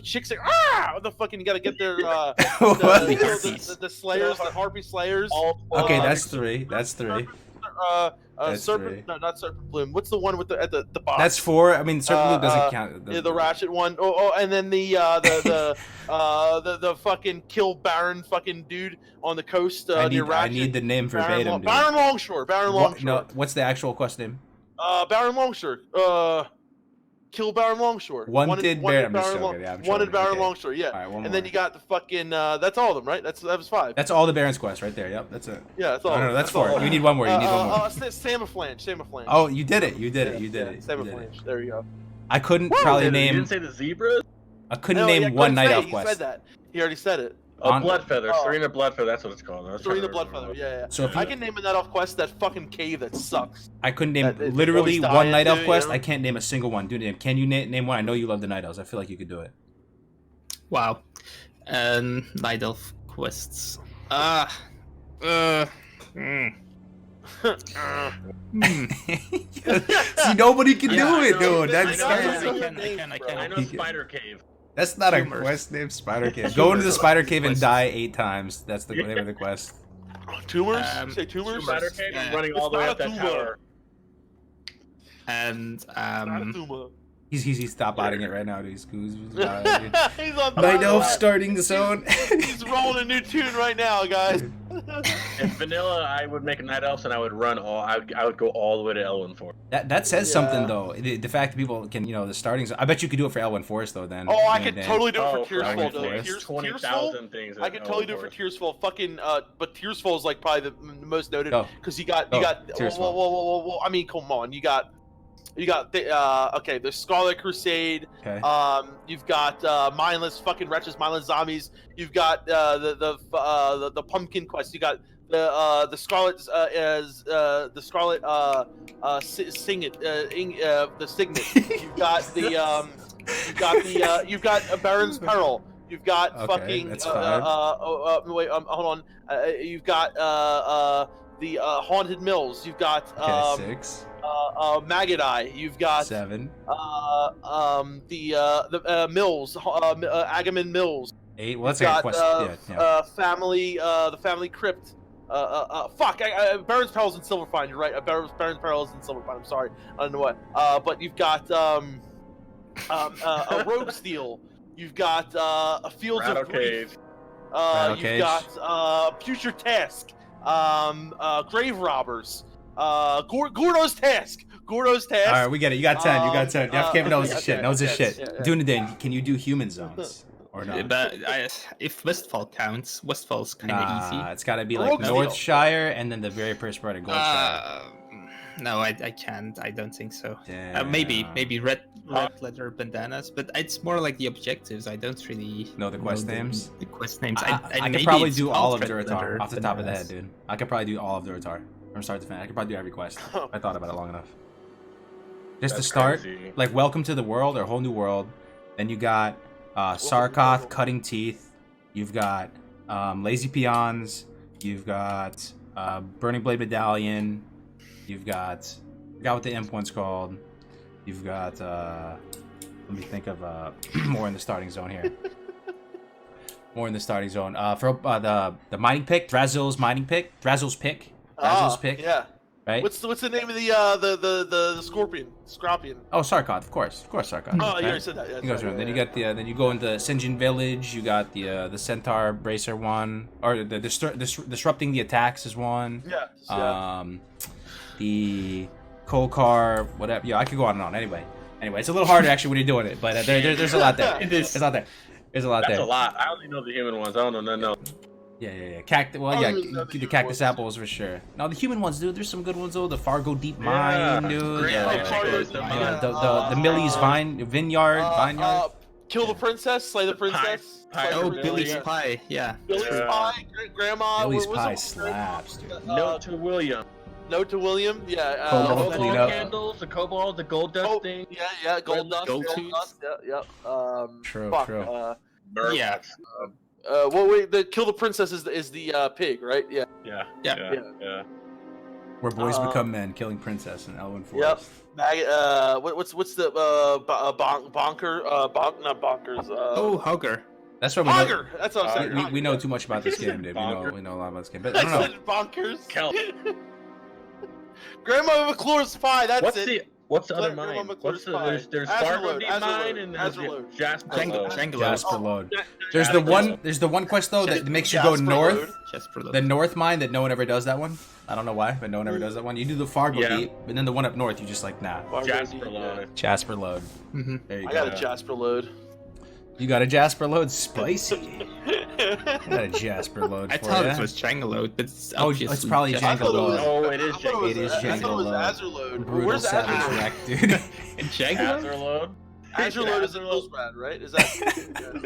chicks. The fucking you gotta get their the Slayers, the Harpy Slayers. Okay, that's three. That's three. That's Serpent. three. No, not Serpent Bloom. What's the one with the at the box? That's four. I mean, Serpent Bloom doesn't count. Yeah, the Ratchet one. And then the fucking kill Baron fucking dude on the coast near Ratchet. I need the name verbatim, dude. Baron Longshore. No, what's the actual quest name? Baron Longshore. Kill Baron Longshore. Wanted Baron. Wanted Baron Longshore. Yeah. All right, one and more. then you got the fucking. That's all of them, right? That was 5. That's all the Baron's quest right there. Yep, that's it. Yeah, that's all. No, that's all. 4. You need one more. You need one more. Samaflange. Oh, you did it. You did it. Samaflange. There you go. I couldn't probably You name. didn't say the zebras? I couldn't name one night elf He quest. said that. He already said it. Bloodfeather. Oh. Serena Bloodfeather, that's what it's called. Serena Bloodfeather. Yeah. So if I you, can name a night elf quest that fucking cave that sucks. I couldn't name that literally boys one die night elf into, quest. you know? I can't name a single one. Dude, can you name one? I know you love the night elves. I feel like you could do it. Wow. Night elf quests. See, nobody can do it, dude. That's I know Spider Cave. That's not Tumors. a quest name. Spider Cave. Go into the Spider Cave and die 8 times. That's the name of the quest. Tumors? Say tumors? Spider Cave Yeah. running all the way up that tower. And He's stop botting it right now, dude. He's He's on Night fire. elf starting the zone. He's rolling a new tune right now, guys. In vanilla, I would make a night elf and I would run all. I would go all the way to Elwyn Forest. That says something though. The fact that people can, the starting zone. I bet you could do it for Elwyn Forest though. Then. Oh, I could totally do it for Elwyn Tearsfall, though. Forest. 20,000 things. I could totally do it for Tearsfall. Fucking, but Tearsfall is like probably the most noted Go. because you got. Tearsfall. Whoa. I mean, come on. You got the Scarlet Crusade. Okay. You've got mindless fucking wretches, mindless zombies. You've got the pumpkin quest. You got the Scarlet the Scarlet the Signet. You've got Baron's Peril. You've got Okay, fucking that's 5. wait, hold on. You've got the Haunted Mills. You've got Okay, 6. Maggot Eye. You've got 7. the Mills, Agamemnon Mills. 8. Well, that's You've like a got, quest. Yeah. family, the family crypt. Baron's Peril's in Silverfine. You're right. Baron's Peril's in Silverfine. I'm sorry. I don't know what. But you've got a Rogue Steel. You've got a Fields of Grief. You've got Future Task. Grave Robbers. Gordo's Task. All right, we get it. You got 10. You got 10. Defcamp knows his shit. Knows his shit. yeah. Dunedain, can you do human zones or not? but if Westfall counts, Westfall's kind of easy. It's got to be like Rogue Steel. Northshire and then the very first part of Goldshire. No, I can't. I don't think so. Damn. Maybe red leather bandanas, but it's more like the objectives. I don't really Know the quest names? The quest names. I could maybe probably it's do called all of red Duratar leather off the top of the head, bandanas. dude. I could probably do all of Duratar from start to finish. I could probably do every quest. if I thought about it long enough. Just That's to start, crazy. like Welcome to the World or Whole New World. Then you got Sarkoth, Cutting Teeth. You've got Lazy Peons. You've got Burning Blade Medallion. You've got I forgot what the imp one's called. You've got let me think of more in the starting zone here. More in the starting zone. For the mining pick, Drazil's mining pick, Drazil's pick. Yeah. Right? What's the name of the Scorpion? Oh, Sarkoth, of course, Sarkoth. Oh, you right? already said that. Yeah, He goes around. Then you got then you go into Sinjin Village. You got the Centaur Bracer one, or the disrupting the attacks is one. Yeah. The Kolkar, whatever. Yeah, I could go on and on. Anyway, it's a little harder actually when you're doing it, but there's a lot there. There's a lot there. There's a lot That's there. a lot. I only know the human ones. I don't know none. Yeah. Cactus. Well, yeah, the cactus apples for sure. Now the human ones, dude. There's some good ones though. The Fargo Deep Mine, dude. The Millie's Vineyard. Kill the princess, slay the princess. Pie. Oh, Billy, Billy's yeah. Pie. Yeah. Billy's Pie, Grandma. Millie's what was Pie it? slaps, dude. Note to William. Note to William. Yeah. Cobalt The cleanup. candles, the cobalt, the gold dust thing. Yeah. Gold dust. gold Gold tooth. dust. Yeah. True, Fuck. true. Yeah. Well, wait. The kill the princess is the pig, right? Yeah. Yeah. Where boys become men, killing princess in Elwyn Yep. Forest. What's the bonker? Not bonkers. Oh, Hogger. That's what we know. Auger. That's what I'm saying. We know too much about this game, dude. Bonker. We know a lot about this game. But I don't know. I said bonkers. Kelp. Grandma McClure's pie. That's it. What's the other Grandma mine? McClure's What's the pie. there's Azure Fargo Load, Deep Azure Mine Load, and Azure there's Load. Jasper Load. Jangle. Jasper Load. There's Jasper the one quest though that makes you go Jasper north. Load. Jasper Load. The north mine that no one ever does that one. I don't know why, but no one ever does that one. You do the Fargo Yeah. Deep, and then the one up north, you just like nah. Jasper Load. Jasper Load. Mm-hmm. There you I go. got a Jasper load. You got a Jasper Load, spicy. I got a Jasper Load I for thought ya. it was Jangle Load, but it's Oh, obviously it's probably Jasper I thought Jangle it was- Oh, it is I thought It is I thought it Jangle was Load. Azure Load. Brutal Where's Azure savage Load? wreck, dude. Jangle Load? Azure Load. Azure Load is in Hillsbrad, right? Is that?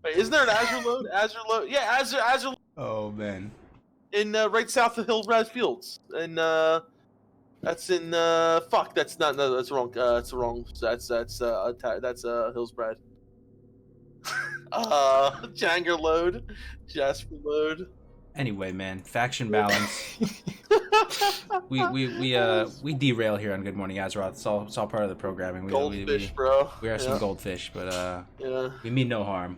Wait, isn't there an Azure Load? Azure Load? Yeah, Azure Load Oh man. in right south of Hillsbrad Fields, and that's in fuck. That's not. No, that's wrong. That's wrong. That's Hillsbrad. Janger Load, Jasper Load. Anyway, man, faction balance. we derail here on Good Morning Azeroth. It's all part of the programming. Goldfish, bro. We are some goldfish, but Yeah. we mean no harm.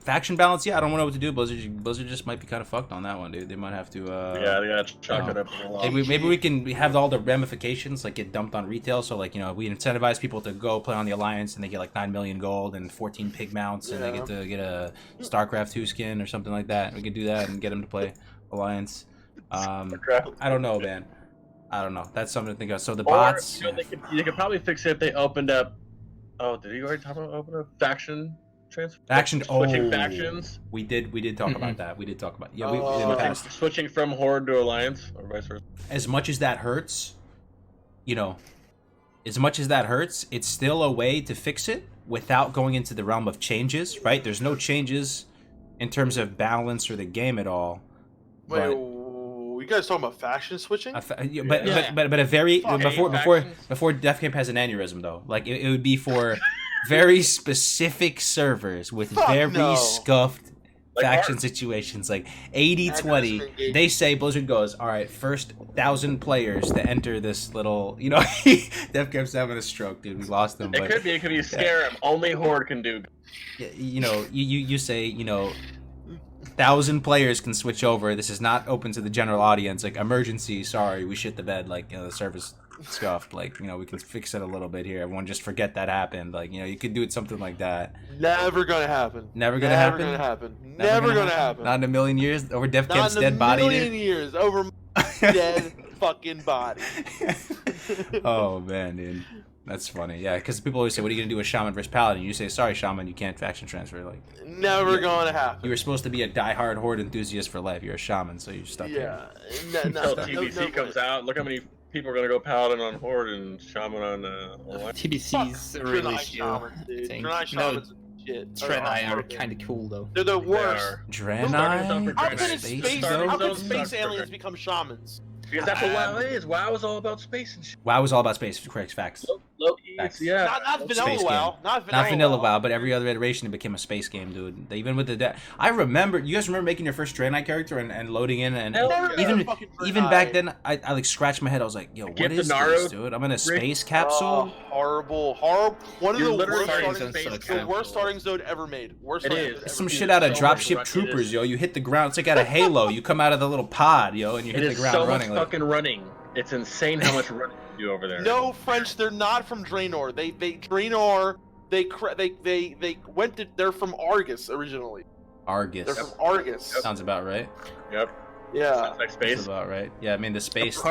Faction balance, yeah, I don't know what to do. Blizzard just might be kind of fucked on that one, dude. They might have to. Yeah, they gotta chalk it up a lot. Maybe we can have all the ramifications like get dumped on retail. So like we incentivize people to go play on the Alliance and they get like 9 million gold and 14 pig mounts and they get to get a StarCraft 2 skin or something like that. We could do that and get them to play Alliance. I don't know, man. I don't know. That's something to think of. So the bots. They could probably fix it if they opened up. Oh, did you already talk about open up faction? Switching factions. We did talk about that. We did talk about in the past. Switching from Horde to Alliance or vice versa. As much as that hurts, it's still a way to fix it without going into the realm of changes, right? There's no changes in terms of balance or the game at all. Wait, you guys talking about faction switching? But a very before Defcamp has an aneurysm though. Like it would be for very specific servers with very scuffed faction situations, like 80-20. They say Blizzard goes, all right, first 1,000 players to enter this little, Defcamp's having a stroke, dude. We lost them. It could be Skyrim. Only Horde can do. You say 1,000 players can switch over. This is not open to the general audience. Like emergency, sorry, we shit the bed. Like the server's scuffed. Like we can fix it a little bit here. Everyone just forget that happened. Like you could do it something like that. Never gonna happen. Never gonna happen. Never gonna happen. Not in a million years. Over Defcamp's dead body. Not in a million years. Over my dead fucking body. Oh man, dude. That's funny. Yeah, because people always say, what are you going to do with Shaman versus Paladin? You say, sorry, Shaman, you can't faction transfer. Like, never going to happen. You were supposed to be a diehard Horde enthusiast for life. You're a Shaman, so you're stuck here. Until TBC comes out, look how many people are going to go Paladin on Horde and Shaman on Alliance. TBC's a real issue, I think. No, Draenei are kind of cool, though. They're the worst. Draenei? How can space aliens become shamans? Because that's what WoW is. WoW is all about space and shit. WoW is all about space, correct, facts. Loki, yeah. Not vanilla WoW. Not vanilla WoW, but every other iteration it became a space game, dude. Even with the I remember, you guys remember making your first Draenei character and loading in, and even back then, I like scratched my head. I was like, yo, what is this, dude? I'm in a space capsule? Horrible. One of the worst starting zone ever made. It is. It's some shit out of Dropship Troopers, yo. You hit the ground, it's like out of Halo. You come out of the little pod, yo, and you hit the ground running. Fucking running. It's insane how much running you do over there. No, French, they're not from Draenor. Draenor, they're from Argus originally. Argus. They're from Argus. Yep. Sounds about right. Yep. Yeah. Sounds like space. Sounds about right. Yeah, I mean the space.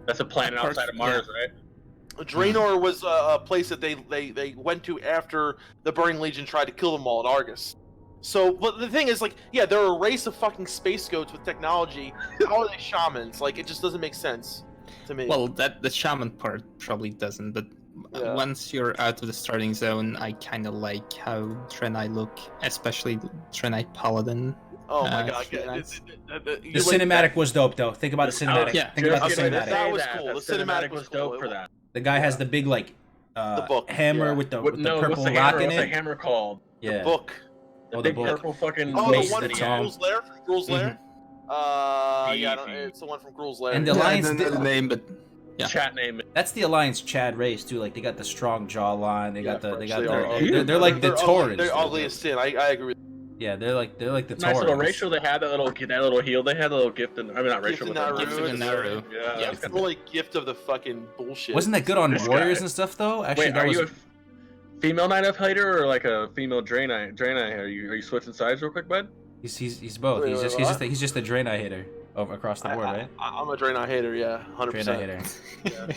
That's a planet outside of Mars, right? Draenor was a place that they went to after the Burning Legion tried to kill them all at Argus. So, but the thing is, like, yeah, they're a race of fucking space goats with technology. How are they shamans? Like, it just doesn't make sense to me. Well, the shaman part probably doesn't, but once you're out of the starting zone, I kind of like how Draenei look, especially Draenei Paladin. Oh my god! Should nice. The cinematic was dope though. Think about the cinematic. Yeah. Think about the Just gonna cinematic. say That was cool. The The cinematic cinematic was was dope cool. for that. The guy has the big like The book, hammer yeah. with the What's purple the rock hammer? in What's the it. hammer called? Yeah. Book. The Oh, the big book. purple fucking Oh, the Mace one the from Tom. Gruul's Lair. Gruul's Lair. Yeah, Beefy. it's the one from Gruul's Lair. And the Yeah. Alliance I don't know did- the name, but yeah. Chat name. That's the Alliance Chad race too. Like they got the strong jawline. They got Yeah, they French, got they their, are they're, they're like the ugly. Taurus. They're ugly as sin. I agree. Yeah, they're like the Nice Taurus. little racial. They had that little heel. They had a little gift, and I mean not racial, Gift but in that- Naru. Gift in Naru. Yeah, Yeah. that's It's kinda- really gift of the fucking bullshit. Wasn't that good on This Warriors guy. and stuff though? Actually, Wait, that are was. you a female Night Elf hater or like a female Draenei? Are you switching sides real quick, bud? He's both. Wait, He's just a Draenei hater over across the board, right? I'm a Draenei hater. Yeah, 100%. Draenei hater.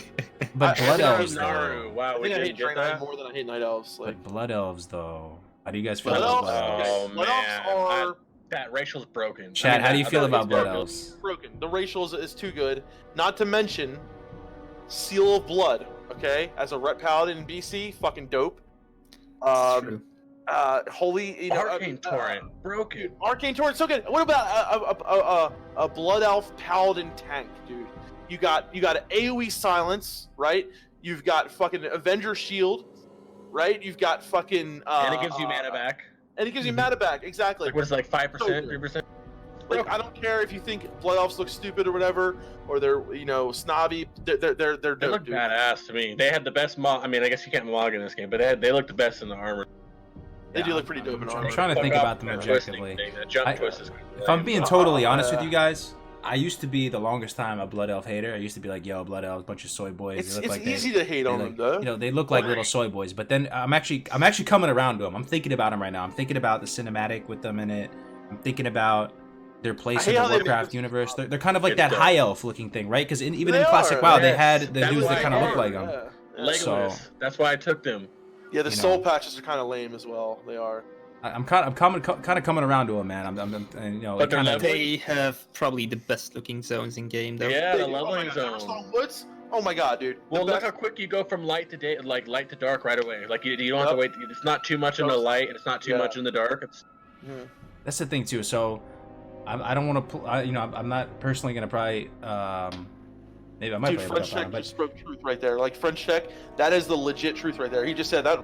But I Blood think I Elves hate though. Naru. Wow, I we think I didn't hate get Draenei that. more than I hate Night Elves. Like, But Blood Elves though. How do you guys feel Blood about Elves. Blood Elves? Oh, Blood Elves man. are That racial's broken. Chad, how do you feel about Blood broken. Elves? broken. The racial is too good. Not to mention, Seal of Blood. Okay, as a ret paladin in BC, fucking dope. True. Holy, Arcane Torrent, broken. Arcane Torrent, so good. What about a Blood Elf Paladin tank, dude? You got an AoE silence, right? You've got fucking Avenger Shield, right? You've got fucking And it gives you mana back. and it gives you mana back, exactly. Like what is it, like 5%, So good. 3%? Like, I don't care if you think Blood Elves look stupid or whatever, or they're snobby. They're They dope, look dude. badass to me. They had the best I mean, I guess you can't log in this game, but they look the best in the armor. They do look pretty dope in I'm armor. trying to think Fuck about up them that twisting objectively. thing, that jump I- twist is If I'm being totally honest with yeah. you guys, I used to be the longest time a Blood Elf hater. I used to be like, "Yo, Blood Elves, bunch of soy boys." It's They look like easy to hate they on like- them, though. You know, they look like little soy boys. But then I'm actually coming around to them. I'm thinking about them right now. I'm thinking about the cinematic with them in it. I'm thinking about their place I in hate the how they make Warcraft this- universe. They're kind of like It's that dope. high elf looking thing, right? Because even They in Classic are, WoW, they yes. had the That dudes was that my kind of look hair, like them. Yeah. Legolas. So- That's why I took them. Yeah, the You soul know. patches are kind of lame as well. They are. I'm kind of coming around to them, man. And, you know, But they're kind of. level- They have probably the best looking zones in game, though. Yeah, the They- leveling my God, zone. Everstone Woods? Oh my god, dude. Well, The look best- how quick you go from light to day, like light to dark right away. Like you don't have to Yep. wait. It's not too much in the light, and it's not too Yeah. much in the dark. It's Mhm. That's the thing too. So, I don't want to. I'm not personally gonna probably. Maybe I might Dude, play French it up, Tech but just spoke truth right there. Like, French Tech, that is the legit truth right there. He just said that.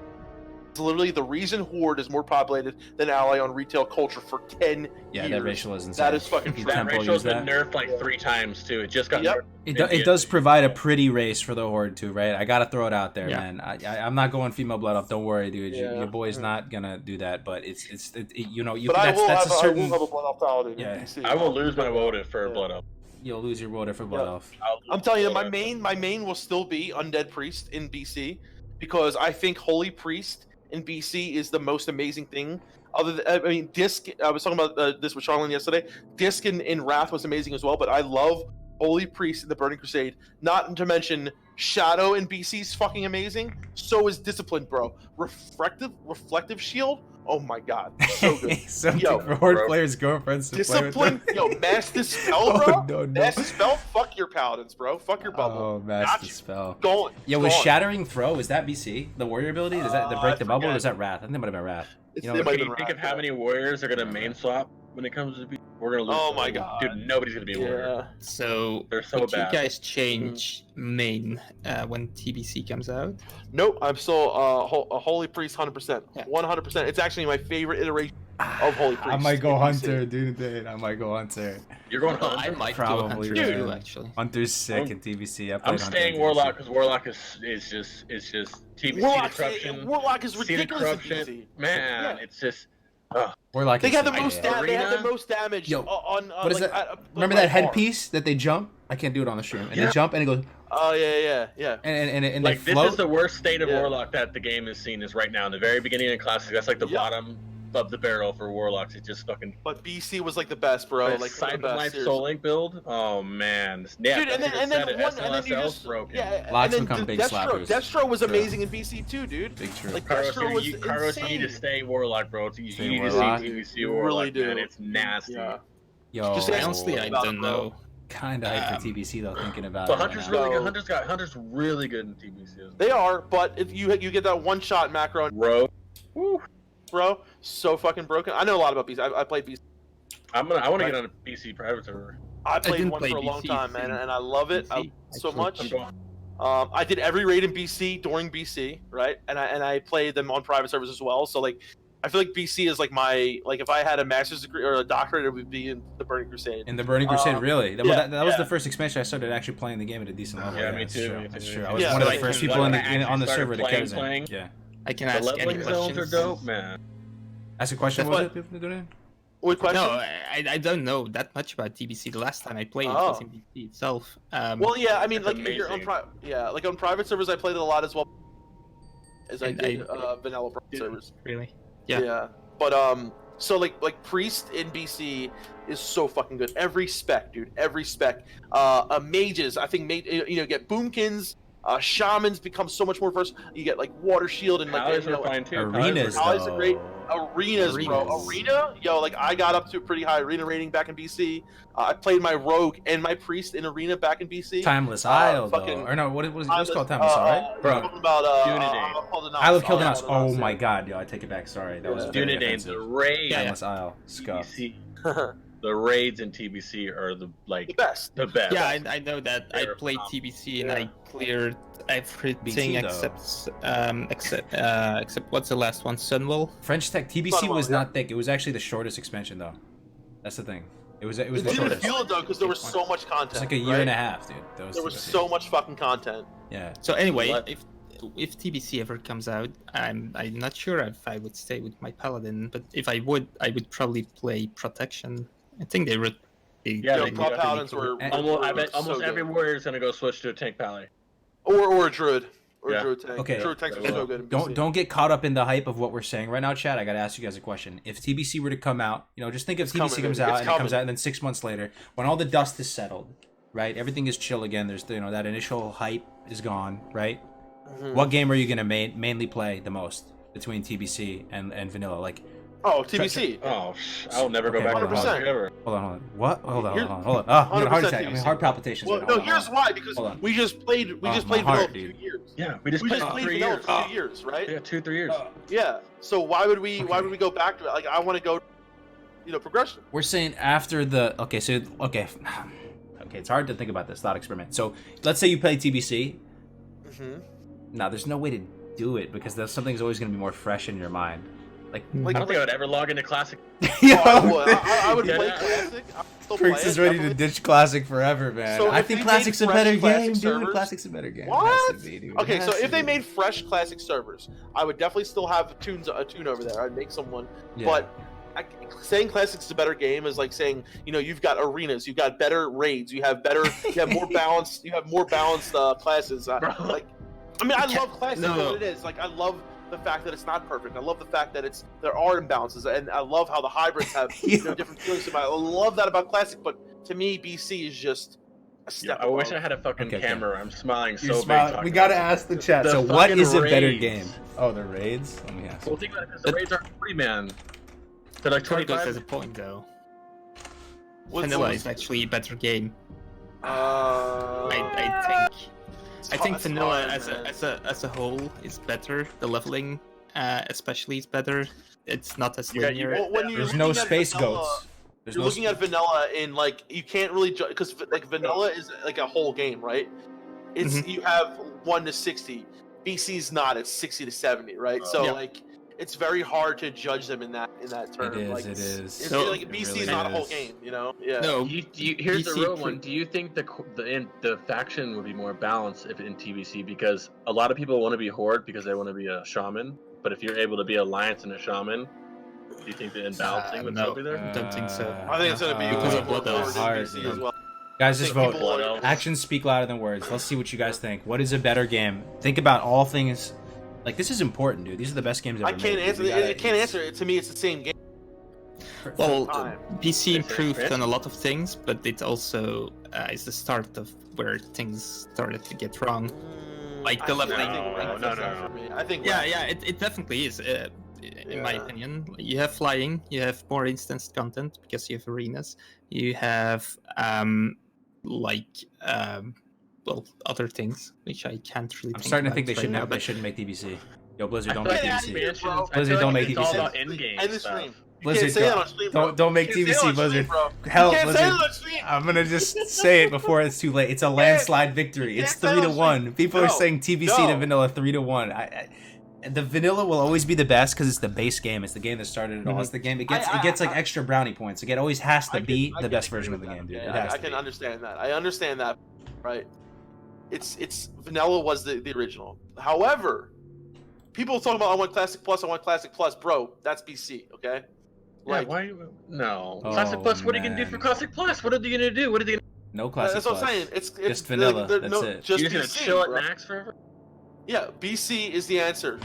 It's literally the reason Horde is more populated than Ally on retail culture for 10 yeah, years. that racial is insane. That is fucking He true. that tempo ratio's used been that. nerfed like 3 times too. It just got Yep. nerfed. It does provide a pretty race for the Horde too, right? I gotta throw it out there, Yeah. man. I'm not going female blood off. Don't worry, dude. Yeah. Your boy's not gonna do that. But it's you know you But I that's will that's have a I certain. will have a Blood Elf Paladin in Yeah. DC. I will lose my motive for Yeah. Blood Elf. You'll lose your water for blood Yeah. elf. I'm telling you, my main will still be Undead Priest in BC because I think Holy Priest in BC is the most amazing thing. Other than, I mean, Disc. I was talking about this with Charlene yesterday. Disc in Wrath was amazing as well, but I love Holy Priest in the Burning Crusade. Not to mention Shadow in BC is fucking amazing. So is Discipline, bro. Reflective Shield. Oh my god, so good. Something Yo, for Horde bro. players' girlfriends to play with Discipline, them. yo, Mass Dispel, bro. Oh, no. Mass Dispel, fuck your paladins, bro. Fuck your bubble. Oh, Master Gotcha. Spell. Gone. Yeah, was Gone. Shattering Throw, is that BC? The warrior ability? Is that the I break the bubble or forget. is that Wrath? I think it might have been Wrath. It's- You know, it might Can have you been think of Wrath, how many warriors are gonna main swap when it comes to be? We're gonna lose. Oh my God. dude! Nobody's gonna be a warrior. Yeah. So, They're so would bad. you guys change main when TBC comes out? Nope. I'm still a Holy Priest, 100%. Yeah. 100%. It's actually my favorite iteration of Holy Priest. I might go in DC. Hunter, dude. I might go Hunter. You're going Well, I Hunter? might Probably, go dude. Hunter too, actually. Hunter's sick I'm- in TBC. I played I'm Hunter staying in Warlock TBC. because Warlock is just TBC corruption. Warlock is See the ridiculous in corruption, DC. man. Yeah. It's just Warlock They is have the sick, most yeah. They have the Arena? most damage Yo, on what is like, that? Remember that headpiece that they jump? I can't do it on the stream. And Yeah. they jump and it goes Oh yeah. and like they this float. is the worst state of Yeah. Warlock that the game has seen is right now in the very beginning of Classic. That's like the Yeah. bottom of the barrel for Warlocks. It's just fucking. But BC was like the best, bro. Like Like the Cyber best. Knife seriously. Soul Link build. Oh man, yeah. Dude, and then you SLSL just broken. yeah, Lots and then become big Destro. slappers. Destro was amazing in BC too, dude. Big true. Like Carlos, Destro was Carlos, you need to insane. stay Warlock, bro. You Stay need Warlock? to see TBC You Warlock, really do. man. It's nasty. Yeah. Yo, Just ask- Honestly, I about don't it, bro. know. kind of hyped for TBC though. Thinking about But it. Hunter's right now. really good. Hunter's really good in TBC. They are, but if you get that one shot macro, Bro, bro, so fucking broken. I know a lot about BC. I played BC. I want to get on a PC private server. I played didn't one play for a long BC time, man, and I love it BC, so actually. much. I'm going. I did every raid in BC during BC, right? And I played them on private servers as well. So like, I feel like BC is like my if I had a master's degree or a doctorate, it would be in the Burning Crusade. In the Burning Crusade, really? That was yeah. the first expansion I started actually playing the game at a decent level. Yeah, me that's too, true. me too. That's true. I was Yeah, one of the so first like, people when I on the actually server to started get in. playing, Yeah. I can The ask any leveling zones questions. are dope, man. Ask a question. That's Was it? Dunedain? What question? No, I don't know that much about TBC. The last time I played it was in BC itself. Well, yeah, I mean, That's like you're on amazing. like on private servers, I played it a lot as well as I And did vanilla private servers. really. Yeah. But so like priest in BC is so fucking good. Every spec, dude. Every spec. Mages, I think get boomkins. Shamans become so much more versatile. You get like water shield and like Allies are fine too. Arenas, Allies are great. though. Arenas, bro. Arena, like I got up to a pretty high arena rating back in BC. I played my rogue and my priest in arena back in BC. Timeless Isle, though. fucking- Or no, what was it called? Timeless Isle, right? Bro, I'm talking about Dunedain. Isle of Kildenos. Oh my god, yo, I take it back. Sorry, that was Yeah. very Dunedain, the offensive. raids. Yeah, Timeless Isle. Scuff. the The raids in TBC are the best. the best. Yeah, I know that. I They're played phenomenal. TBC and Yeah. I cleared everything BC, though. except what's the last one? Sunwell. French Tech TBC Fun was one, not thick. It was actually the shortest expansion, though. That's the thing. It was the It didn't shortest. feel it though because there was so much content. It's like a year and a half, dude. That There was so much fucking content. Yeah. So anyway, What? if TBC ever comes out, I'm not sure if I would stay with my paladin, but if I would probably play protection. I think they would. Yeah, Yo, they- top they- paladins were Almost, I bet so almost good. every warrior is gonna go switch to a tank pally. or a druid or Yeah. a druid tank. Okay. Druid tanks are Yeah. so good. in Don't BC. get caught up in the hype of what we're saying right now, Chad. I gotta ask you guys a question. If TBC were to come out, just think if TBC coming, comes baby. out It's and it comes coming. out, and then 6 months later, when all the dust is settled, right? Everything is chill again. There's that initial hype is gone, right? Mhm. What game are you gonna mainly play the most between TBC and vanilla? Like, Oh, TBC. Oh, I'll never go Okay, back to 100%. PUBG ever. hold on. What? Hold on. Here's- Ah, I'm gonna heart 100% attack. TBC. Heart palpitations. Well, right no, now. here's why. Because Hold on. we just played my vanilla heart, for dude. 2 years. Yeah, we just We played just for played 3 vanilla years. for 2 years, right? Yeah, 2-3 years. Yeah. So why would we Okay. go back to it? Like I want to go, progression. We're saying after the okay. It's hard to think about this thought experiment. So let's say you play TBC. Mm-hmm. Now there's no way to do it because something's always gonna be more fresh in your mind. Like, Like, I don't think I would ever log into Classic. I would play Yeah. classic. I would still play Prix it, is ready to definitely. ditch Classic forever, man. So I if think they Classic's made a better fresh Classic game, dude. servers- Classic's a better game. What? It has to be, dude. Okay, It so has if to they be. made fresh classic servers, I would definitely still have a tune over there. I'd make someone, Yeah. but saying classics is a better game is like saying you've got arenas, you've got better raids, you have more balanced, classes. Bro. I love classics No. for what it is. Like I love the fact that it's not perfect. I love the fact that there are imbalances, and I love how the hybrids have Yeah. different feelings about it. I love that about classic, but to me, BC is just a Yeah, step. I wish I above. had a fucking Okay. camera. I'm smiling You're so smiling. big. talking We gotta about ask the chat. The So, what fucking is a better raids. game? Oh, the raids. Let me ask. it. Well, think about it. 'Cause the raids aren't free, man. They're like Kargoz 25. has a point though. What's- Vanilla is actually a better game. Uh, I think it's vanilla hard, as a whole is better. The leveling, especially, is better. It's not as Yeah, linear. Well, when you're There's no looking at space vanilla- goats. There's You're no looking at vanilla in you can't really judge because vanilla is like a whole game, right? It's Mm-hmm. you have 1 to 60. BC's not; it's 60 to 70, right? So Yeah. it's very hard to judge them in that term. It is. Like, it is. It's So- like BC's really not a whole is. game, Yeah. No, Here's the BC real one. Do you think the faction would be more balanced if in TBC? Because a lot of people want to be Horde because they want to be a shaman. But if you're able to be Alliance and a shaman, do you think the imbalancing would no. still be there? Don't think so. I think it's gonna be Because way of more Blood Elves. hard in Hard, BC dude. as well. Guys, just I think vote. people Blood Elves. Actions speak louder than words. Let's see what you guys think. What is a better game? Think about all things. Like, this is important, dude. These are the best games ever I can't made. answer. We gotta- I can't answer it. To me, it's the same game. Well, time. PC Is it improved fair? on a lot of things, but it also is the start of where things started to get wrong. Like the I leveling. think rank No, is no, not no. for me. I think Yeah, rank- yeah, it definitely is. In my Yeah. opinion, you have flying, you have more instanced content because you have arenas, you have other things which I can't really. I'm starting to think about they right now, shouldn't make TBC. Yo, Blizzard, don't I make feel like TBC. expansions- I Blizzard, feel don't like make it's all TBC. about in-game End the stuff. stream. Blizzard, say that on stream, bro. don't make You can't say TBC that on Blizzard. stream, bro. Hell, You can't say Blizzard. that on stream. I'm gonna just say it before it's too late. It's a landslide victory. It's 3-1. People are saying TBC to vanilla 3-1. The vanilla will always be the best because it's the base game. It's the game that started it all. It's the game. It gets like extra brownie points. It always has to be the best version of the game, dude. I can understand that. I understand that, right? It's vanilla was the original. However, people talking about I want Classic Plus, bro. That's BC, okay? Like, why? No. Classic Plus. What are you gonna do for Classic Plus? What are they gonna do? What are they gonna? No Classic That's Plus. what I'm saying. It's just vanilla. Like, that's it. Just You're just BC, gonna chill bro. at max forever. Yeah, BC is the answer.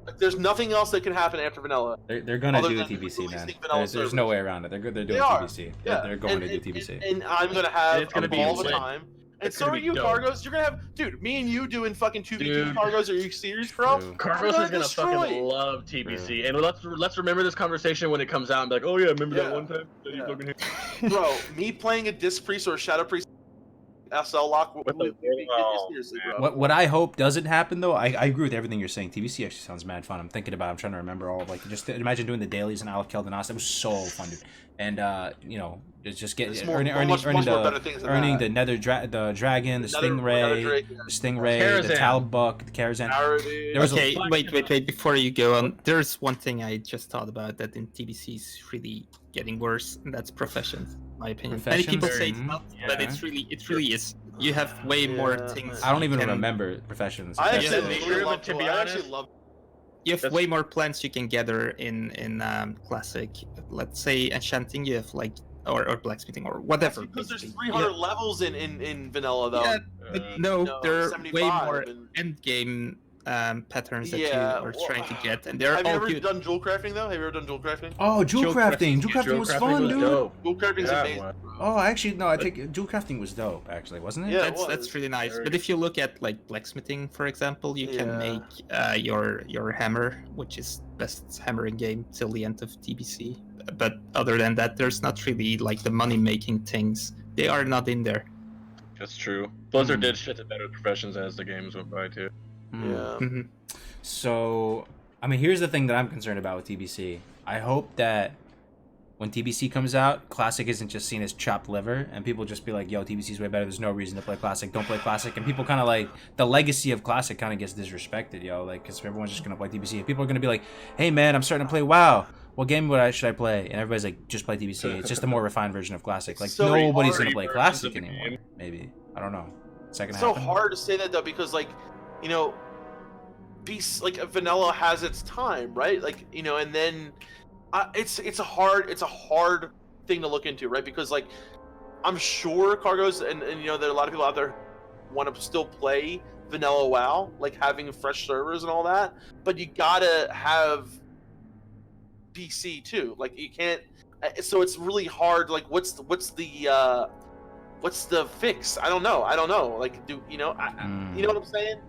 Like, there's nothing else that can happen after vanilla. They're gonna other do than TBC, man. vanilla There's no way around it. They're doing TBC. Yeah. They're going to do TBC. And I'm gonna have It's gonna a be ball of insane. time. And It's so gonna are be you, dope. Kargoz. You're gonna have, dude, me and you doing fucking 2v2 Dude. Kargoz. Are you serious, bro? True. Kargoz is gonna destroy. fucking love TBC, and let's remember this conversation when it comes out and be like, oh yeah, remember that one time that you fucking hit? Bro, me playing a Disc Priest or a Shadow Priest SL lock would be seriously, bro. What I hope doesn't happen though, I agree with everything you're saying. TBC actually sounds mad fun. I'm thinking about it. I'm trying to remember all of, like, just imagine doing the dailies in Aleph Keldanas. It was so fun, dude. And you know, it's just Much more better things than earning that. the nether the dragon, the stingray, Karazhan. the Talbuck, the Karazhan. There was Okay, wait. Before you go on, there's one thing I just thought about that in TBC is really getting worse, and that's professions. In my opinion. Many people say it's not, but it really is. You have way more things. I don't even you can- remember professions. I That's actually it. really love to to be I honest, actually love. You have way more plants you can gather in classic. Let's say enchanting, you have like or blacksmithing or whatever. Because there's basically. 300 levels in vanilla though. Yeah, but no, there are way 75 more and- end game patterns that Yeah, you are well, trying to get, and they're Have you all ever good. done jewel crafting though? Have you ever done jewel crafting? Oh, jewel Jewel crafting. crafting. Jewel crafting was Crafting fun, was dude. dope. Jewel crafting's Yeah, amazing. man. Bro. Oh, actually, no. I think jewel crafting was dope. Actually, wasn't it? Yeah, it was. That's really nice. Very But if you look at like blacksmithing, for example, you can make your hammer, which is best hammer in game till the end of TBC. But other than that, there's not really like the money making things. They are not in there. That's true. Blizzard did shit to better professions as the games went by too. Yeah. hmm So, I mean, here's the thing that I'm concerned about with TBC. I hope that when TBC comes out, Classic isn't just seen as chopped liver, and people just be like, yo, TBC's way better, there's no reason to play Classic, don't play Classic, and people kind of like, the legacy of Classic kind of gets disrespected, yo, like, because everyone's just going to play TBC, and people are going to be like, hey, man, I'm starting to play WoW, what game should I play? And everybody's like, just play TBC, it's just a more refined version of Classic, like, So nobody's hard going to play versions Classic of the anymore, game. maybe, I don't know, It's so hard to say that though because like, you know, like vanilla has its time, right? Like, you know, and then it's a hard thing to look into, right? Because like, I'm sure Kargoz and you know there are a lot of people out there want to still play vanilla WoW, like having fresh servers and all that, but you gotta have BC too. Like you can't. So it's really hard. Like, what's the fix? I don't know. Like, you know what I'm saying?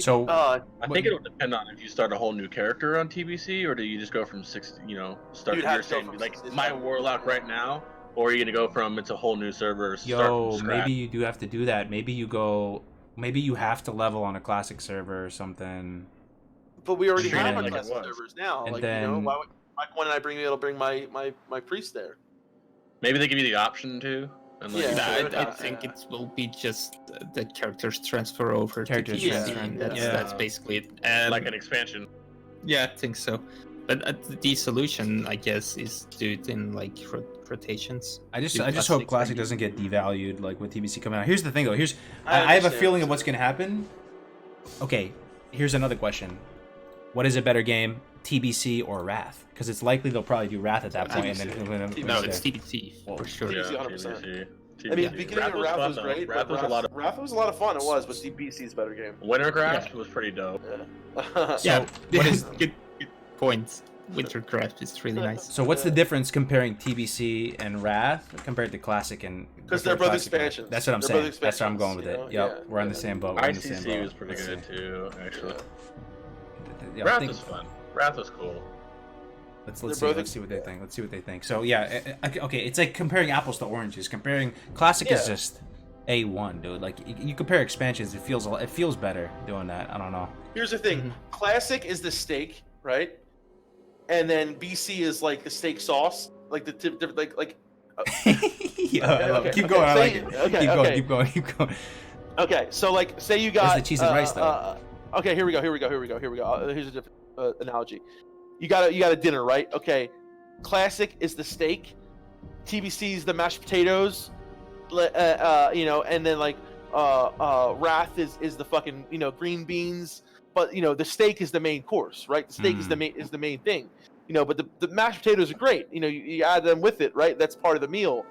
So, I think it'll depend on if you start a whole new character on TBC, or do you just go from 6, you know, start You'd your have to go saying from like 6 to my 7. warlock right now, or are you gonna go from it's a whole new server? Start yo, from scratch? maybe you do have to do that. Maybe you have to level on a classic server or something. But we already Sure, have our like classic it was. servers now. And Like, you know, then- why wouldn't I bring my priest there? Maybe they give you the option to. And let Yeah. you Nah, do it. I think it will be just the characters transfer over Characters to TBC. transfer, and that's, yeah. that's basically it. And like an expansion. yeah, I think so. But the solution, I guess, is do it in like rotations. I just Do hope classic classic maybe. doesn't get devalued like with TBC coming out. Here's the thing though. I I have a understand. feeling of what's gonna happen. Okay, here's another question. What is a better game, TBC or Wrath? Because it's likely they'll probably do Wrath at that point, and then No, it's TBC for sure. Yeah. Yeah, 100%. TBC. I mean, TBC. beginning of Wrath fun, was though. great. Wrath but was a lot of. Wrath was a lot of fun. It was, but DBC's better game. Wintercraft was pretty dope. Yeah. Yeah, what is- good point? Wintercraft is really nice. So what's the difference comparing TBC and Wrath compared to Classic and? Because they're compared both to Classic? expansions. That's what I'm They're saying. both That's where I'm going expansions, with you it. know? Yep, Yeah, we're on the yeah. same boat. We're on the same ICC boat. was pretty Let's good see. too, actually. Yeah, I Wrath think- was fun. Wrath was cool. Let's They're see. both Let's see what they think. Let's see what they think. So yeah, okay. It's like comparing apples to oranges. Comparing Classic is Yeah. just A1, dude. Like you compare expansions, it feels better doing that. I don't know. Here's the thing. Mm-hmm. Classic is the steak, right? and then BC is like the steak sauce, like the like. Yeah, I love it. Keep going. I like it. Keep going. Okay, so like, say you got Where's the cheese and rice though? Okay, here we go. Here's a different analogy. You got a dinner, right? Okay, classic is the steak, TBC is the mashed potatoes, and then like Wrath is the fucking green beans, but the steak is the main course, right? The steak is the main thing, but the mashed potatoes are great. You add them with it, right? That's part of the meal.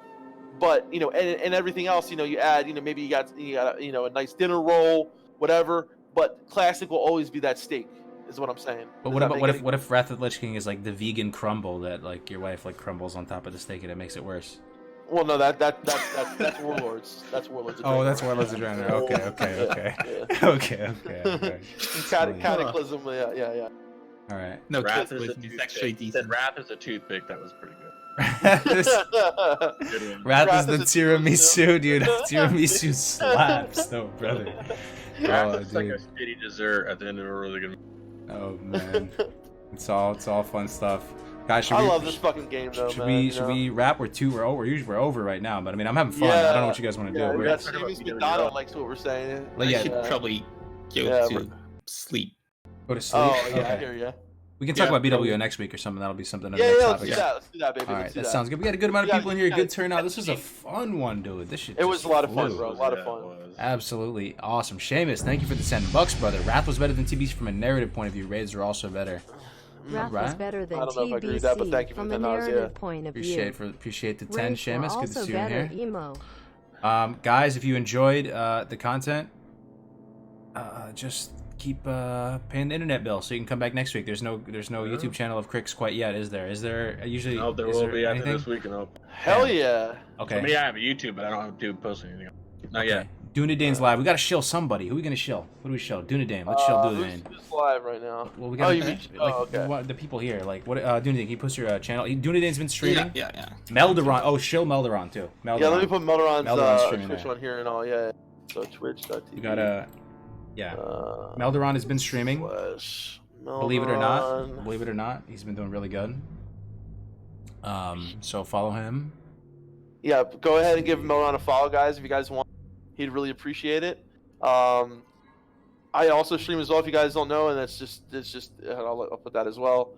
But and everything else, you add, maybe you got a nice dinner roll, whatever. But classic will always be that steak, is what I'm saying. But what if Wrath of the Lich King is like the vegan crumble that like your wife like crumbles on top of the steak and it makes it worse? Well, no, that's Warlords. That's Warlords. Oh, that's Warlords of Draenor. Okay. Cataclysm. Yeah. All right. No, Wrath is Cataclysm is actually decent. Wrath is a toothpick. That was pretty good. Wrath is the tiramisu, dude. Tiramisu slaps, though, brother. Wrath is like a shitty dessert at the end of a really good. Oh man, it's all fun stuff, guys. I love this fucking game though, man. Should we wrap? We're over right now, but I mean, I'm having fun. I don't know what you guys want to do. That's James McDonald likes what we're saying. Like, I should probably go to sleep. Go to sleep. Oh yeah, okay. I hear you. We can talk about BWO next week or something. That'll be something. Let's do that, baby. All right, that sounds good. We got a good amount of people in here. Good turnout. This was a fun one, dude. This shit. It was a lot of fun, bro. A lot of fun. Absolutely awesome. Seamus, thank you for the $10, brother. Wrath was better than TBC from a narrative point of view. Raids are also better. Wrath was better than I don't know if I agree with that, but thank you for from the a narrative point of view. Appreciate the 10, Seamus. Good to see you in here. Emo. Guys, if you enjoyed the content, just keep paying the internet bill so you can come back next week. There's no YouTube channel of Cricks quite yet, is there? Is there usually? No, there will be after this week. Hell yeah. Okay. I mean, I have a YouTube, but I don't have to post anything. Not yet. Dunedain's live. We gotta shill somebody. Who are we gonna shill? What do we shill? Dunedain. Let's shill Dunedain. Who's live right now? Well, we got okay. The people here. Like what? Dunedain, can you post your channel? Dunedain's been streaming. Yeah. Melderon. Oh, shill Melderon too. Melderon. Yeah, let me put Melderon's Twitch there. on here and all. Yeah. So Twitch.tv. You gotta. Yeah. Melderon has been streaming. Believe it or not, he's been doing really good. So follow him. Yeah, go ahead and give Melderon a follow, guys, if you guys want. He'd really appreciate it. I also stream as well, if you guys don't know, and it's just I'll put that as well.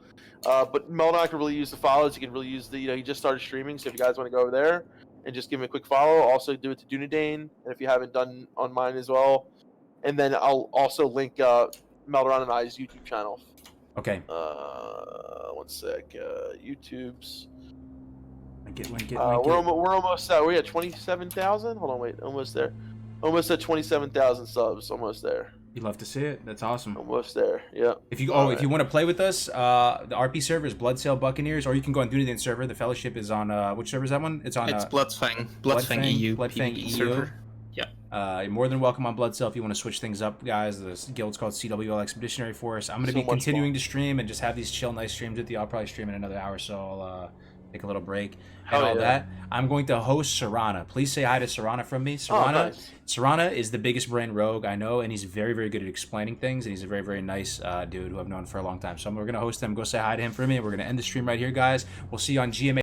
But Melderon can really use the follows. He can really use the he just started streaming, so if you guys want to go over there and just give him a quick follow, also do it to Dunedain, and if you haven't done on mine as well. And then I'll also link Melderon and I's YouTube channel. Okay. 1 sec. YouTube's. We're almost we're at 27,000. Hold on, wait, almost there. Almost at 27,000 subs. Almost there. You'd love to see it. That's awesome. Almost there. Yeah. If you want to play with us, the RP server is Bloodsail Buccaneers, or you can go on Dunedain server. The Fellowship is on which server is that one? It's on. It's Bloodfang EU. Bloodfang EU. Server. Yeah. You're more than welcome on Bloodsail if you want to switch things up, guys. The guild's called CWL Expeditionary Force. I'm going to be continuing to stream and just have these chill, nice streams with you. I'll probably stream in another hour, so I'll take a little break and all that. I'm going to host Serana. Please say hi to Serana from me. Serana is the biggest brain rogue I know, and he's very, very good at explaining things, and he's a very, very nice dude who I've known for a long time. So we're going to host him. Go say hi to him for me, and we're going to end the stream right here, guys. We'll see you on GMA.